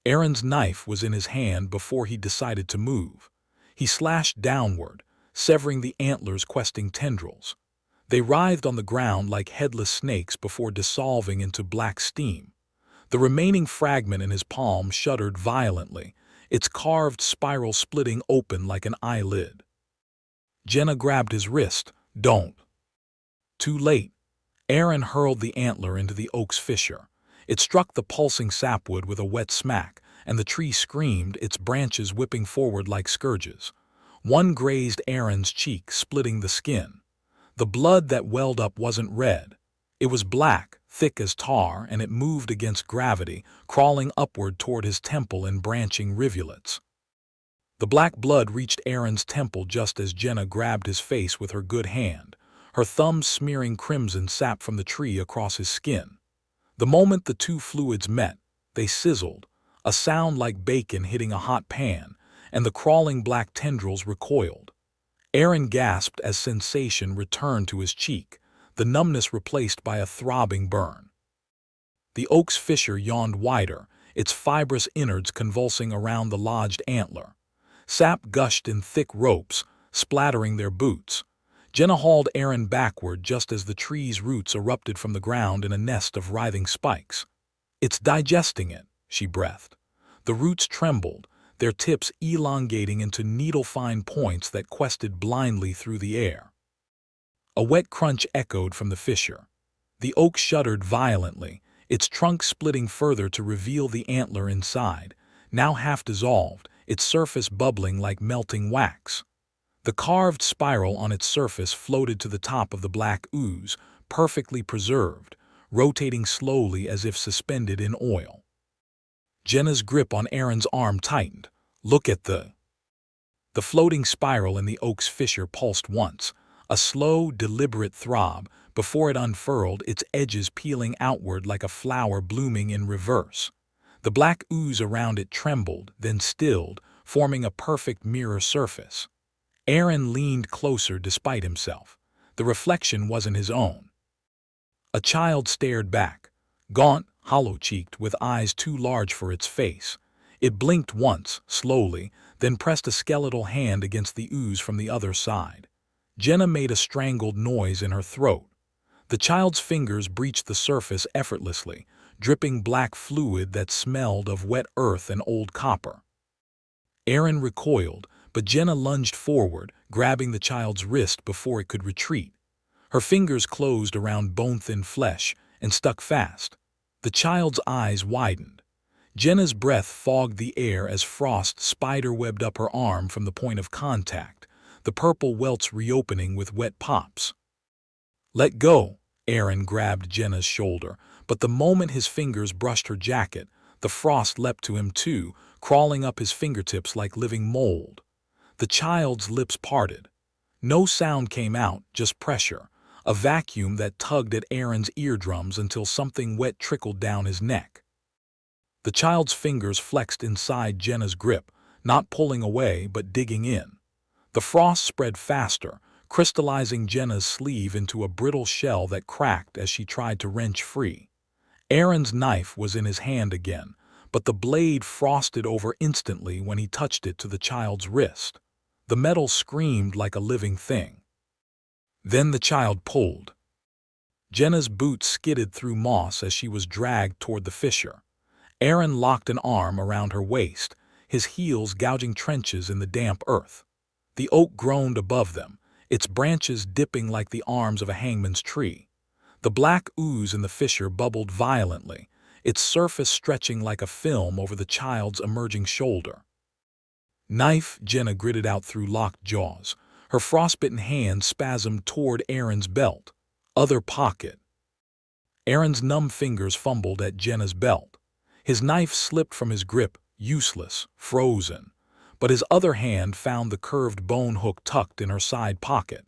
Aaron's knife was in his hand before he decided to move. He slashed downward, severing the antler's questing tendrils. They writhed on the ground like headless snakes before dissolving into black steam. The remaining fragment in his palm shuddered violently, its carved spiral splitting open like an eyelid. Jenna grabbed his wrist. Don't. Too late. Aaron hurled the antler into the oak's fissure. It struck the pulsing sapwood with a wet smack, and the tree screamed, its branches whipping forward like scourges. One grazed Aaron's cheek, splitting the skin. The blood that welled up wasn't red. It was black, thick as tar, and it moved against gravity, crawling upward toward his temple in branching rivulets. The black blood reached Aaron's temple just as Jenna grabbed his face with her good hand, her thumbs smearing crimson sap from the tree across his skin. The moment the two fluids met, they sizzled, a sound like bacon hitting a hot pan, and the crawling black tendrils recoiled. Aaron gasped as sensation returned to his cheek, the numbness replaced by a throbbing burn. The oak's fissure yawned wider, its fibrous innards convulsing around the lodged antler. Sap gushed in thick ropes, splattering their boots. Jenna hauled Aaron backward just as the tree's roots erupted from the ground in a nest of writhing spikes. "It's digesting it," she breathed. The roots trembled, their tips elongating into needle-fine points that quested blindly through the air. A wet crunch echoed from the fissure. The oak shuddered violently, its trunk splitting further to reveal the antler inside, now half dissolved, its surface bubbling like melting wax. The carved spiral on its surface floated to the top of the black ooze, perfectly preserved, rotating slowly as if suspended in oil. Jenna's grip on Aaron's arm tightened. "Look at the—" The floating spiral in the oak's fissure pulsed once, a slow, deliberate throb, before it unfurled, its edges peeling outward like a flower blooming in reverse. The black ooze around it trembled, then stilled, forming a perfect mirror surface. Aaron leaned closer despite himself. The reflection wasn't his own. A child stared back, gaunt, hollow-cheeked, with eyes too large for its face. It blinked once, slowly, then pressed a skeletal hand against the ooze from the other side. Jenna made a strangled noise in her throat. The child's fingers breached the surface effortlessly, dripping black fluid that smelled of wet earth and old copper. Aaron recoiled, but Jenna lunged forward, grabbing the child's wrist before it could retreat. Her fingers closed around bone-thin flesh and stuck fast. The child's eyes widened. Jenna's breath fogged the air as frost spider-webbed up her arm from the point of contact, the purple welts reopening with wet pops. "Let go!" Aaron grabbed Jenna's shoulder, but the moment his fingers brushed her jacket, the frost leapt to him too, crawling up his fingertips like living mold. The child's lips parted. No sound came out, just pressure, a vacuum that tugged at Aaron's eardrums until something wet trickled down his neck. The child's fingers flexed inside Jenna's grip, not pulling away but digging in. The frost spread faster, crystallizing Jenna's sleeve into a brittle shell that cracked as she tried to wrench free. Aaron's knife was in his hand again, but the blade frosted over instantly when he touched it to the child's wrist. The metal screamed like a living thing. Then the child pulled. Jenna's boots skidded through moss as she was dragged toward the fissure. Aaron locked an arm around her waist, his heels gouging trenches in the damp earth. The oak groaned above them, its branches dipping like the arms of a hangman's tree. The black ooze in the fissure bubbled violently, its surface stretching like a film over the child's emerging shoulder. "Knife," Jenna gritted out through locked jaws. Her frostbitten hand spasmed toward Aaron's belt. "Other pocket." Aaron's numb fingers fumbled at Jenna's belt. His knife slipped from his grip, useless, frozen. But his other hand found the curved bone hook tucked in her side pocket.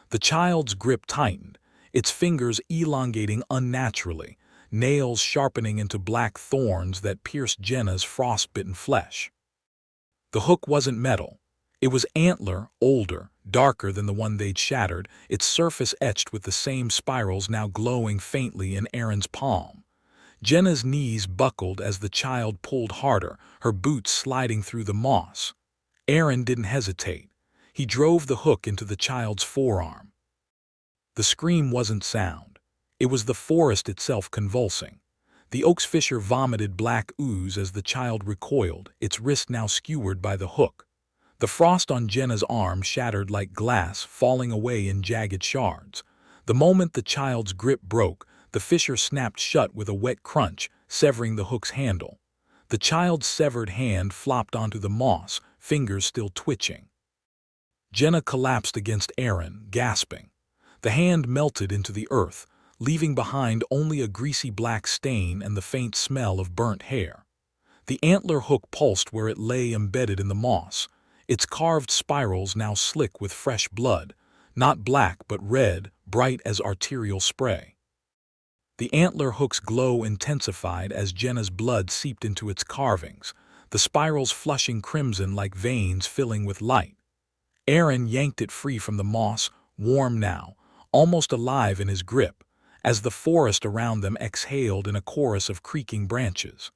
The child's grip tightened, its fingers elongating unnaturally, nails sharpening into black thorns that pierced Jenna's frostbitten flesh. The hook wasn't metal. It was antler, older, darker than the one they'd shattered, its surface etched with the same spirals now glowing faintly in Aaron's palm. Jenna's knees buckled as the child pulled harder, her boots sliding through the moss. Aaron didn't hesitate. He drove the hook into the child's forearm. The scream wasn't sound. It was the forest itself convulsing. The oak's fissure vomited black ooze as the child recoiled, its wrist now skewered by the hook. The frost on Jenna's arm shattered like glass, falling away in jagged shards. The moment the child's grip broke, the fissure snapped shut with a wet crunch, severing the hook's handle. The child's severed hand flopped onto the moss, fingers still twitching. Jenna collapsed against Aaron, gasping. The hand melted into the earth, leaving behind only a greasy black stain and the faint smell of burnt hair. The antler hook pulsed where it lay embedded in the moss, its carved spirals now slick with fresh blood, not black but red, bright as arterial spray. The antler hook's glow intensified as Jenna's blood seeped into its carvings, the spirals flushing crimson like veins filling with light. Aaron yanked it free from the moss, warm now, almost alive in his grip, as the forest around them exhaled in a chorus of creaking branches.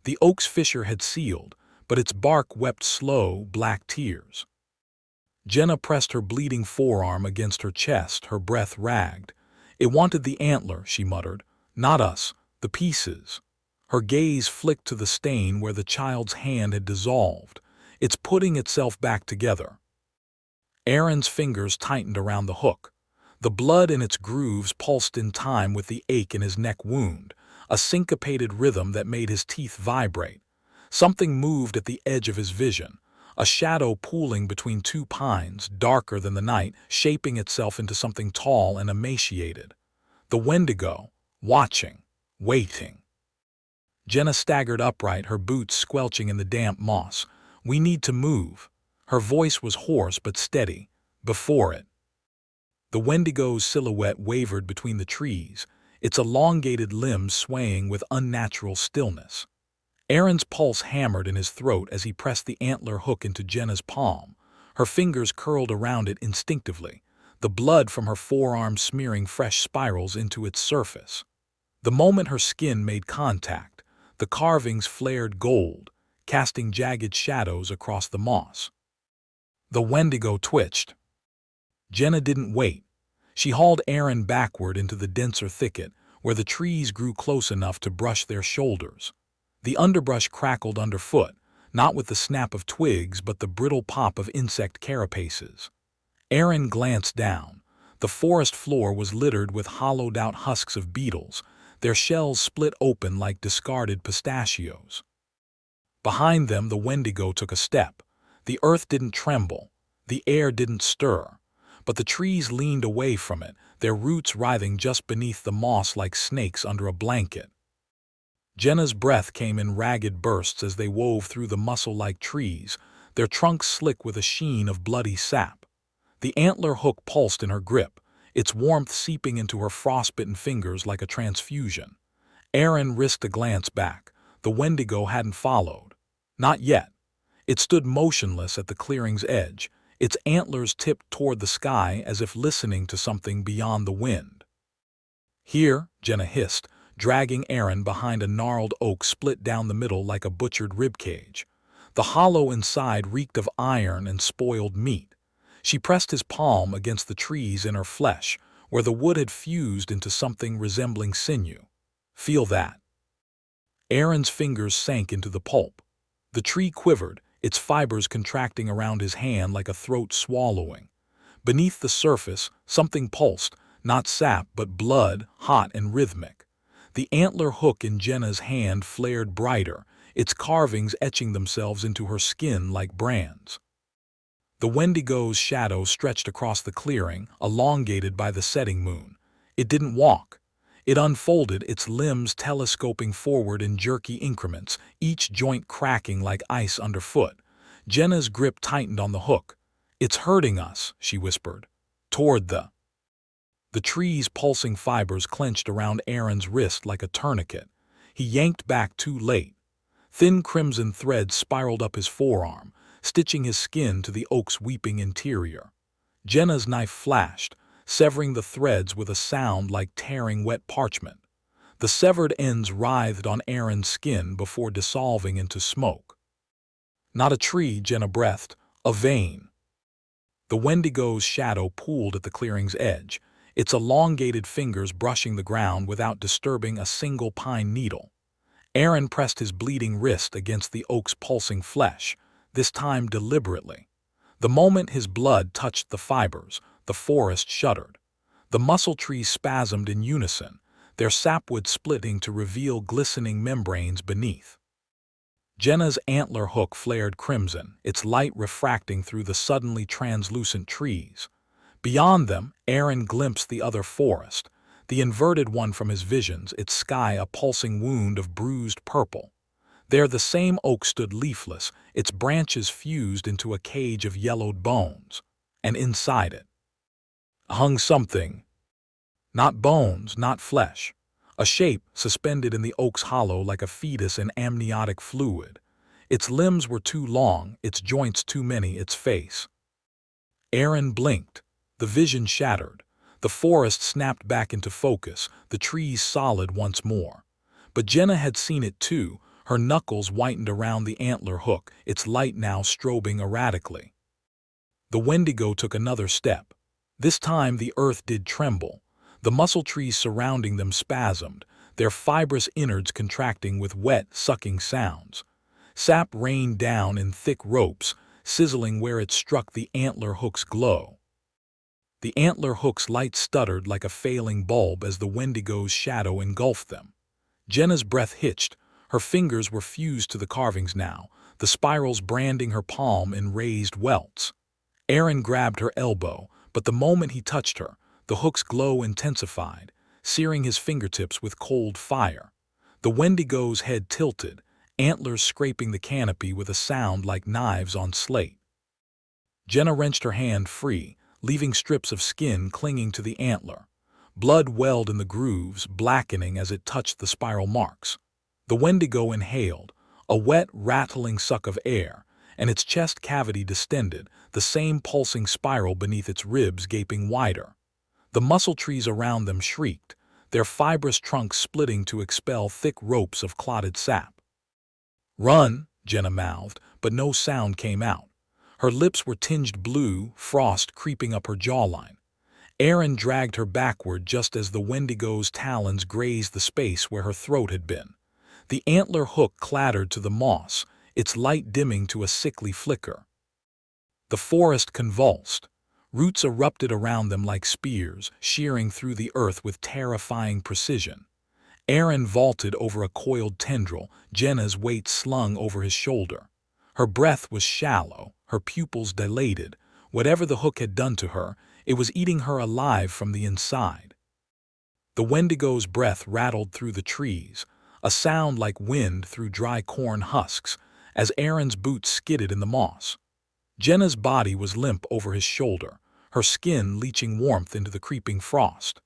The oak's fissure had sealed, but its bark wept slow, black tears. Jenna pressed her bleeding forearm against her chest, her breath ragged. "It wanted the antler," she muttered. "Not us, the pieces." Her gaze flicked to the stain where the child's hand had dissolved. "It's putting itself back together." Aaron's fingers tightened around the hook. The blood in its grooves pulsed in time with the ache in his neck wound, a syncopated rhythm that made his teeth vibrate. Something moved at the edge of his vision, a shadow pooling between two pines, darker than the night, shaping itself into something tall and emaciated. The Wendigo, watching, waiting. Jenna staggered upright, her boots squelching in the damp moss. "We need to move." Her voice was hoarse but steady. "Before it." The Wendigo's silhouette wavered between the trees, its elongated limbs swaying with unnatural stillness. Aaron's pulse hammered in his throat as he pressed the antler hook into Jenna's palm. Her fingers curled around it instinctively, the blood from her forearm smearing fresh spirals into its surface. The moment her skin made contact, the carvings flared gold, casting jagged shadows across the moss. The Wendigo twitched. Jenna didn't wait. She hauled Aaron backward into the denser thicket, where the trees grew close enough to brush their shoulders. The underbrush crackled underfoot, not with the snap of twigs but the brittle pop of insect carapaces. Aaron glanced down. The forest floor was littered with hollowed-out husks of beetles, their shells split open like discarded pistachios. Behind them, the Wendigo took a step. The earth didn't tremble, the air didn't stir, but the trees leaned away from it, their roots writhing just beneath the moss like snakes under a blanket. Jenna's breath came in ragged bursts as they wove through the mussel-like trees, their trunks slick with a sheen of bloody sap. The antler hook pulsed in her grip, its warmth seeping into her frostbitten fingers like a transfusion. Aaron risked a glance back. The Wendigo hadn't followed. Not yet. It stood motionless at the clearing's edge, its antlers tipped toward the sky as if listening to something beyond the wind. "Here," Jenna hissed, dragging Aaron behind a gnarled oak split down the middle like a butchered ribcage. The hollow inside reeked of iron and spoiled meat. She pressed his palm against the tree's inner flesh, where the wood had fused into something resembling sinew. "Feel that." Aaron's fingers sank into the pulp. The tree quivered, its fibers contracting around his hand like a throat swallowing. Beneath the surface, something pulsed, not sap but blood, hot and rhythmic. The antler hook in Jenna's hand flared brighter, its carvings etching themselves into her skin like brands. The Wendigo's shadow stretched across the clearing, elongated by the setting moon. It didn't walk. It unfolded, its limbs telescoping forward in jerky increments, each joint cracking like ice underfoot. Jenna's grip tightened on the hook. "It's hurting us," she whispered. Toward the tree's pulsing fibers clenched around Aaron's wrist like a tourniquet. He yanked back too late. Thin crimson threads spiraled up his forearm, stitching his skin to the oak's weeping interior. Jenna's knife flashed, severing the threads with a sound like tearing wet parchment. The severed ends writhed on Aaron's skin before dissolving into smoke. "Not a tree," Jenna breathed, "a vein." The Wendigo's shadow pooled at the clearing's edge, its elongated fingers brushing the ground without disturbing a single pine needle. Aaron pressed his bleeding wrist against the oak's pulsing flesh, this time deliberately. The moment his blood touched the fibers, the forest shuddered. The mussel trees spasmed in unison, their sapwood splitting to reveal glistening membranes beneath. Jenna's antler hook flared crimson, its light refracting through the suddenly translucent trees. Beyond them, Aaron glimpsed the other forest, the inverted one from his visions, its sky a pulsing wound of bruised purple. There the same oak stood leafless, its branches fused into a cage of yellowed bones. And inside it hung something. Not bones, not flesh. A shape suspended in the oak's hollow like a fetus in amniotic fluid. Its limbs were too long, its joints too many, its face. Aaron blinked. The vision shattered. The forest snapped back into focus, the trees solid once more. But Jenna had seen it too, her knuckles whitened around the antler hook, its light now strobing erratically. The Wendigo took another step. This time the earth did tremble. The mussel trees surrounding them spasmed, their fibrous innards contracting with wet, sucking sounds. Sap rained down in thick ropes, sizzling where it struck the antler hook's glow. The antler hook's light stuttered like a failing bulb as the Wendigo's shadow engulfed them. Jenna's breath hitched. Her fingers were fused to the carvings now, the spirals branding her palm in raised welts. Aaron grabbed her elbow, but the moment he touched her, the hook's glow intensified, searing his fingertips with cold fire. The Wendigo's head tilted, antlers scraping the canopy with a sound like knives on slate. Jenna wrenched her hand free, leaving strips of skin clinging to the antler. Blood welled in the grooves, blackening as it touched the spiral marks. The Wendigo inhaled, a wet, rattling suck of air, and its chest cavity distended, the same pulsing spiral beneath its ribs gaping wider. The mussel trees around them shrieked, their fibrous trunks splitting to expel thick ropes of clotted sap. "Run!" Jenna mouthed, but no sound came out. Her lips were tinged blue, frost creeping up her jawline. Aaron dragged her backward just as the Wendigo's talons grazed the space where her throat had been. The antler hook clattered to the moss, its light dimming to a sickly flicker. The forest convulsed. Roots erupted around them like spears, shearing through the earth with terrifying precision. Aaron vaulted over a coiled tendril, Jenna's weight slung over his shoulder. Her breath was shallow, her pupils dilated. Whatever the hook had done to her, it was eating her alive from the inside. The Wendigo's breath rattled through the trees, a sound like wind through dry corn husks, as Aaron's boots skidded in the moss. Jenna's body was limp over his shoulder, her skin leaching warmth into the creeping frost.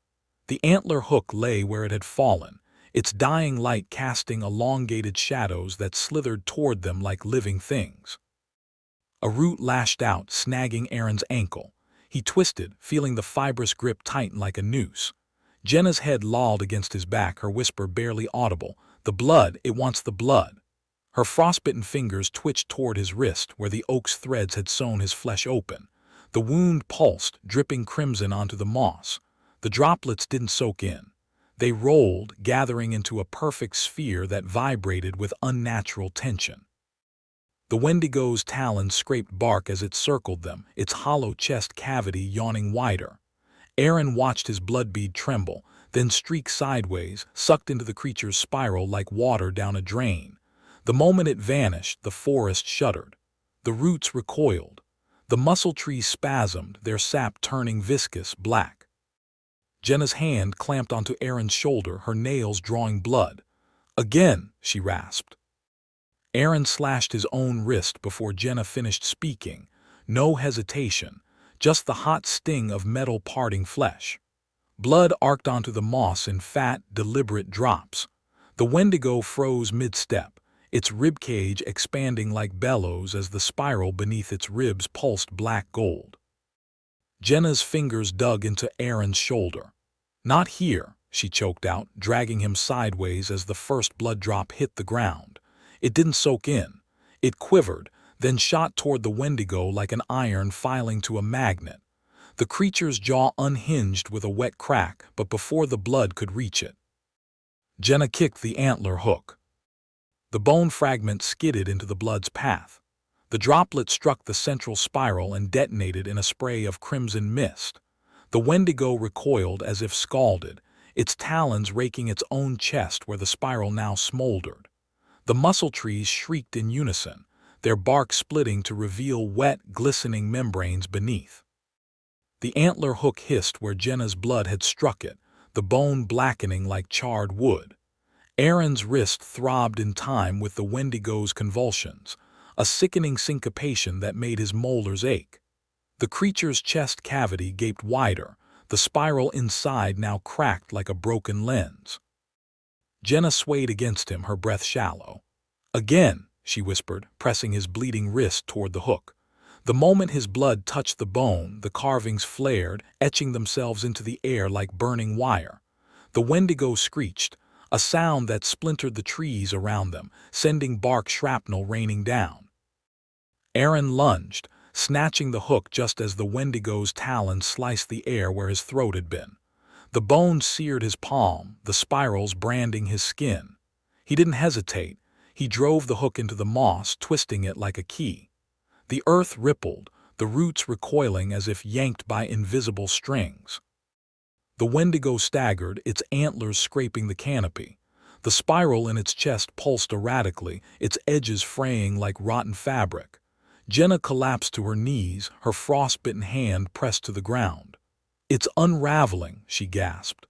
The antler hook lay where it had fallen, its dying light casting elongated shadows that slithered toward them like living things. A root lashed out, snagging Aaron's ankle. He twisted, feeling the fibrous grip tighten like a noose. Jenna's head lolled against his back, her whisper barely audible. "The blood, it wants the blood." Her frostbitten fingers twitched toward his wrist where the oak's threads had sewn his flesh open. The wound pulsed, dripping crimson onto the moss. The droplets didn't soak in. They rolled, gathering into a perfect sphere that vibrated with unnatural tension. The Wendigo's talons scraped bark as it circled them, its hollow chest cavity yawning wider. Aaron watched his blood bead tremble, then streak sideways, sucked into the creature's spiral like water down a drain. The moment it vanished, the forest shuddered. The roots recoiled. The muscle trees spasmed, their sap turning viscous, black. Jenna's hand clamped onto Aaron's shoulder, her nails drawing blood. "Again," she rasped. Aaron slashed his own wrist before Jenna finished speaking. No hesitation, just the hot sting of metal parting flesh. Blood arced onto the moss in fat, deliberate drops. The Wendigo froze mid-step, its ribcage expanding like bellows as the spiral beneath its ribs pulsed black gold. Jenna's fingers dug into Aaron's shoulder. "Not here," she choked out, dragging him sideways as the first blood drop hit the ground. It didn't soak in. It quivered, then shot toward the Wendigo like an iron filing to a magnet. The creature's jaw unhinged with a wet crack, but before the blood could reach it, Jenna kicked the antler hook. The bone fragment skidded into the blood's path. The droplet struck the central spiral and detonated in a spray of crimson mist. The Wendigo recoiled as if scalded, its talons raking its own chest where the spiral now smoldered. The muscle trees shrieked in unison, their bark splitting to reveal wet, glistening membranes beneath. The antler hook hissed where Jenna's blood had struck it, the bone blackening like charred wood. Aaron's wrist throbbed in time with the Wendigo's convulsions, a sickening syncopation that made his molars ache. The creature's chest cavity gaped wider, the spiral inside now cracked like a broken lens. Jenna swayed against him, her breath shallow. "Again," she whispered, pressing his bleeding wrist toward the hook. The moment his blood touched the bone, the carvings flared, etching themselves into the air like burning wire. The Wendigo screeched, a sound that splintered the trees around them, sending bark shrapnel raining down. Aaron lunged, snatching the hook just as the Wendigo's talons sliced the air where his throat had been. The bone seared his palm, the spirals branding his skin. He didn't hesitate. He drove the hook into the moss, twisting it like a key. The earth rippled, the roots recoiling as if yanked by invisible strings. The Wendigo staggered, its antlers scraping the canopy. The spiral in its chest pulsed erratically, its edges fraying like rotten fabric. Jenna collapsed to her knees, her frostbitten hand pressed to the ground. "It's unraveling," she gasped.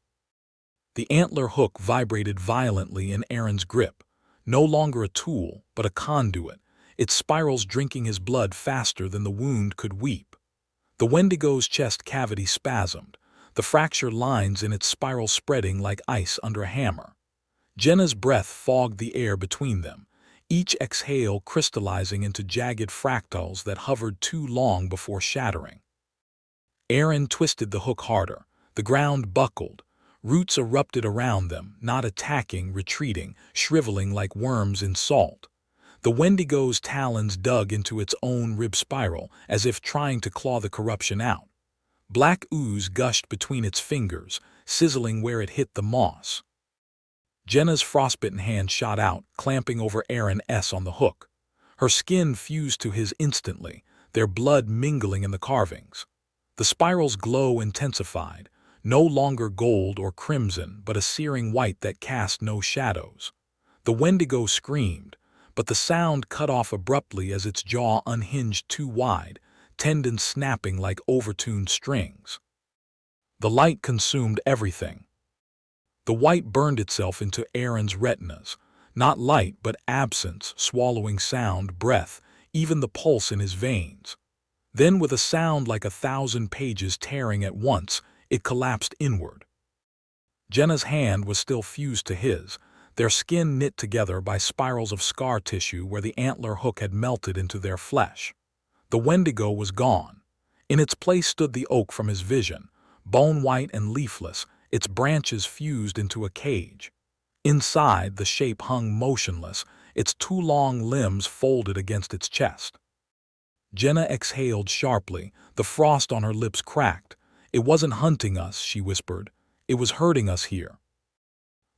The antler hook vibrated violently in Aaron's grip, no longer a tool, but a conduit, its spirals drinking his blood faster than the wound could weep. The Wendigo's chest cavity spasmed, the fracture lines in its spiral spreading like ice under a hammer. Jenna's breath fogged the air between them, each exhale crystallizing into jagged fractals that hovered too long before shattering. Aaron twisted the hook harder. The ground buckled. Roots erupted around them, not attacking, retreating, shriveling like worms in salt. The Wendigo's talons dug into its own rib spiral, as if trying to claw the corruption out. Black ooze gushed between its fingers, sizzling where it hit the moss. Jenna's frostbitten hand shot out, clamping over Aaron S. on the hook. Her skin fused to his instantly, their blood mingling in the carvings. The spiral's glow intensified, no longer gold or crimson, but a searing white that cast no shadows. The Wendigo screamed, but the sound cut off abruptly as its jaw unhinged too wide, tendons snapping like overtuned strings. The light consumed everything. The white burned itself into Aaron's retinas, not light but absence, swallowing sound, breath, even the pulse in his veins. Then, with a sound like 1,000 pages tearing at once, it collapsed inward. Jenna's hand was still fused to his, their skin knit together by spirals of scar tissue where the antler hook had melted into their flesh. The Wendigo was gone. In its place stood the oak from his vision, bone-white and leafless, its branches fused into a cage. Inside, the shape hung motionless, its two long limbs folded against its chest. Jenna exhaled sharply, the frost on her lips cracked. "It wasn't hunting us," she whispered. "It was hurting us here."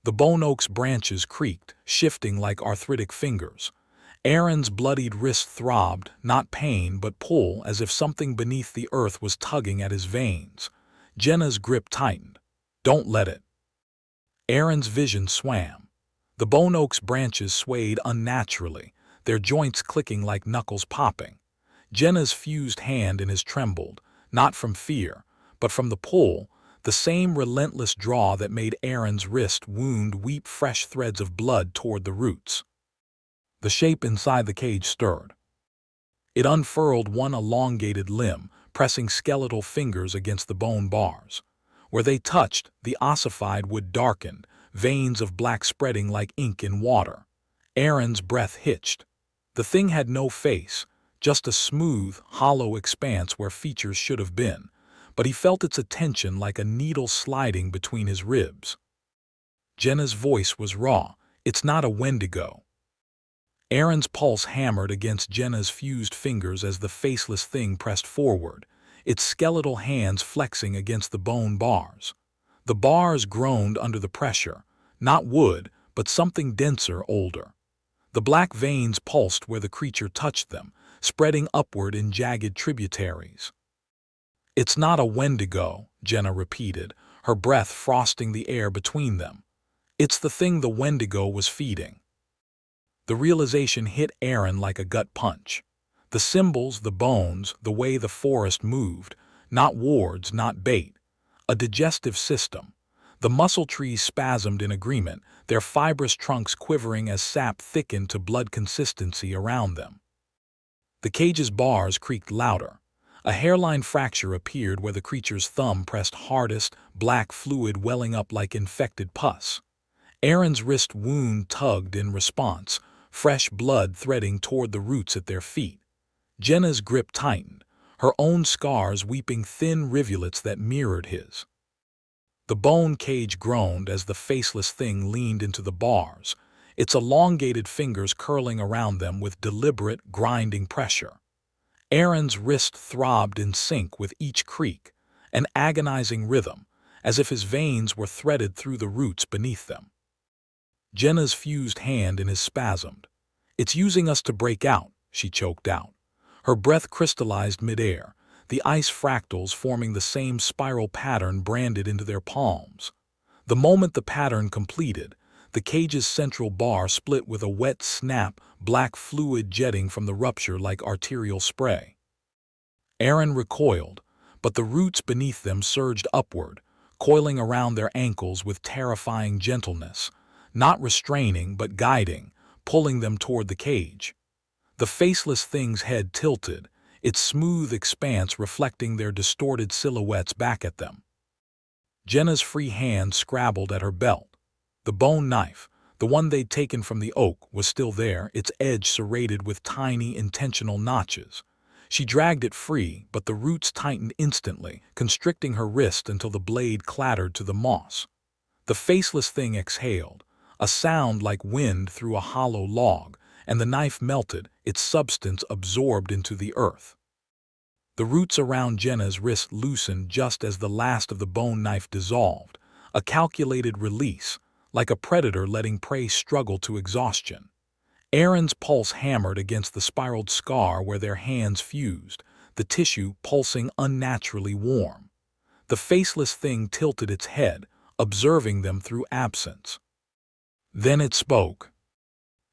The bone oak's branches creaked, shifting like arthritic fingers. Aaron's bloodied wrist throbbed, not pain but pull, as if something beneath the earth was tugging at his veins. Jenna's grip tightened. "Don't let it." Aaron's vision swam. The bone oak's branches swayed unnaturally, their joints clicking like knuckles popping. Jenna's fused hand in his trembled, not from fear, but from the pull, the same relentless draw that made Aaron's wrist wound weep fresh threads of blood toward the roots. The shape inside the cage stirred. It unfurled one elongated limb, pressing skeletal fingers against the bone bars. Where they touched, the ossified wood darkened, veins of black spreading like ink in water. Aaron's breath hitched. The thing had no face, just a smooth, hollow expanse where features should have been, but he felt its attention like a needle sliding between his ribs. Jenna's voice was raw. "It's not a Wendigo." Aaron's pulse hammered against Jenna's fused fingers as the faceless thing pressed forward, its skeletal hands flexing against the bone bars. The bars groaned under the pressure, not wood, but something denser, older. The black veins pulsed where the creature touched them, spreading upward in jagged tributaries. "It's not a Wendigo," Jenna repeated, her breath frosting the air between them. "It's the thing the Wendigo was feeding." The realization hit Aaron like a gut punch. The symbols, the bones, the way the forest moved, not wards, not bait. A digestive system. The muscle trees spasmed in agreement, their fibrous trunks quivering as sap thickened to blood consistency around them. The cage's bars creaked louder. A hairline fracture appeared where the creature's thumb pressed hardest, black fluid welling up like infected pus. Aaron's wrist wound tugged in response, fresh blood threading toward the roots at their feet. Jenna's grip tightened, her own scars weeping thin rivulets that mirrored his. The bone cage groaned as the faceless thing leaned into the bars, its elongated fingers curling around them with deliberate, grinding pressure. Aaron's wrist throbbed in sync with each creak, an agonizing rhythm, as if his veins were threaded through the roots beneath them. Jenna's fused hand in his spasmed. "It's using us to break out," she choked out. Her breath crystallized midair, the ice fractals forming the same spiral pattern branded into their palms. The moment the pattern completed, the cage's central bar split with a wet snap, black fluid jetting from the rupture like arterial spray. Aaron recoiled, but the roots beneath them surged upward, coiling around their ankles with terrifying gentleness, not restraining but guiding, pulling them toward the cage. The faceless thing's head tilted, its smooth expanse reflecting their distorted silhouettes back at them. Jenna's free hand scrabbled at her belt. The bone knife, the one they'd taken from the oak, was still there, its edge serrated with tiny, intentional notches. She dragged it free, but the roots tightened instantly, constricting her wrist until the blade clattered to the moss. The faceless thing exhaled, a sound like wind through a hollow log, and the knife melted, its substance absorbed into the earth. The roots around Jenna's wrist loosened just as the last of the bone knife dissolved, a calculated release, like a predator letting prey struggle to exhaustion. Aaron's pulse hammered against the spiraled scar where their hands fused, the tissue pulsing unnaturally warm. The faceless thing tilted its head, observing them through absence. Then it spoke.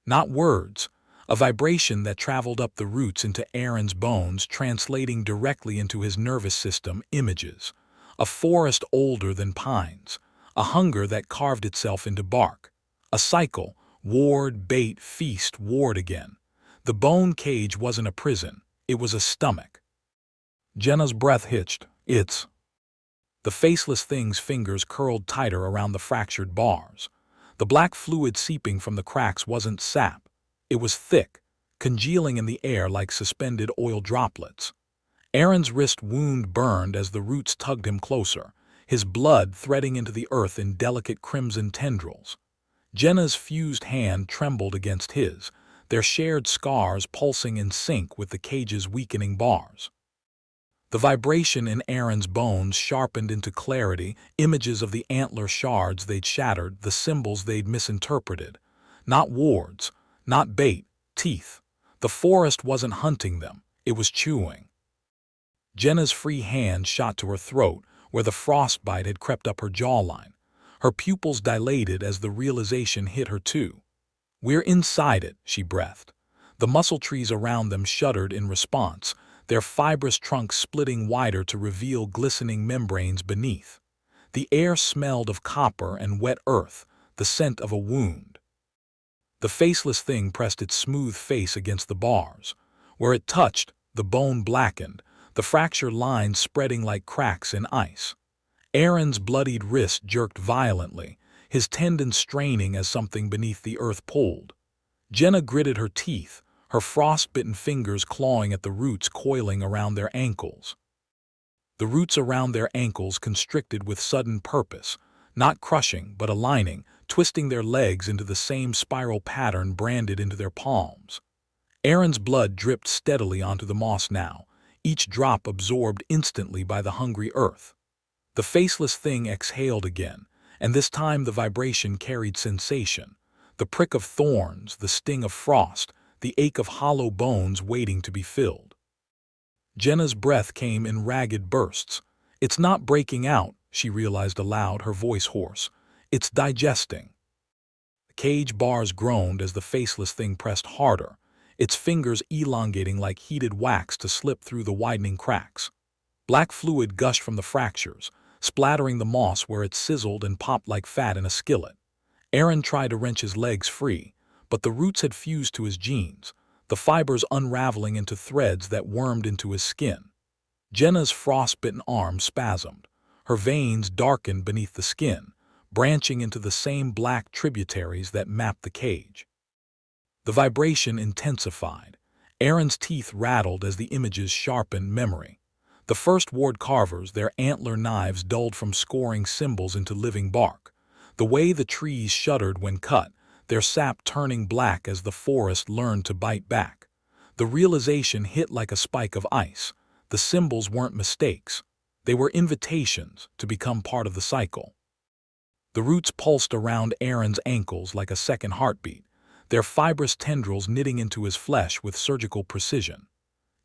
Not words, a vibration that traveled up the roots into Aaron's bones, translating directly into his nervous system images. A forest older than pines, a hunger that carved itself into bark. A cycle, ward, bait, feast, ward again. The bone cage wasn't a prison, it was a stomach. Jenna's breath hitched. It's. The faceless thing's fingers curled tighter around the fractured bars. The black fluid seeping from the cracks wasn't sap. It was thick, congealing in the air like suspended oil droplets. Aaron's wrist wound burned as the roots tugged him closer, his blood threading into the earth in delicate crimson tendrils. Jenna's fused hand trembled against his, their shared scars pulsing in sync with the cage's weakening bars. The vibration in Aaron's bones sharpened into clarity, images of the antler shards they'd shattered, the symbols they'd misinterpreted. Not wards, not bait, teeth. The forest wasn't hunting them, it was chewing. Jenna's free hand shot to her throat, where the frostbite had crept up her jawline. Her pupils dilated as the realization hit her too. We're inside it, she breathed. The muscle trees around them shuddered in response, their fibrous trunks splitting wider to reveal glistening membranes beneath. The air smelled of copper and wet earth, the scent of a wound. The faceless thing pressed its smooth face against the bars. Where it touched, the bone blackened, the fracture lines spreading like cracks in ice. Aaron's bloodied wrist jerked violently, his tendons straining as something beneath the earth pulled. Jenna gritted her teeth, her frostbitten fingers clawing at the roots coiling around their ankles. The roots around their ankles constricted with sudden purpose, not crushing but aligning, twisting their legs into the same spiral pattern branded into their palms. Aaron's blood dripped steadily onto the moss now, each drop absorbed instantly by the hungry earth. The faceless thing exhaled again, and this time the vibration carried sensation. The prick of thorns, the sting of frost, the ache of hollow bones waiting to be filled. Jenna's breath came in ragged bursts. It's not breaking out, she realized aloud, her voice hoarse. It's digesting. The cage bars groaned as the faceless thing pressed harder, its fingers elongating like heated wax to slip through the widening cracks. Black fluid gushed from the fractures, splattering the moss where it sizzled and popped like fat in a skillet. Aaron tried to wrench his legs free, but the roots had fused to his jeans, the fibers unraveling into threads that wormed into his skin. Jenna's frostbitten arm spasmed. Her veins darkened beneath the skin, branching into the same black tributaries that mapped the cage. The vibration intensified. Aaron's teeth rattled as the images sharpened memory. The first ward carvers, their antler knives dulled from scoring symbols into living bark. The way the trees shuddered when cut, their sap turning black as the forest learned to bite back. The realization hit like a spike of ice. The symbols weren't mistakes. They were invitations to become part of the cycle. The roots pulsed around Aaron's ankles like a second heartbeat, their fibrous tendrils knitting into his flesh with surgical precision.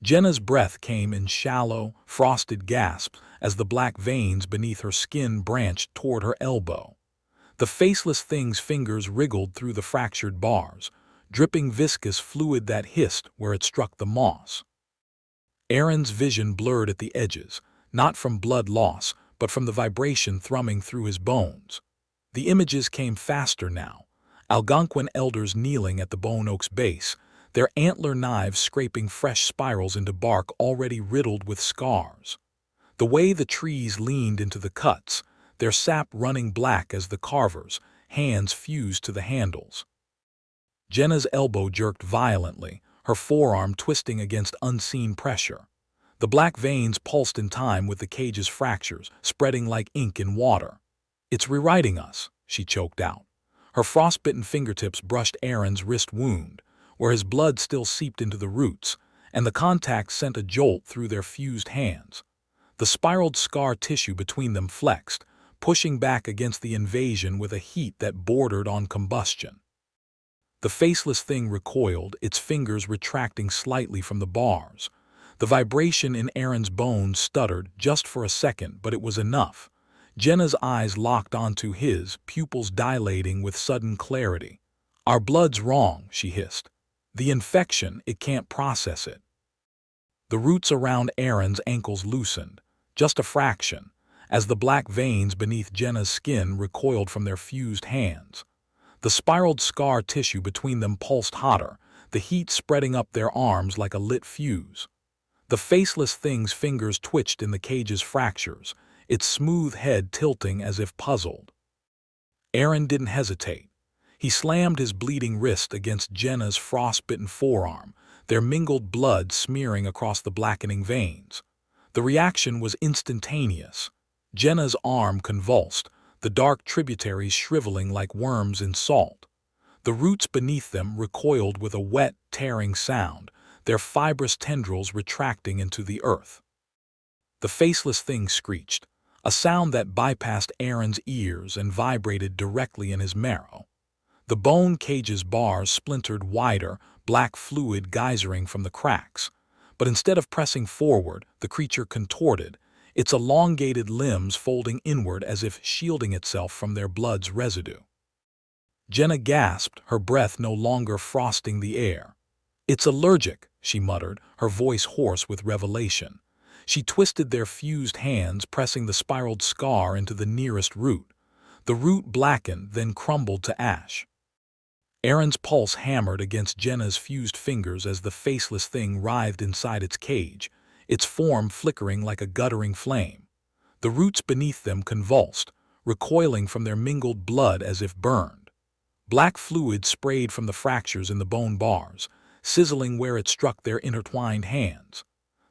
Jenna's breath came in shallow, frosted gasps as the black veins beneath her skin branched toward her elbow. The faceless thing's fingers wriggled through the fractured bars, dripping viscous fluid that hissed where it struck the moss. Aaron's vision blurred at the edges, not from blood loss, but from the vibration thrumming through his bones. The images came faster now, Algonquin elders kneeling at the bone oak's base, their antler knives scraping fresh spirals into bark already riddled with scars. The way the trees leaned into the cuts, their sap running black as the carvers' hands fused to the handles. Jenna's elbow jerked violently, her forearm twisting against unseen pressure. The black veins pulsed in time with the cage's fractures, spreading like ink in water. "It's rewriting us," she choked out. Her frostbitten fingertips brushed Aaron's wrist wound, where his blood still seeped into the roots, and the contact sent a jolt through their fused hands. The spiraled scar tissue between them flexed, pushing back against the invasion with a heat that bordered on combustion. The faceless thing recoiled, its fingers retracting slightly from the bars. The vibration in Aaron's bones stuttered just for a second, but it was enough. Jenna's eyes locked onto his, pupils dilating with sudden clarity. "Our blood's wrong," she hissed. "The infection, it can't process it." The roots around Aaron's ankles loosened, just a fraction, as the black veins beneath Jenna's skin recoiled from their fused hands. The spiraled scar tissue between them pulsed hotter, the heat spreading up their arms like a lit fuse. The faceless thing's fingers twitched in the cage's fractures, its smooth head tilting as if puzzled. Aaron didn't hesitate. He slammed his bleeding wrist against Jenna's frostbitten forearm, their mingled blood smearing across the blackening veins. The reaction was instantaneous. Jenna's arm convulsed, the dark tributaries shriveling like worms in salt. The roots beneath them recoiled with a wet, tearing sound, their fibrous tendrils retracting into the earth. The faceless thing screeched, a sound that bypassed Aaron's ears and vibrated directly in his marrow. The bone cage's bars splintered wider, black fluid geysering from the cracks. But instead of pressing forward, the creature contorted, its elongated limbs folding inward as if shielding itself from their blood's residue. Jenna gasped, her breath no longer frosting the air. "It's allergic," she muttered, her voice hoarse with revelation. She twisted their fused hands, pressing the spiraled scar into the nearest root. The root blackened, then crumbled to ash. Aaron's pulse hammered against Jenna's fused fingers as the faceless thing writhed inside its cage, its form flickering like a guttering flame. The roots beneath them convulsed, recoiling from their mingled blood as if burned. Black fluid sprayed from the fractures in the bone bars, sizzling where it struck their intertwined hands.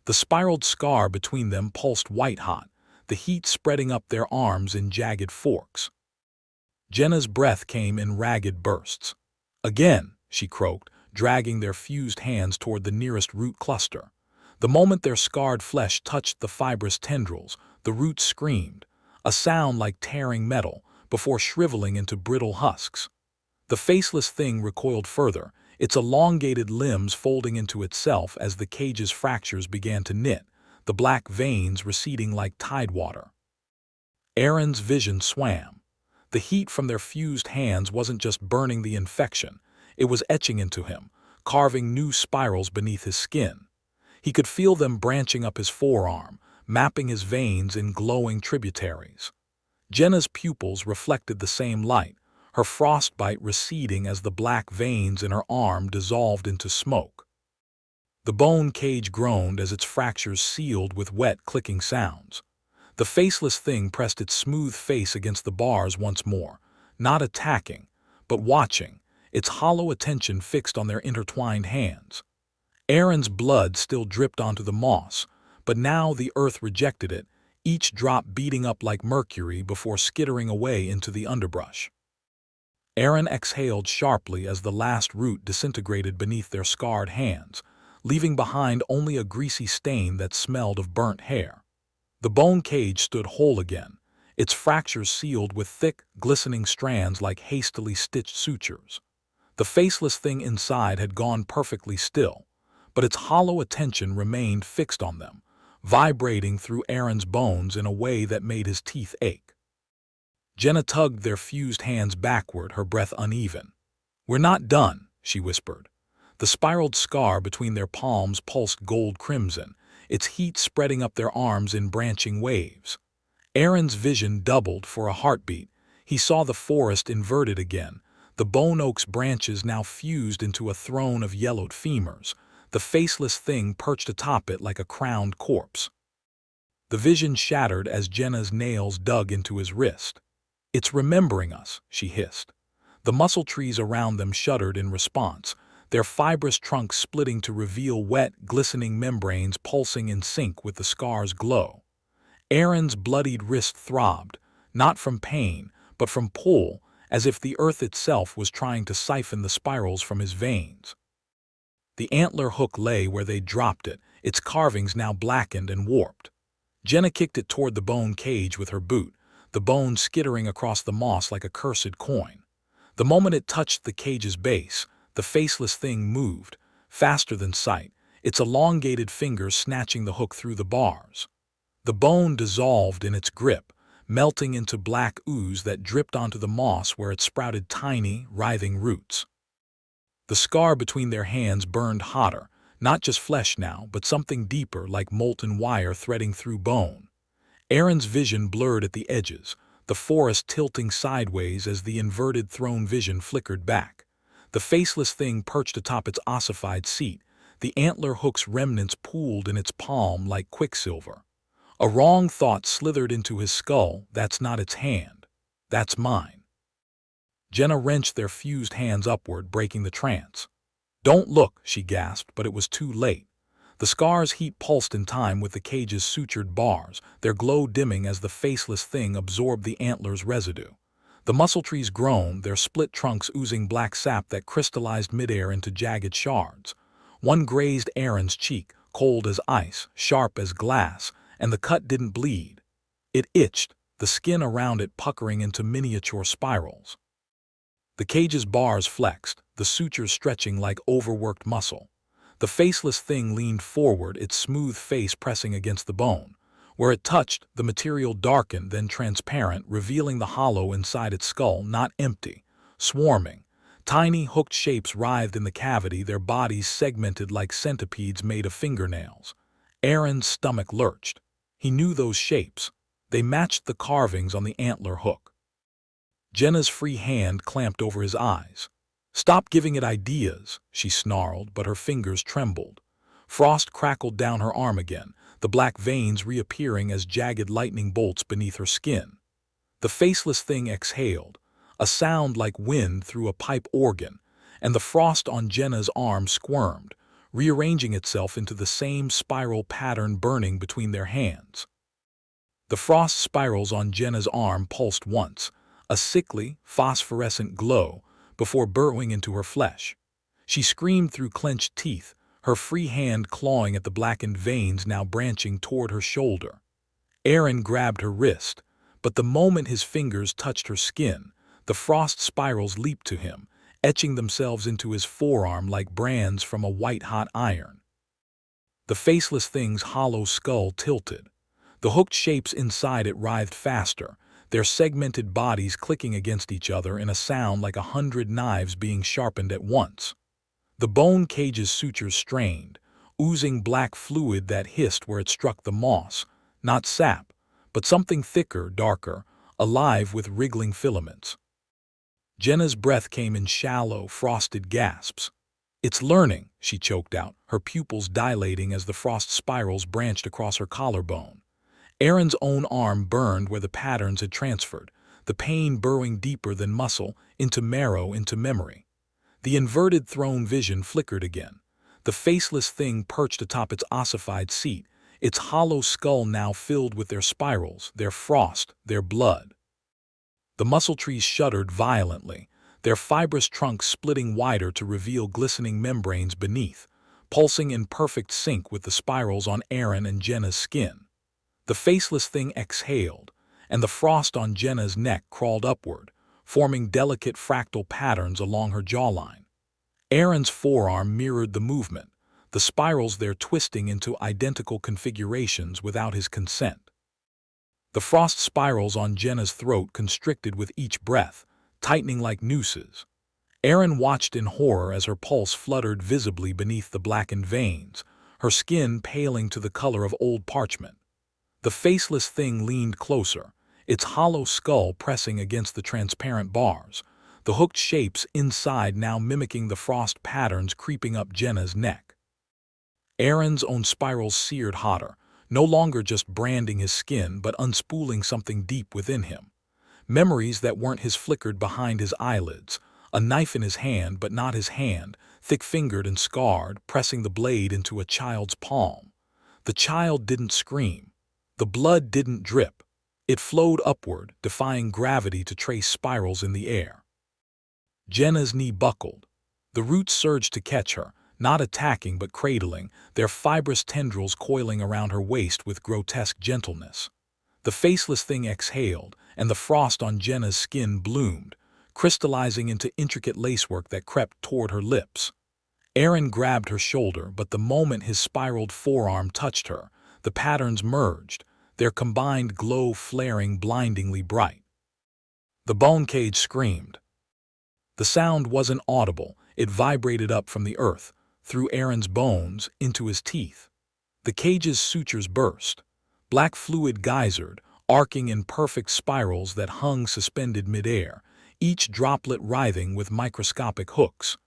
The spiraled scar between them pulsed white-hot, the heat spreading up their arms in jagged forks. Jenna's breath came in ragged bursts. "Again," she croaked, dragging their fused hands toward the nearest root cluster. The moment their scarred flesh touched the fibrous tendrils, the roots screamed, a sound like tearing metal, before shriveling into brittle husks. The faceless thing recoiled further, its elongated limbs folding into itself as the cage's fractures began to knit, the black veins receding like tidewater. Aaron's vision swam. The heat from their fused hands wasn't just burning the infection, it was etching into him, carving new spirals beneath his skin. He could feel them branching up his forearm, mapping his veins in glowing tributaries. Jenna's pupils reflected the same light, her frostbite receding as the black veins in her arm dissolved into smoke. The bone cage groaned as its fractures sealed with wet, clicking sounds. The faceless thing pressed its smooth face against the bars once more, not attacking, but watching, its hollow attention fixed on their intertwined hands. Aaron's blood still dripped onto the moss, but now the earth rejected it, each drop beating up like mercury before skittering away into the underbrush. Aaron exhaled sharply as the last root disintegrated beneath their scarred hands, leaving behind only a greasy stain that smelled of burnt hair. The bone cage stood whole again, its fractures sealed with thick, glistening strands like hastily stitched sutures. The faceless thing inside had gone perfectly still, but its hollow attention remained fixed on them, vibrating through Aaron's bones in a way that made his teeth ache. Jenna tugged their fused hands backward, her breath uneven. "We're not done," she whispered. The spiraled scar between their palms pulsed gold crimson, its heat spreading up their arms in branching waves. Aaron's vision doubled for a heartbeat. He saw the forest inverted again, the bone oak's branches now fused into a throne of yellowed femurs, the faceless thing perched atop it like a crowned corpse. The vision shattered as Jenna's nails dug into his wrist. "It's remembering us," she hissed. The muscle trees around them shuddered in response, their fibrous trunks splitting to reveal wet, glistening membranes pulsing in sync with the scar's glow. Aaron's bloodied wrist throbbed, not from pain, but from pull, as if the earth itself was trying to siphon the spirals from his veins. The antler hook lay where they dropped it, its carvings now blackened and warped. Jenna kicked it toward the bone cage with her boot, the bone skittering across the moss like a cursed coin. The moment it touched the cage's base, the faceless thing moved, faster than sight, its elongated fingers snatching the hook through the bars. The bone dissolved in its grip, melting into black ooze that dripped onto the moss where it sprouted tiny, writhing roots. The scar between their hands burned hotter, not just flesh now, but something deeper like molten wire threading through bone. Aaron's vision blurred at the edges, the forest tilting sideways as the inverted throne vision flickered back. The faceless thing perched atop its ossified seat, the antler hook's remnants pooled in its palm like quicksilver. A wrong thought slithered into his skull. That's not its hand. That's mine. Jenna wrenched their fused hands upward, breaking the trance. "Don't look," she gasped, but it was too late. The scar's heat pulsed in time with the cage's sutured bars, their glow dimming as the faceless thing absorbed the antler's residue. The muscle trees groaned, their split trunks oozing black sap that crystallized midair into jagged shards. One grazed Aaron's cheek, cold as ice, sharp as glass, and the cut didn't bleed. It itched, the skin around it puckering into miniature spirals. The cage's bars flexed, the sutures stretching like overworked muscle. The faceless thing leaned forward, its smooth face pressing against the bone. Where it touched, the material darkened, then transparent, revealing the hollow inside its skull, not empty, swarming. Tiny hooked shapes writhed in the cavity, their bodies segmented like centipedes made of fingernails. Aaron's stomach lurched. He knew those shapes. They matched the carvings on the antler hook. Jenna's free hand clamped over his eyes. "Stop giving it ideas," she snarled, but her fingers trembled. Frost crackled down her arm again, the black veins reappearing as jagged lightning bolts beneath her skin. The faceless thing exhaled, a sound like wind through a pipe organ, and the frost on Jenna's arm squirmed, rearranging itself into the same spiral pattern burning between their hands. The frost spirals on Jenna's arm pulsed once, a sickly, phosphorescent glow, before burrowing into her flesh. She screamed through clenched teeth, her free hand clawing at the blackened veins now branching toward her shoulder. Aaron grabbed her wrist, but the moment his fingers touched her skin, the frost spirals leaped to him, etching themselves into his forearm like brands from a white-hot iron. The faceless thing's hollow skull tilted. The hooked shapes inside it writhed faster, their segmented bodies clicking against each other in a sound like 100 knives being sharpened at once. The bone cage's sutures strained, oozing black fluid that hissed where it struck the moss, not sap, but something thicker, darker, alive with wriggling filaments. Jenna's breath came in shallow, frosted gasps. "It's learning," she choked out, her pupils dilating as the frost spirals branched across her collarbone. Aaron's own arm burned where the patterns had transferred, the pain burrowing deeper than muscle, into marrow, into memory. The inverted throne vision flickered again. The faceless thing perched atop its ossified seat, its hollow skull now filled with their spirals, their frost, their blood. The muscle trees shuddered violently, their fibrous trunks splitting wider to reveal glistening membranes beneath, pulsing in perfect sync with the spirals on Aaron and Jenna's skin. The faceless thing exhaled, and the frost on Jenna's neck crawled upward, forming delicate fractal patterns along her jawline. Aaron's forearm mirrored the movement, the spirals there twisting into identical configurations without his consent. The frost spirals on Jenna's throat constricted with each breath, tightening like nooses. Aaron watched in horror as her pulse fluttered visibly beneath the blackened veins, her skin paling to the color of old parchment. The faceless thing leaned closer, its hollow skull pressing against the transparent bars, the hooked shapes inside now mimicking the frost patterns creeping up Jenna's neck. Aaron's own spirals seared hotter, no longer just branding his skin but unspooling something deep within him. Memories that weren't his flickered behind his eyelids, a knife in his hand but not his hand, thick-fingered and scarred, pressing the blade into a child's palm. The child didn't scream. The blood didn't drip. It flowed upward, defying gravity to trace spirals in the air. Jenna's knee buckled. The roots surged to catch her, not attacking but cradling, their fibrous tendrils coiling around her waist with grotesque gentleness. The faceless thing exhaled, and the frost on Jenna's skin bloomed, crystallizing into intricate lacework that crept toward her lips. Aaron grabbed her shoulder, but the moment his spiraled forearm touched her, the patterns merged, their combined glow flaring blindingly bright. The bone cage screamed. The sound wasn't audible, it vibrated up from the earth, through Aaron's bones, into his teeth. The cage's sutures burst. Black fluid geysered, arcing in perfect spirals that hung suspended midair, each droplet writhing with microscopic hooks.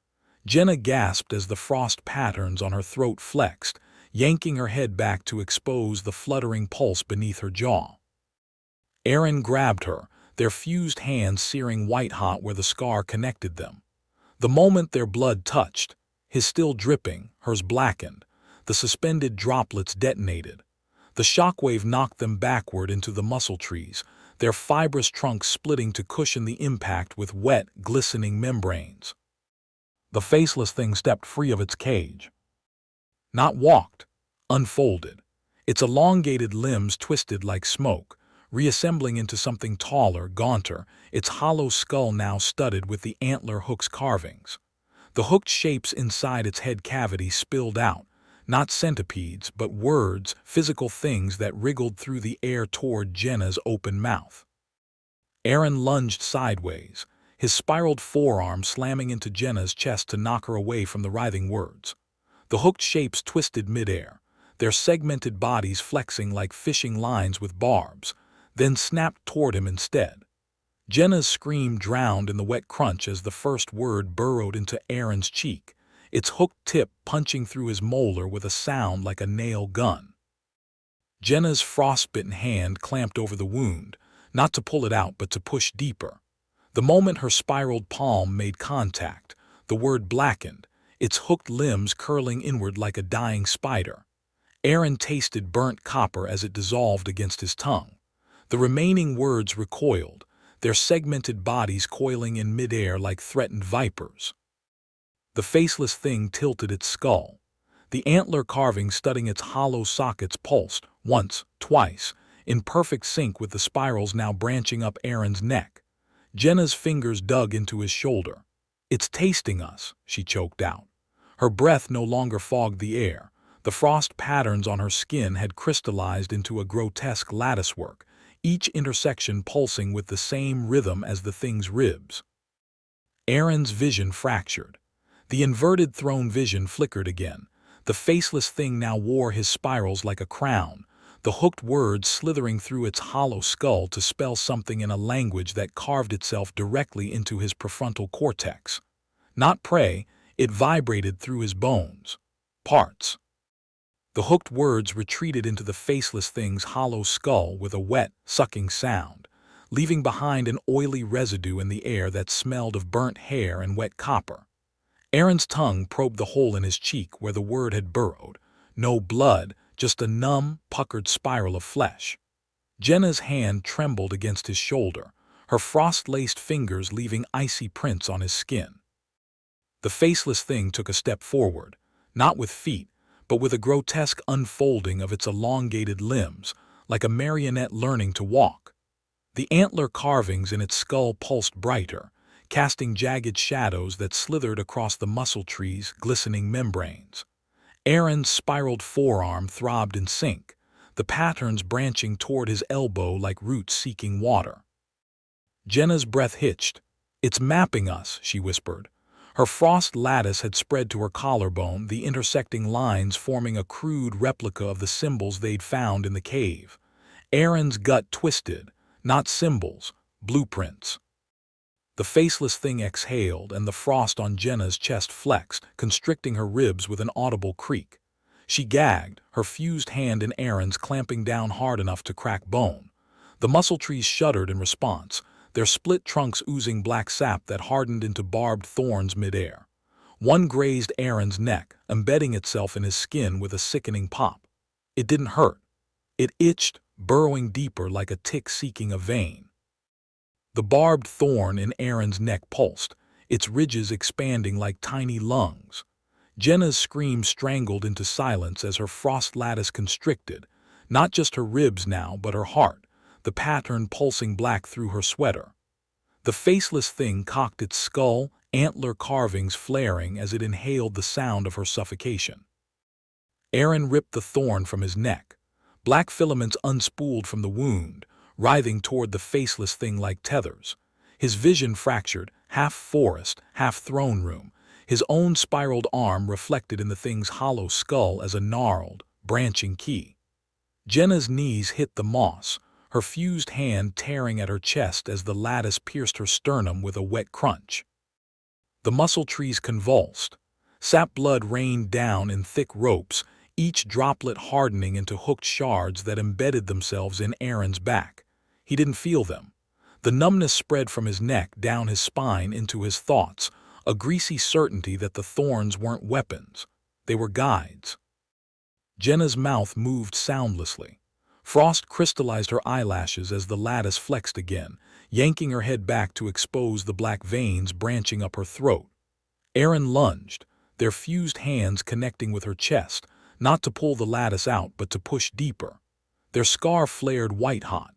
Jenna gasped as the frost patterns on her throat flexed, yanking her head back to expose the fluttering pulse beneath her jaw. Aaron grabbed her, their fused hands searing white-hot where the scar connected them. The moment their blood touched, his still dripping, hers blackened, the suspended droplets detonated. The shockwave knocked them backward into the muscle trees, their fibrous trunks splitting to cushion the impact with wet, glistening membranes. The faceless thing stepped free of its cage. Not walked, unfolded. Its elongated limbs twisted like smoke, reassembling into something taller, gaunter, its hollow skull now studded with the antler hook's carvings. The hooked shapes inside its head cavity spilled out, not centipedes, but words, physical things that wriggled through the air toward Jenna's open mouth. Aaron lunged sideways, his spiraled forearm slamming into Jenna's chest to knock her away from the writhing words. The hooked shapes twisted midair, their segmented bodies flexing like fishing lines with barbs, then snapped toward him instead. Jenna's scream drowned in the wet crunch as the first word burrowed into Aaron's cheek, its hooked tip punching through his molar with a sound like a nail gun. Jenna's frostbitten hand clamped over the wound, not to pull it out but to push deeper. The moment her spiraled palm made contact, the word blackened, its hooked limbs curling inward like a dying spider. Aaron tasted burnt copper as it dissolved against his tongue. The remaining words recoiled, their segmented bodies coiling in midair like threatened vipers. The faceless thing tilted its skull. The antler carving studding its hollow sockets pulsed, once, twice, in perfect sync with the spirals now branching up Aaron's neck. Jenna's fingers dug into his shoulder. "It's tasting us," she choked out. Her breath no longer fogged the air. The frost patterns on her skin had crystallized into a grotesque latticework, each intersection pulsing with the same rhythm as the thing's ribs. Aaron's vision fractured. The inverted throne vision flickered again. The faceless thing now wore his spirals like a crown, the hooked words slithering through its hollow skull to spell something in a language that carved itself directly into his prefrontal cortex. Not prey, it vibrated through his bones. Parts. The hooked words retreated into the faceless thing's hollow skull with a wet, sucking sound, leaving behind an oily residue in the air that smelled of burnt hair and wet copper. Aaron's tongue probed the hole in his cheek where the word had burrowed. No blood, just a numb, puckered spiral of flesh. Jenna's hand trembled against his shoulder, her frost-laced fingers leaving icy prints on his skin. The faceless thing took a step forward, not with feet, but with a grotesque unfolding of its elongated limbs, like a marionette learning to walk. The antler carvings in its skull pulsed brighter, casting jagged shadows that slithered across the muscle tree's glistening membranes. Aaron's spiraled forearm throbbed in sync, the patterns branching toward his elbow like roots seeking water. Jenna's breath hitched. "It's mapping us," she whispered. Her frost lattice had spread to her collarbone, the intersecting lines forming a crude replica of the symbols they'd found in the cave. Aaron's gut twisted, not symbols, blueprints. The faceless thing exhaled, and the frost on Jenna's chest flexed, constricting her ribs with an audible creak. She gagged, her fused hand in Aaron's clamping down hard enough to crack bone. The muscle trees shuddered in response, their split trunks oozing black sap that hardened into barbed thorns midair. One grazed Aaron's neck, embedding itself in his skin with a sickening pop. It didn't hurt. It itched, burrowing deeper like a tick seeking a vein. The barbed thorn in Aaron's neck pulsed, its ridges expanding like tiny lungs. Jenna's scream strangled into silence as her frost lattice constricted, not just her ribs now but her heart, the pattern pulsing black through her sweater. The faceless thing cocked its skull, antler carvings flaring as it inhaled the sound of her suffocation. Aaron ripped the thorn from his neck. Black filaments unspooled from the wound, writhing toward the faceless thing like tethers. His vision fractured, half forest, half throne room, his own spiraled arm reflected in the thing's hollow skull as a gnarled, branching key. Jenna's knees hit the moss, her fused hand tearing at her chest as the lattice pierced her sternum with a wet crunch. The muscle trees convulsed. Sap blood rained down in thick ropes, each droplet hardening into hooked shards that embedded themselves in Aaron's back. He didn't feel them. The numbness spread from his neck down his spine into his thoughts, a greasy certainty that the thorns weren't weapons. They were guides. Jenna's mouth moved soundlessly. Frost crystallized her eyelashes as the lattice flexed again, yanking her head back to expose the black veins branching up her throat. Aaron lunged, their fused hands connecting with her chest, not to pull the lattice out but to push deeper. Their scar flared white-hot.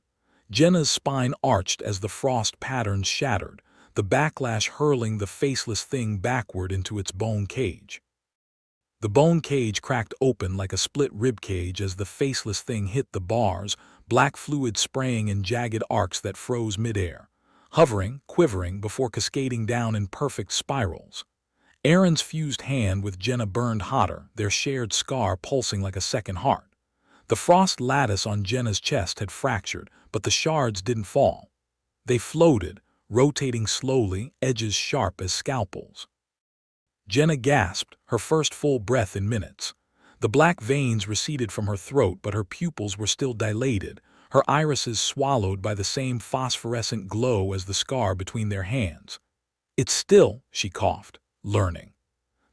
Jenna's spine arched as the frost patterns shattered, the backlash hurling the faceless thing backward into its bone cage. The bone cage cracked open like a split rib cage as the faceless thing hit the bars, black fluid spraying in jagged arcs that froze midair, hovering, quivering before cascading down in perfect spirals. Aaron's fused hand with Jenna burned hotter, their shared scar pulsing like a second heart. The frost lattice on Jenna's chest had fractured, but the shards didn't fall. They floated, rotating slowly, edges sharp as scalpels. Jenna gasped, her first full breath in minutes. The black veins receded from her throat, but her pupils were still dilated, her irises swallowed by the same phosphorescent glow as the scar between their hands. "It's still," she coughed, learning.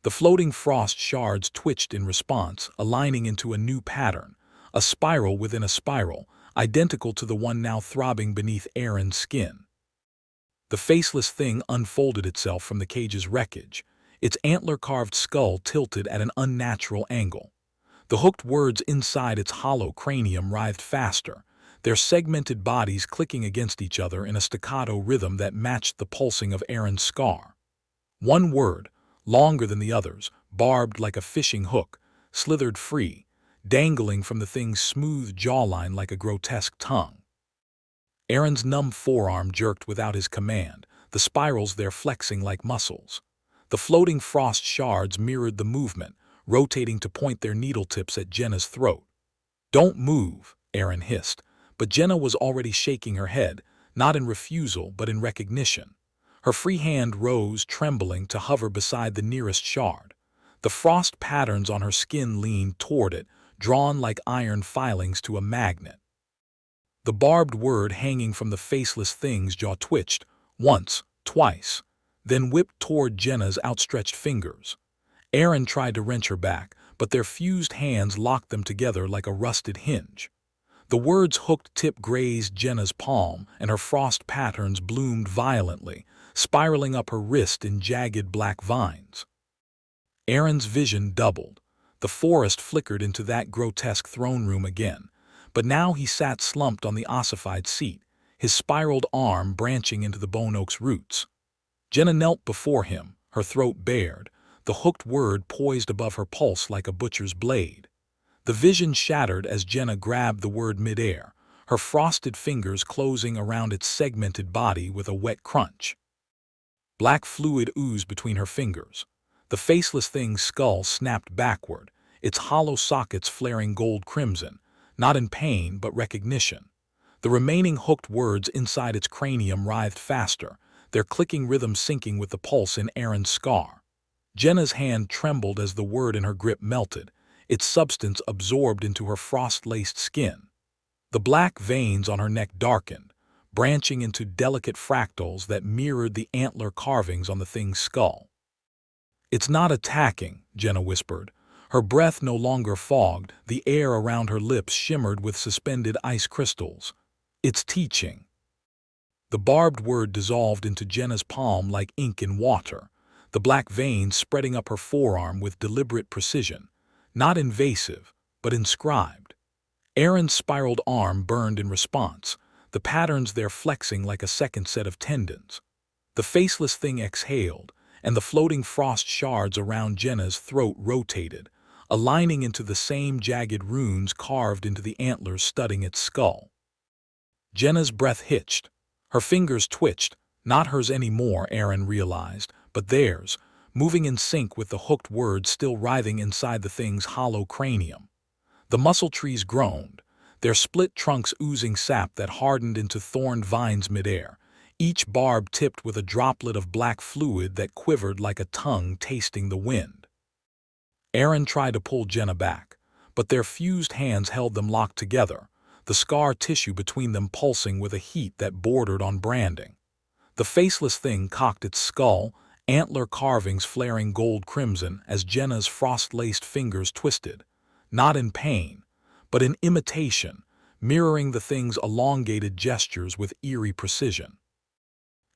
The floating frost shards twitched in response, aligning into a new pattern, a spiral within a spiral, identical to the one now throbbing beneath Aaron's skin. The faceless thing unfolded itself from the cage's wreckage, its antler-carved skull tilted at an unnatural angle. The hooked words inside its hollow cranium writhed faster, their segmented bodies clicking against each other in a staccato rhythm that matched the pulsing of Aaron's scar. One word, longer than the others, barbed like a fishing hook, slithered free, dangling from the thing's smooth jawline like a grotesque tongue. Aaron's numb forearm jerked without his command, the spirals there flexing like muscles. The floating frost shards mirrored the movement, rotating to point their needle tips at Jenna's throat. "Don't move," Aaron hissed, but Jenna was already shaking her head, not in refusal but in recognition. Her free hand rose, trembling, to hover beside the nearest shard. The frost patterns on her skin leaned toward it, drawn like iron filings to a magnet. The barbed word hanging from the faceless thing's jaw twitched, once, twice, then whipped toward Jenna's outstretched fingers. Aaron tried to wrench her back, but their fused hands locked them together like a rusted hinge. The word's hooked tip grazed Jenna's palm, and her frost patterns bloomed violently, spiraling up her wrist in jagged black vines. Aaron's vision doubled. The forest flickered into that grotesque throne room again, but now he sat slumped on the ossified seat, his spiraled arm branching into the bone oak's roots. Jenna knelt before him, her throat bared, the hooked word poised above her pulse like a butcher's blade. The vision shattered as Jenna grabbed the word midair, her frosted fingers closing around its segmented body with a wet crunch. Black fluid oozed between her fingers. The faceless thing's skull snapped backward, its hollow sockets flaring gold crimson, not in pain but recognition. The remaining hooked words inside its cranium writhed faster, their clicking rhythm syncing with the pulse in Aaron's scar. Jenna's hand trembled as the word in her grip melted, its substance absorbed into her frost-laced skin. The black veins on her neck darkened, branching into delicate fractals that mirrored the antler carvings on the thing's skull. "It's not attacking," Jenna whispered. Her breath no longer fogged, the air around her lips shimmered with suspended ice crystals. "It's teaching." The barbed word dissolved into Jenna's palm like ink in water. the black veins spreading up her forearm with deliberate precision, not invasive, but inscribed. Erin's spiraled arm burned in response, the patterns there flexing like a second set of tendons. The faceless thing exhaled, and the floating frost shards around Jenna's throat rotated, aligning into the same jagged runes carved into the antlers studding its skull. Jenna's breath hitched. Her fingers twitched, not hers anymore, Erin realized, but theirs, moving in sync with the hooked words still writhing inside the thing's hollow cranium. The muscle trees groaned, their split trunks oozing sap that hardened into thorned vines midair, each barb tipped with a droplet of black fluid that quivered like a tongue tasting the wind. Erin tried to pull Jenna back, but their fused hands held them locked together, the scar tissue between them pulsing with a heat that bordered on branding. The faceless thing cocked its skull, antler carvings flaring gold crimson as Jenna's frost-laced fingers twisted, not in pain, but in imitation, mirroring the thing's elongated gestures with eerie precision.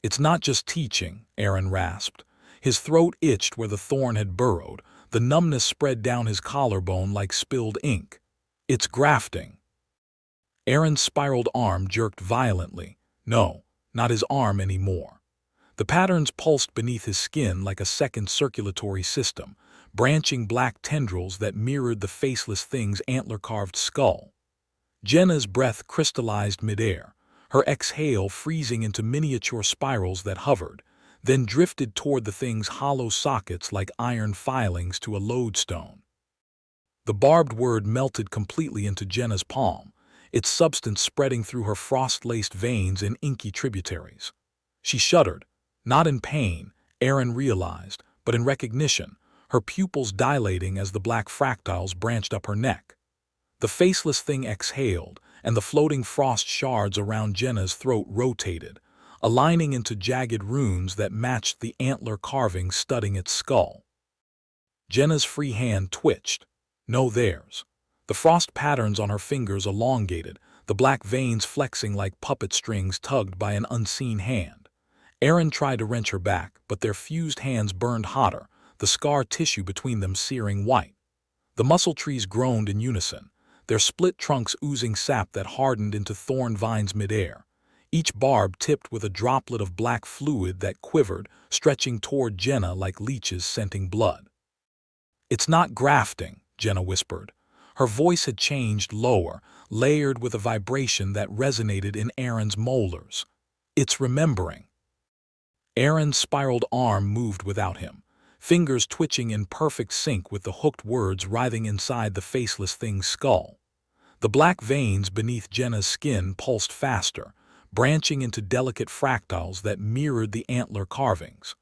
"It's not just teaching," Erin rasped. His throat itched where the thorn had burrowed, the numbness spread down his collarbone like spilled ink. "It's grafting." Erin's spiraled arm jerked violently. No, not his arm anymore. The patterns pulsed beneath his skin like a second circulatory system, branching black tendrils that mirrored the faceless thing's antler-carved skull. Jenna's breath crystallized midair, her exhale freezing into miniature spirals that hovered, then drifted toward the thing's hollow sockets like iron filings to a lodestone. The barbed word melted completely into Jenna's palm, its substance spreading through her frost-laced veins in inky tributaries. She shuddered, not in pain, Erin realized, but in recognition, her pupils dilating as the black fractals branched up her neck. The faceless thing exhaled, and the floating frost shards around Jenna's throat rotated, aligning into jagged runes that matched the antler carvings studding its skull. Jenna's free hand twitched. No, theirs. The frost patterns on her fingers elongated, the black veins flexing like puppet strings tugged by an unseen hand. Erin tried to wrench her back, but their fused hands burned hotter, the scar tissue between them searing white. The muscle trees groaned in unison, their split trunks oozing sap that hardened into thorn vines midair, each barb tipped with a droplet of black fluid that quivered, stretching toward Jenna like leeches scenting blood. "It's not grafting," Jenna whispered. Her voice had changed lower, layered with a vibration that resonated in Erin's molars. "It's remembering." Erin's spiraled arm moved without him, fingers twitching in perfect sync with the hooked words writhing inside the faceless thing's skull. The black veins beneath Jenna's skin pulsed faster, branching into delicate fractals that mirrored the antler carvings.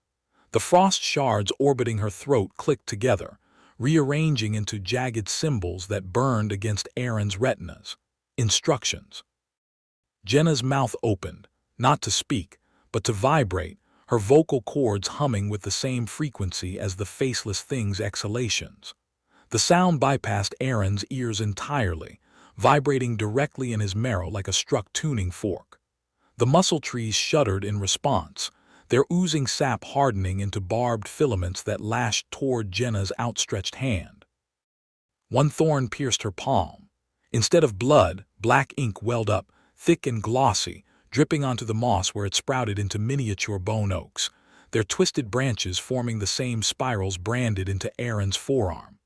The frost shards orbiting her throat clicked together, rearranging into jagged symbols that burned against Erin's retinas. Instructions. Jenna's mouth opened, not to speak, but to vibrate, her vocal cords humming with the same frequency as the faceless thing's exhalations. The sound bypassed Erin's ears entirely, vibrating directly in his marrow like a struck tuning fork. The muscle trees shuddered in response, their oozing sap hardening into barbed filaments that lashed toward Jenna's outstretched hand. One thorn pierced her palm. Instead of blood, black ink welled up, thick and glossy, dripping onto the moss where it sprouted into miniature bone oaks, their twisted branches forming the same spirals branded into Erin's forearm.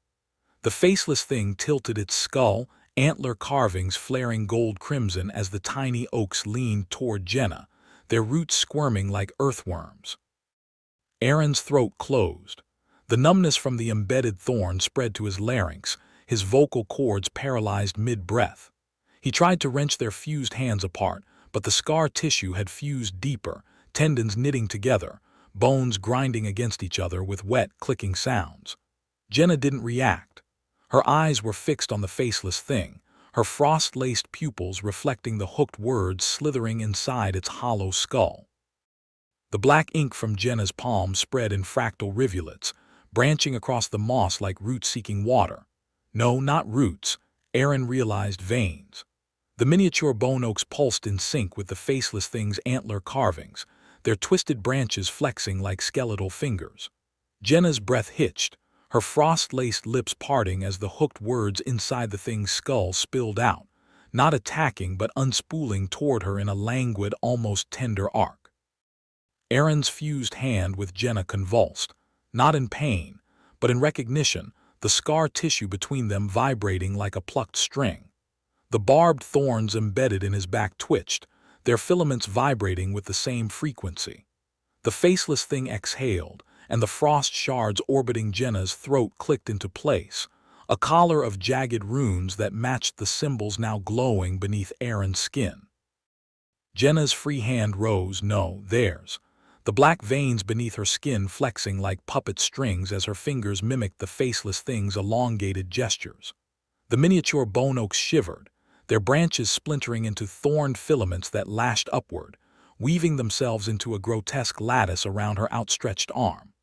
The faceless thing tilted its skull, antler carvings flaring gold crimson as the tiny oaks leaned toward Jenna, their roots squirming like earthworms. Erin's throat closed. The numbness from the embedded thorn spread to his larynx, his vocal cords paralyzed mid-breath. He tried to wrench their fused hands apart, but the scar tissue had fused deeper, tendons knitting together, bones grinding against each other with wet, clicking sounds. Jenna didn't react. Her eyes were fixed on the faceless thing, her frost-laced pupils reflecting the hooked words slithering inside its hollow skull. The black ink from Jenna's palm spread in fractal rivulets, branching across the moss like roots seeking water. No, not roots, Erin realized veins. The miniature bone oaks pulsed in sync with the faceless thing's antler carvings, their twisted branches flexing like skeletal fingers. Jenna's breath hitched, her frost-laced lips parting as the hooked words inside the thing's skull spilled out, not attacking but unspooling toward her in a languid, almost tender arc. Aaron's fused hand with Jenna convulsed, not in pain, but in recognition, the scar tissue between them vibrating like a plucked string. The barbed thorns embedded in his back twitched, their filaments vibrating with the same frequency. The faceless thing exhaled, and the frost shards orbiting Jenna's throat clicked into place, a collar of jagged runes that matched the symbols now glowing beneath Aaron's skin. Jenna's free hand rose, no, theirs, the black veins beneath her skin flexing like puppet strings as her fingers mimicked the faceless thing's elongated gestures. The miniature bone oaks shivered, their branches splintering into thorned filaments that lashed upward, weaving themselves into a grotesque lattice around her outstretched arm.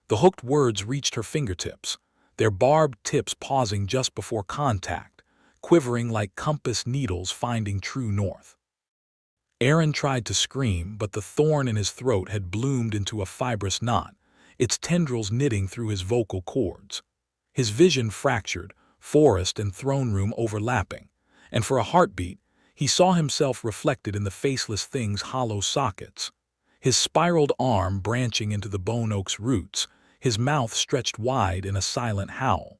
The hooked words reached her fingertips, their barbed tips pausing just before contact, quivering like compass needles finding true north. Aaron tried to scream, but the thorn in his throat had bloomed into a fibrous knot, its tendrils knitting through his vocal cords. His vision fractured, forest and throne room overlapping, and for a heartbeat, he saw himself reflected in the faceless thing's hollow sockets. His spiraled arm branching into the bone oak's roots, his mouth stretched wide in a silent howl.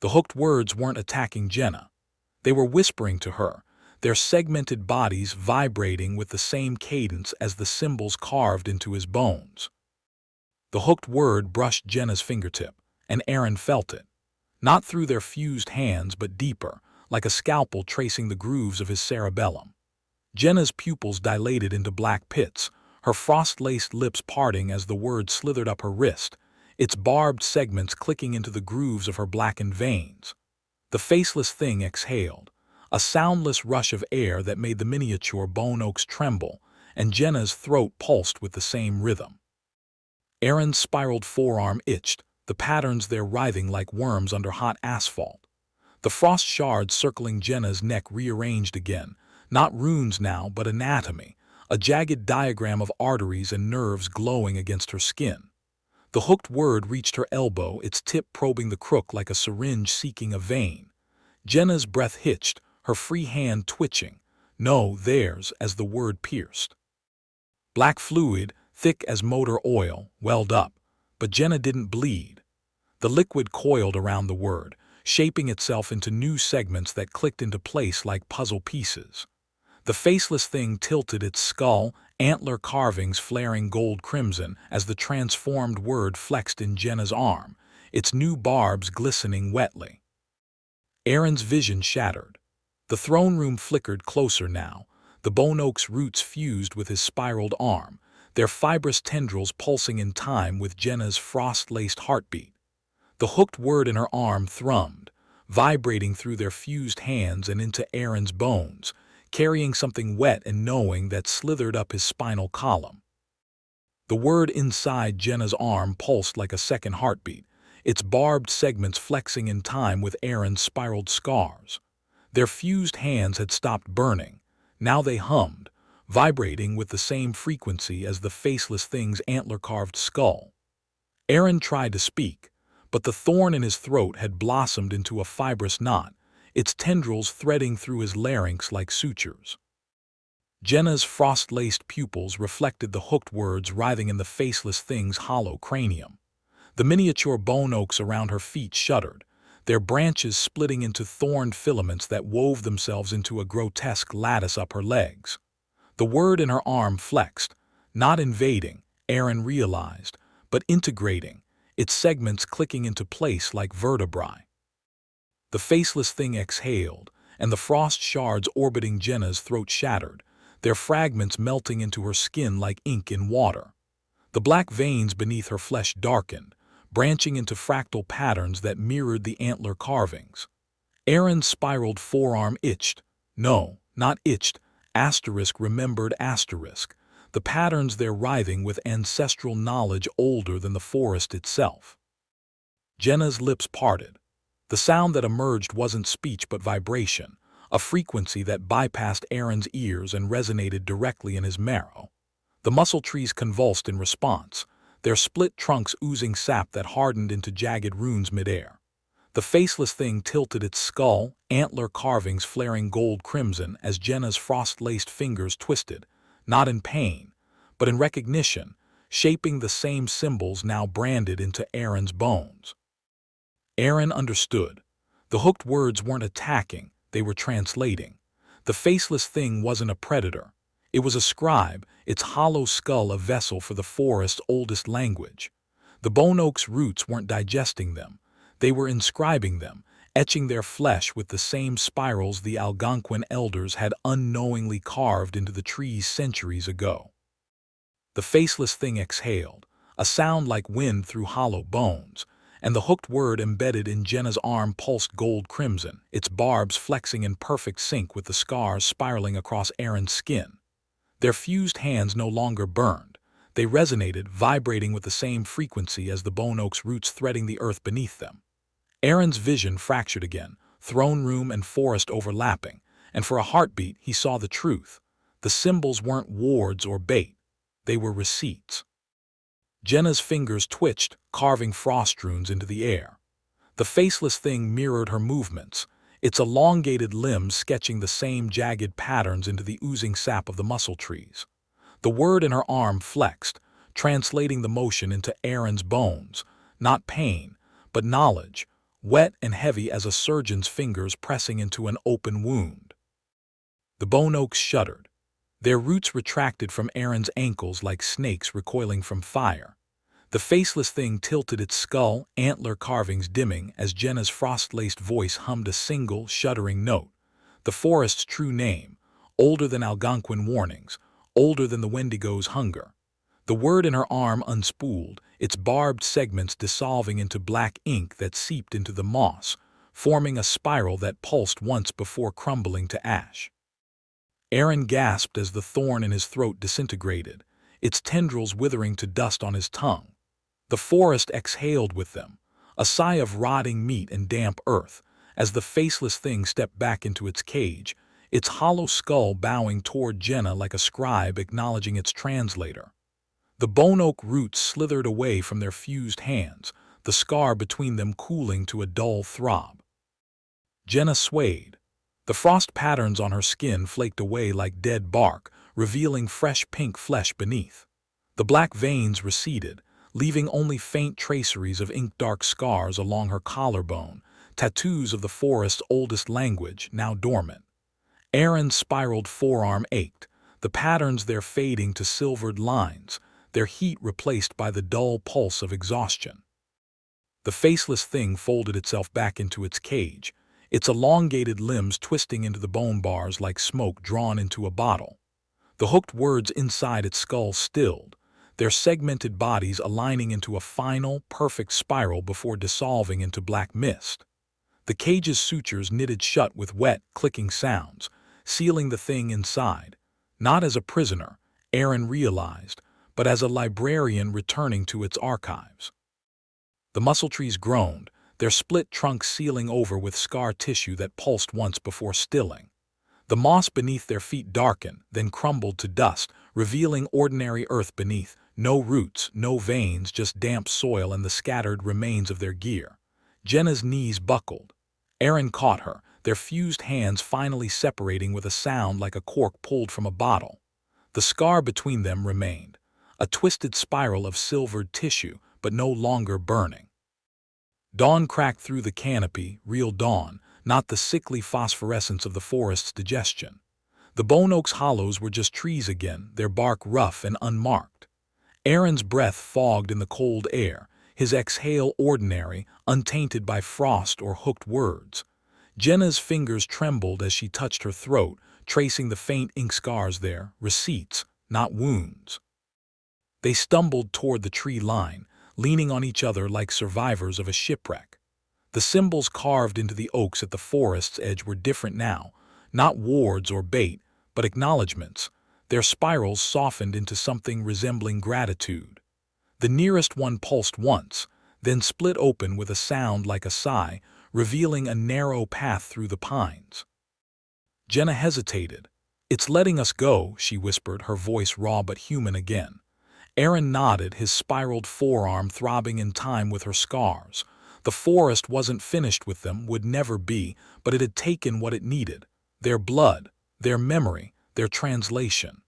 The hooked words weren't attacking Jenna. They were whispering to her, their segmented bodies vibrating with the same cadence as the symbols carved into his bones. The hooked word brushed Jenna's fingertip, and Aaron felt it, not through their fused hands but deeper, like a scalpel tracing the grooves of his cerebellum. Jenna's pupils dilated into black pits, her frost-laced lips parting as the word slithered up her wrist, its barbed segments clicking into the grooves of her blackened veins. The faceless thing exhaled, a soundless rush of air that made the miniature bone oaks tremble, and Jenna's throat pulsed with the same rhythm. Aaron's spiraled forearm itched, the patterns there writhing like worms under hot asphalt. The frost shards circling Jenna's neck rearranged again, not runes now but anatomy, a jagged diagram of arteries and nerves glowing against her skin. The hooked word reached her elbow, its tip probing the crook like a syringe seeking a vein. Jenna's breath hitched, her free hand twitching, no, theirs, as the word pierced. Black fluid, thick as motor oil, welled up, but Jenna didn't bleed. The liquid coiled around the word, shaping itself into new segments that clicked into place like puzzle pieces. The faceless thing tilted its skull, antler carvings flaring gold crimson as the transformed word flexed in Jenna's arm, its new barbs glistening wetly. Aaron's vision shattered. The throne room flickered closer now, the bone oak's roots fused with his spiraled arm, their fibrous tendrils pulsing in time with Jenna's frost-laced heartbeat. The hooked word in her arm thrummed, vibrating through their fused hands and into Aaron's bones, carrying something wet and knowing that slithered up his spinal column. The word inside Jenna's arm pulsed like a second heartbeat, its barbed segments flexing in time with Aaron's spiraled scars. Their fused hands had stopped burning. Now they hummed, vibrating with the same frequency as the faceless thing's antler-carved skull. Aaron tried to speak, but the thorn in his throat had blossomed into a fibrous knot, its tendrils threading through his larynx like sutures. Jenna's frost-laced pupils reflected the hooked words writhing in the faceless thing's hollow cranium. The miniature bone oaks around her feet shuddered, their branches splitting into thorned filaments that wove themselves into a grotesque lattice up her legs. The word in her arm flexed, not invading, Aaron realized, but integrating, its segments clicking into place like vertebrae. The faceless thing exhaled, and the frost shards orbiting Jenna's throat shattered, their fragments melting into her skin like ink in water. The black veins beneath her flesh darkened, branching into fractal patterns that mirrored the antler carvings. Aaron's spiraled forearm itched. No, not itched, remembered the patterns there writhing with ancestral knowledge older than the forest itself. Jenna's lips parted. The sound that emerged wasn't speech but vibration, a frequency that bypassed Aaron's ears and resonated directly in his marrow. The muscle trees convulsed in response, their split trunks oozing sap that hardened into jagged runes midair. The faceless thing tilted its skull, antler carvings flaring gold crimson as Jenna's frost-laced fingers twisted, not in pain, but in recognition, shaping the same symbols now branded into Aaron's bones. Aaron understood. The hooked words weren't attacking, they were translating. The faceless thing wasn't a predator. It was a scribe, its hollow skull a vessel for the forest's oldest language. The bone oak's roots weren't digesting them. They were inscribing them, etching their flesh with the same spirals the Algonquin elders had unknowingly carved into the trees centuries ago. The faceless thing exhaled, a sound like wind through hollow bones, and the hooked word embedded in Jenna's arm pulsed gold crimson, its barbs flexing in perfect sync with the scars spiraling across Aaron's skin. Their fused hands no longer burned. They resonated, vibrating with the same frequency as the bone oak's roots threading the earth beneath them. Aaron's vision fractured again, throne room and forest overlapping, and for a heartbeat he saw the truth. The symbols weren't wards or bait. They were receipts. Jenna's fingers twitched, carving frost runes into the air. The faceless thing mirrored her movements, its elongated limbs sketching the same jagged patterns into the oozing sap of the muscle trees. The word in her arm flexed, translating the motion into Aaron's bones, not pain, but knowledge, wet and heavy as a surgeon's fingers pressing into an open wound. The bone oaks shuddered. Their roots retracted from Aaron's ankles like snakes recoiling from fire. The faceless thing tilted its skull, antler carvings dimming as Jenna's frost-laced voice hummed a single, shuddering note. The forest's true name, older than Algonquin warnings, older than the Wendigo's hunger. The word in her arm unspooled, its barbed segments dissolving into black ink that seeped into the moss, forming a spiral that pulsed once before crumbling to ash. Aaron gasped as the thorn in his throat disintegrated, its tendrils withering to dust on his tongue. The forest exhaled with them, a sigh of rotting meat and damp earth, as the faceless thing stepped back into its cage, its hollow skull bowing toward Jenna like a scribe acknowledging its translator. The bone oak roots slithered away from their fused hands, the scar between them cooling to a dull throb. Jenna swayed. The frost patterns on her skin flaked away like dead bark, revealing fresh pink flesh beneath. The black veins receded, leaving only faint traceries of ink-dark scars along her collarbone, tattoos of the forest's oldest language, now dormant. Aaron's spiraled forearm ached, the patterns there fading to silvered lines, their heat replaced by the dull pulse of exhaustion. The faceless thing folded itself back into its cage, its elongated limbs twisting into the bone bars like smoke drawn into a bottle. The hooked words inside its skull stilled, their segmented bodies aligning into a final, perfect spiral before dissolving into black mist. The cage's sutures knitted shut with wet, clicking sounds, sealing the thing inside, not as a prisoner, Aaron realized, but as a librarian returning to its archives. The muscle trees groaned, their split trunks sealing over with scar tissue that pulsed once before stilling. The moss beneath their feet darkened, then crumbled to dust, revealing ordinary earth beneath, no roots, no veins, just damp soil and the scattered remains of their gear. Jenna's knees buckled. Aaron caught her, their fused hands finally separating with a sound like a cork pulled from a bottle. The scar between them remained, a twisted spiral of silvered tissue, but no longer burning. Dawn cracked through the canopy, real dawn, not the sickly phosphorescence of the forest's digestion. The bone oak's hollows were just trees again, their bark rough and unmarked. Aaron's breath fogged in the cold air, his exhale ordinary, untainted by frost or hooked words. Jenna's fingers trembled as she touched her throat, tracing the faint ink scars there, receipts, not wounds. They stumbled toward the tree line, leaning on each other like survivors of a shipwreck. The symbols carved into the oaks at the forest's edge were different now, not wards or bait, but acknowledgments. Their spirals softened into something resembling gratitude. The nearest one pulsed once, then split open with a sound like a sigh, revealing a narrow path through the pines. Jenna hesitated. "It's letting us go," she whispered, her voice raw but human again. Aaron nodded, his spiraled forearm throbbing in time with her scars. The forest wasn't finished with them, would never be, but it had taken what it needed. Their blood, their memory, their translation.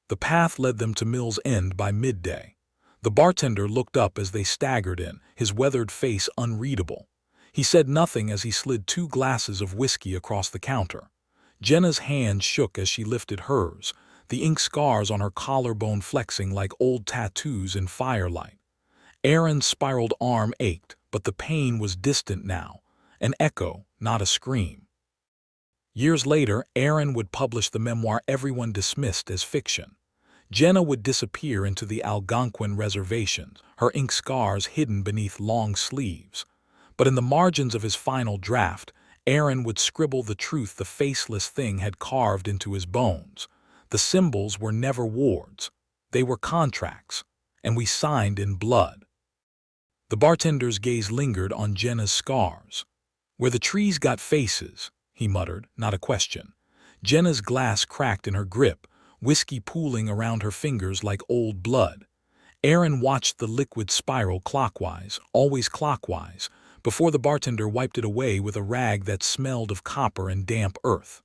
The path led them to Mill's End by midday. The bartender looked up as they staggered in, his weathered face unreadable. He said nothing as he slid 2 glasses of whiskey across the counter. Jenna's hand shook as she lifted hers, the ink scars on her collarbone flexing like old tattoos in firelight. Aaron's spiraled arm ached, but the pain was distant now, an echo, not a scream. Years later, Aaron would publish the memoir everyone dismissed as fiction. Jenna would disappear into the Algonquin reservations, her ink scars hidden beneath long sleeves. But in the margins of his final draft, Aaron would scribble the truth the faceless thing had carved into his bones. The symbols were never words. They were contracts, and we signed in blood. The bartender's gaze lingered on Jenna's scars. "Where the trees got faces," he muttered, not a question. Jenna's glass cracked in her grip, whiskey pooling around her fingers like old blood. Aaron watched the liquid spiral clockwise, always clockwise, before the bartender wiped it away with a rag that smelled of copper and damp earth.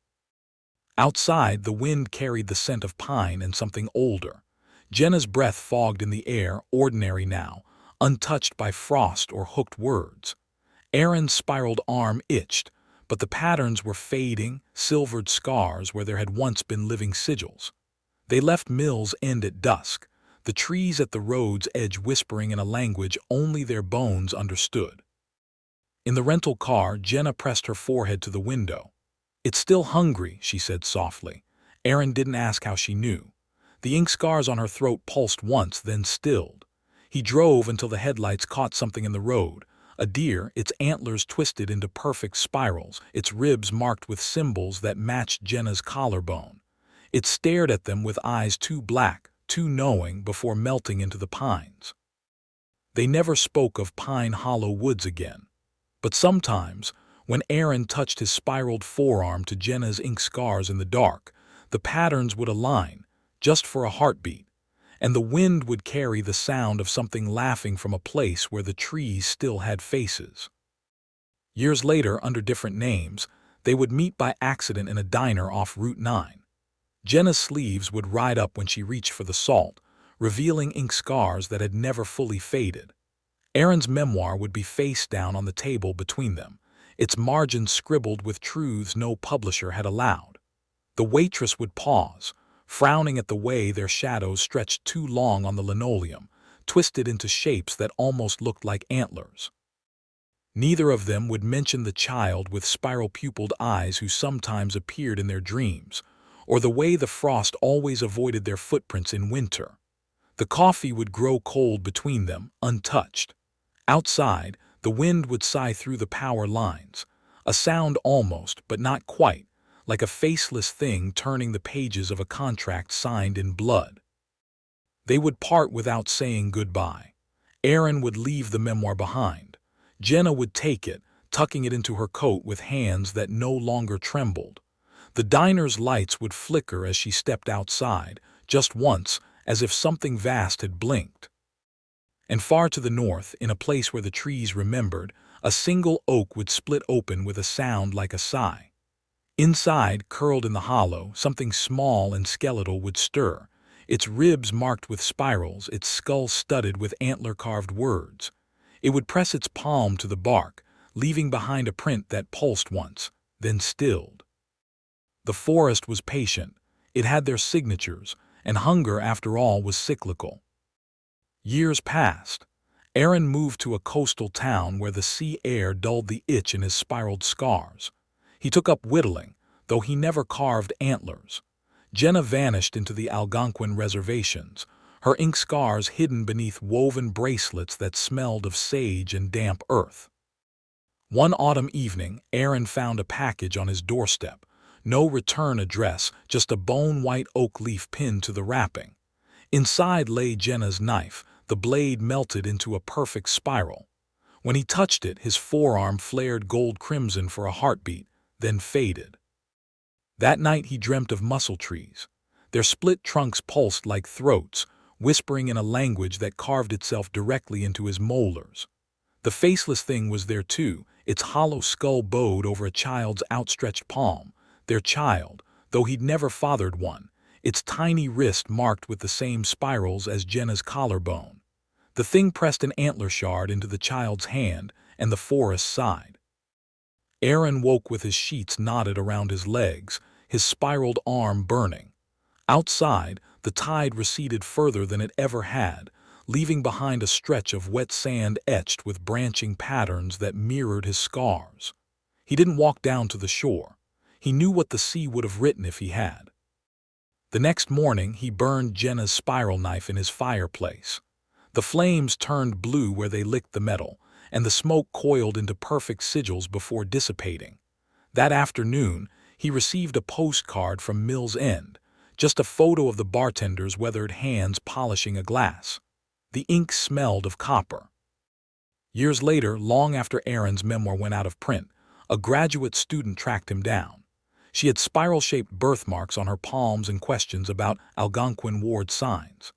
Outside, the wind carried the scent of pine and something older. Jenna's breath fogged in the air, ordinary now, untouched by frost or hooked words. Aaron's spiraled arm itched, but the patterns were fading, silvered scars where there had once been living sigils. They left Mill's End at dusk, the trees at the road's edge whispering in a language only their bones understood. In the rental car, Jenna pressed her forehead to the window. "It's still hungry," she said softly. Aaron didn't ask how she knew. The ink scars on her throat pulsed once, then stilled. He drove until the headlights caught something in the road. A deer, its antlers twisted into perfect spirals, its ribs marked with symbols that matched Jenna's collarbone. It stared at them with eyes too black, too knowing, before melting into the pines. They never spoke of Pine Hollow Woods again. But sometimes, when Aaron touched his spiraled forearm to Jenna's ink scars in the dark, the patterns would align, just for a heartbeat, and the wind would carry the sound of something laughing from a place where the trees still had faces. Years later, under different names, they would meet by accident in a diner off Route 9. Jenna's sleeves would ride up when she reached for the salt, revealing ink scars that had never fully faded. Aaron's memoir would be face down on the table between them, its margins scribbled with truths no publisher had allowed. The waitress would pause, frowning at the way their shadows stretched too long on the linoleum, twisted into shapes that almost looked like antlers. Neither of them would mention the child with spiral-pupilled eyes who sometimes appeared in their dreams, or the way the frost always avoided their footprints in winter. The coffee would grow cold between them, untouched. Outside, the wind would sigh through the power lines, a sound almost, but not quite, like a faceless thing turning the pages of a contract signed in blood. They would part without saying goodbye. Aaron would leave the memoir behind. Jenna would take it, tucking it into her coat with hands that no longer trembled. The diner's lights would flicker as she stepped outside, just once, as if something vast had blinked. And far to the north, in a place where the trees remembered, a single oak would split open with a sound like a sigh. Inside, curled in the hollow, something small and skeletal would stir, its ribs marked with spirals, its skull studded with antler-carved words. It would press its palm to the bark, leaving behind a print that pulsed once, then stilled. The forest was patient. It had their signatures, and hunger, after all, was cyclical. Years passed. Aaron moved to a coastal town where the sea air dulled the itch in his spiraled scars. He took up whittling, though he never carved antlers. Jenna vanished into the Algonquin reservations, her ink scars hidden beneath woven bracelets that smelled of sage and damp earth. One autumn evening, Aaron found a package on his doorstep. No return address, just a bone-white oak leaf pinned to the wrapping. Inside lay Jenna's knife, the blade melted into a perfect spiral. When he touched it, his forearm flared gold crimson for a heartbeat, then faded. That night he dreamt of mussel trees. Their split trunks pulsed like throats, whispering in a language that carved itself directly into his molars. The faceless thing was there too, its hollow skull bowed over a child's outstretched palm, their child, though he'd never fathered one, its tiny wrist marked with the same spirals as Jenna's collarbone. The thing pressed an antler shard into the child's hand, and the forest sighed. Aaron woke with his sheets knotted around his legs, his spiraled arm burning. Outside, the tide receded further than it ever had, leaving behind a stretch of wet sand etched with branching patterns that mirrored his scars. He didn't walk down to the shore. He knew what the sea would have written if he had. The next morning, he burned Jenna's spiral knife in his fireplace. The flames turned blue where they licked the metal, and the smoke coiled into perfect sigils before dissipating. That afternoon, he received a postcard from Mill's End, just a photo of the bartender's weathered hands polishing a glass. The ink smelled of copper. Years later, long after Aaron's memoir went out of print, a graduate student tracked him down. She had spiral-shaped birthmarks on her palms and questions about Algonquin ward signs.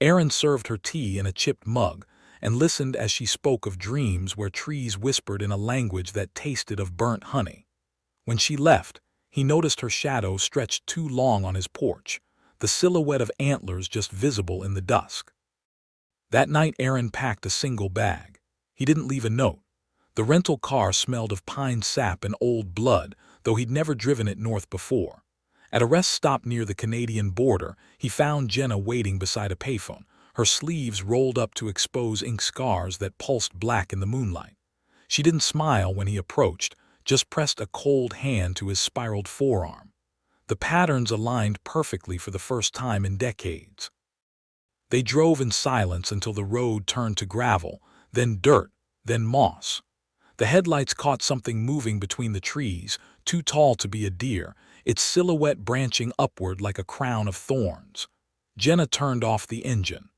Aaron served her tea in a chipped mug and listened as she spoke of dreams where trees whispered in a language that tasted of burnt honey. When she left, he noticed her shadow stretched too long on his porch, the silhouette of antlers just visible in the dusk. That night Aaron packed a single bag. He didn't leave a note. The rental car smelled of pine sap and old blood, though he'd never driven it north before. At a rest stop near the Canadian border, he found Jenna waiting beside a payphone, her sleeves rolled up to expose ink scars that pulsed black in the moonlight. She didn't smile when he approached, just pressed a cold hand to his spiraled forearm. The patterns aligned perfectly for the first time in decades. They drove in silence until the road turned to gravel, then dirt, then moss. The headlights caught something moving between the trees, too tall to be a deer, its silhouette branching upward like a crown of thorns. Jenna turned off the engine.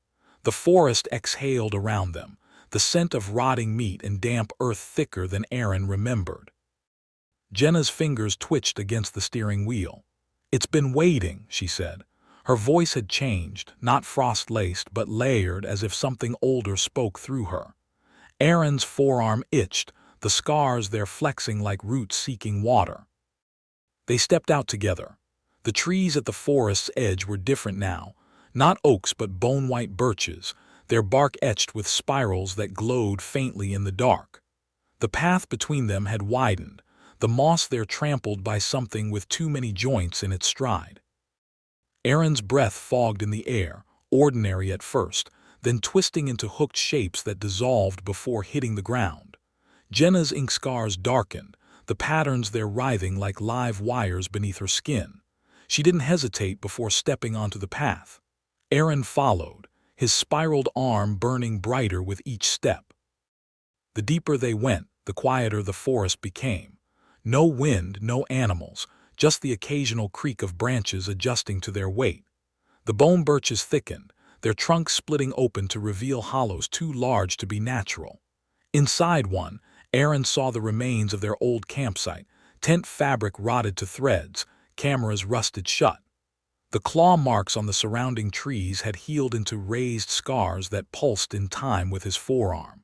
The forest exhaled around them, the scent of rotting meat and damp earth thicker than Aaron remembered. Jenna's fingers twitched against the steering wheel. "It's been waiting," she said. Her voice had changed, not frost-laced but layered as if something older spoke through her. Aaron's forearm itched, the scars there flexing like roots seeking water. They stepped out together. The trees at the forest's edge were different now, not oaks but bone-white birches, their bark etched with spirals that glowed faintly in the dark. The path between them had widened, the moss there trampled by something with too many joints in its stride. Aaron's breath fogged in the air, ordinary at first, then twisting into hooked shapes that dissolved before hitting the ground. Jenna's ink scars darkened, the patterns there writhing like live wires beneath her skin. She didn't hesitate before stepping onto the path. Aaron followed, his spiraled arm burning brighter with each step. The deeper they went, the quieter the forest became. No wind, no animals, just the occasional creak of branches adjusting to their weight. The bone birches thickened, their trunks splitting open to reveal hollows too large to be natural. Inside one, Aaron saw the remains of their old campsite, tent fabric rotted to threads, cameras rusted shut. The claw marks on the surrounding trees had healed into raised scars that pulsed in time with his forearm.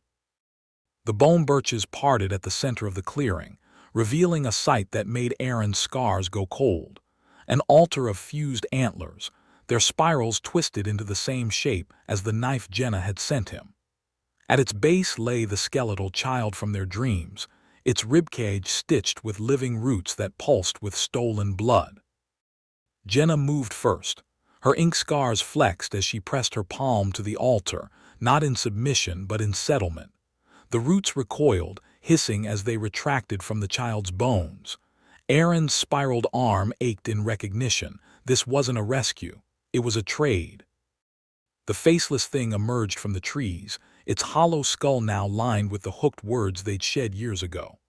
The bone birches parted at the center of the clearing, revealing a sight that made Aaron's scars go cold. An altar of fused antlers, their spirals twisted into the same shape as the knife Jenna had sent him. At its base lay the skeletal child from their dreams, its ribcage stitched with living roots that pulsed with stolen blood. Jenna moved first. Her ink scars flexed as she pressed her palm to the altar, not in submission but in settlement. The roots recoiled, hissing as they retracted from the child's bones. Aaron's spiraled arm ached in recognition. This wasn't a rescue. It was a trade. The faceless thing emerged from the trees, its hollow skull now lined with the hooked words they'd shed years ago.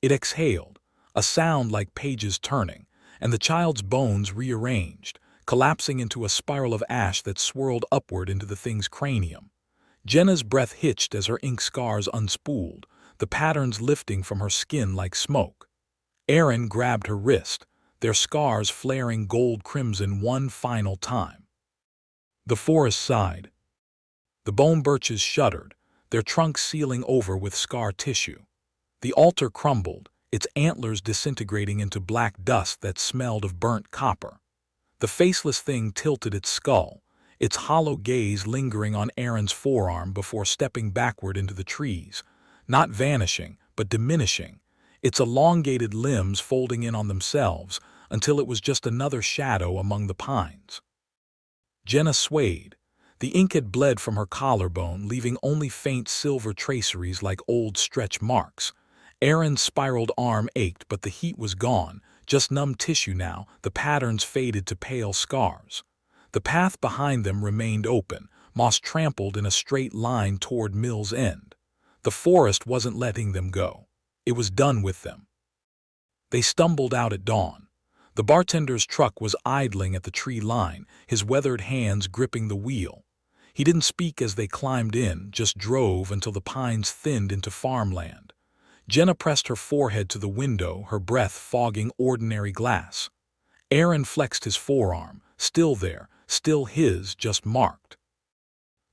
It exhaled, a sound like pages turning, and the child's bones rearranged, collapsing into a spiral of ash that swirled upward into the thing's cranium. Jenna's breath hitched as her ink scars unspooled, the patterns lifting from her skin like smoke. Aaron grabbed her wrist, their scars flaring gold crimson one final time. The forest sighed. The bone birches shuddered, their trunks sealing over with scar tissue. The altar crumbled, its antlers disintegrating into black dust that smelled of burnt copper. The faceless thing tilted its skull, its hollow gaze lingering on Aaron's forearm before stepping backward into the trees, not vanishing, but diminishing, its elongated limbs folding in on themselves until it was just another shadow among the pines. Jenna swayed. The ink had bled from her collarbone, leaving only faint silver traceries like old stretch marks. Aaron's spiraled arm ached, but the heat was gone, just numb tissue now, the patterns faded to pale scars. The path behind them remained open, moss-trampled in a straight line toward Mill's End. The forest wasn't letting them go. It was done with them. They stumbled out at dawn. The bartender's truck was idling at the tree line, his weathered hands gripping the wheel. He didn't speak as they climbed in, just drove until the pines thinned into farmland. Jenna pressed her forehead to the window, her breath fogging ordinary glass. Aaron flexed his forearm, still there, still his, just marked.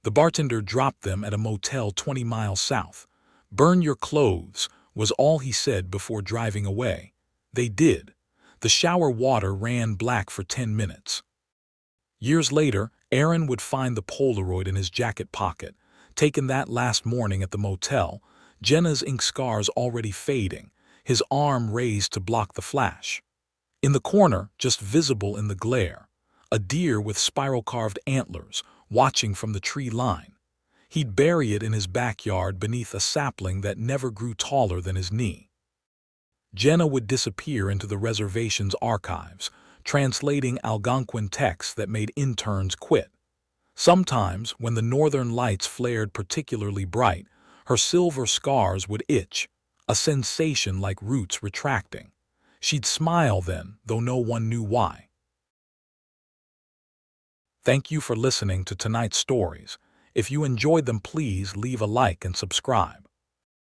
The bartender dropped them at a motel 20 miles south. "Burn your clothes," was all he said before driving away. They did. The shower water ran black for 10 minutes. Years later, Aaron would find the Polaroid in his jacket pocket, taken that last morning at the motel, Jenna's ink scars already fading, his arm raised to block the flash. In the corner, just visible in the glare, a deer with spiral-carved antlers, watching from the tree line. He'd bury it in his backyard beneath a sapling that never grew taller than his knee. Jenna would disappear into the reservation's archives, translating Algonquin texts that made interns quit. Sometimes, when the northern lights flared particularly bright, her silver scars would itch, a sensation like roots retracting. She'd smile then, though no one knew why. Thank you for listening to tonight's stories. If you enjoyed them, please leave a like and subscribe.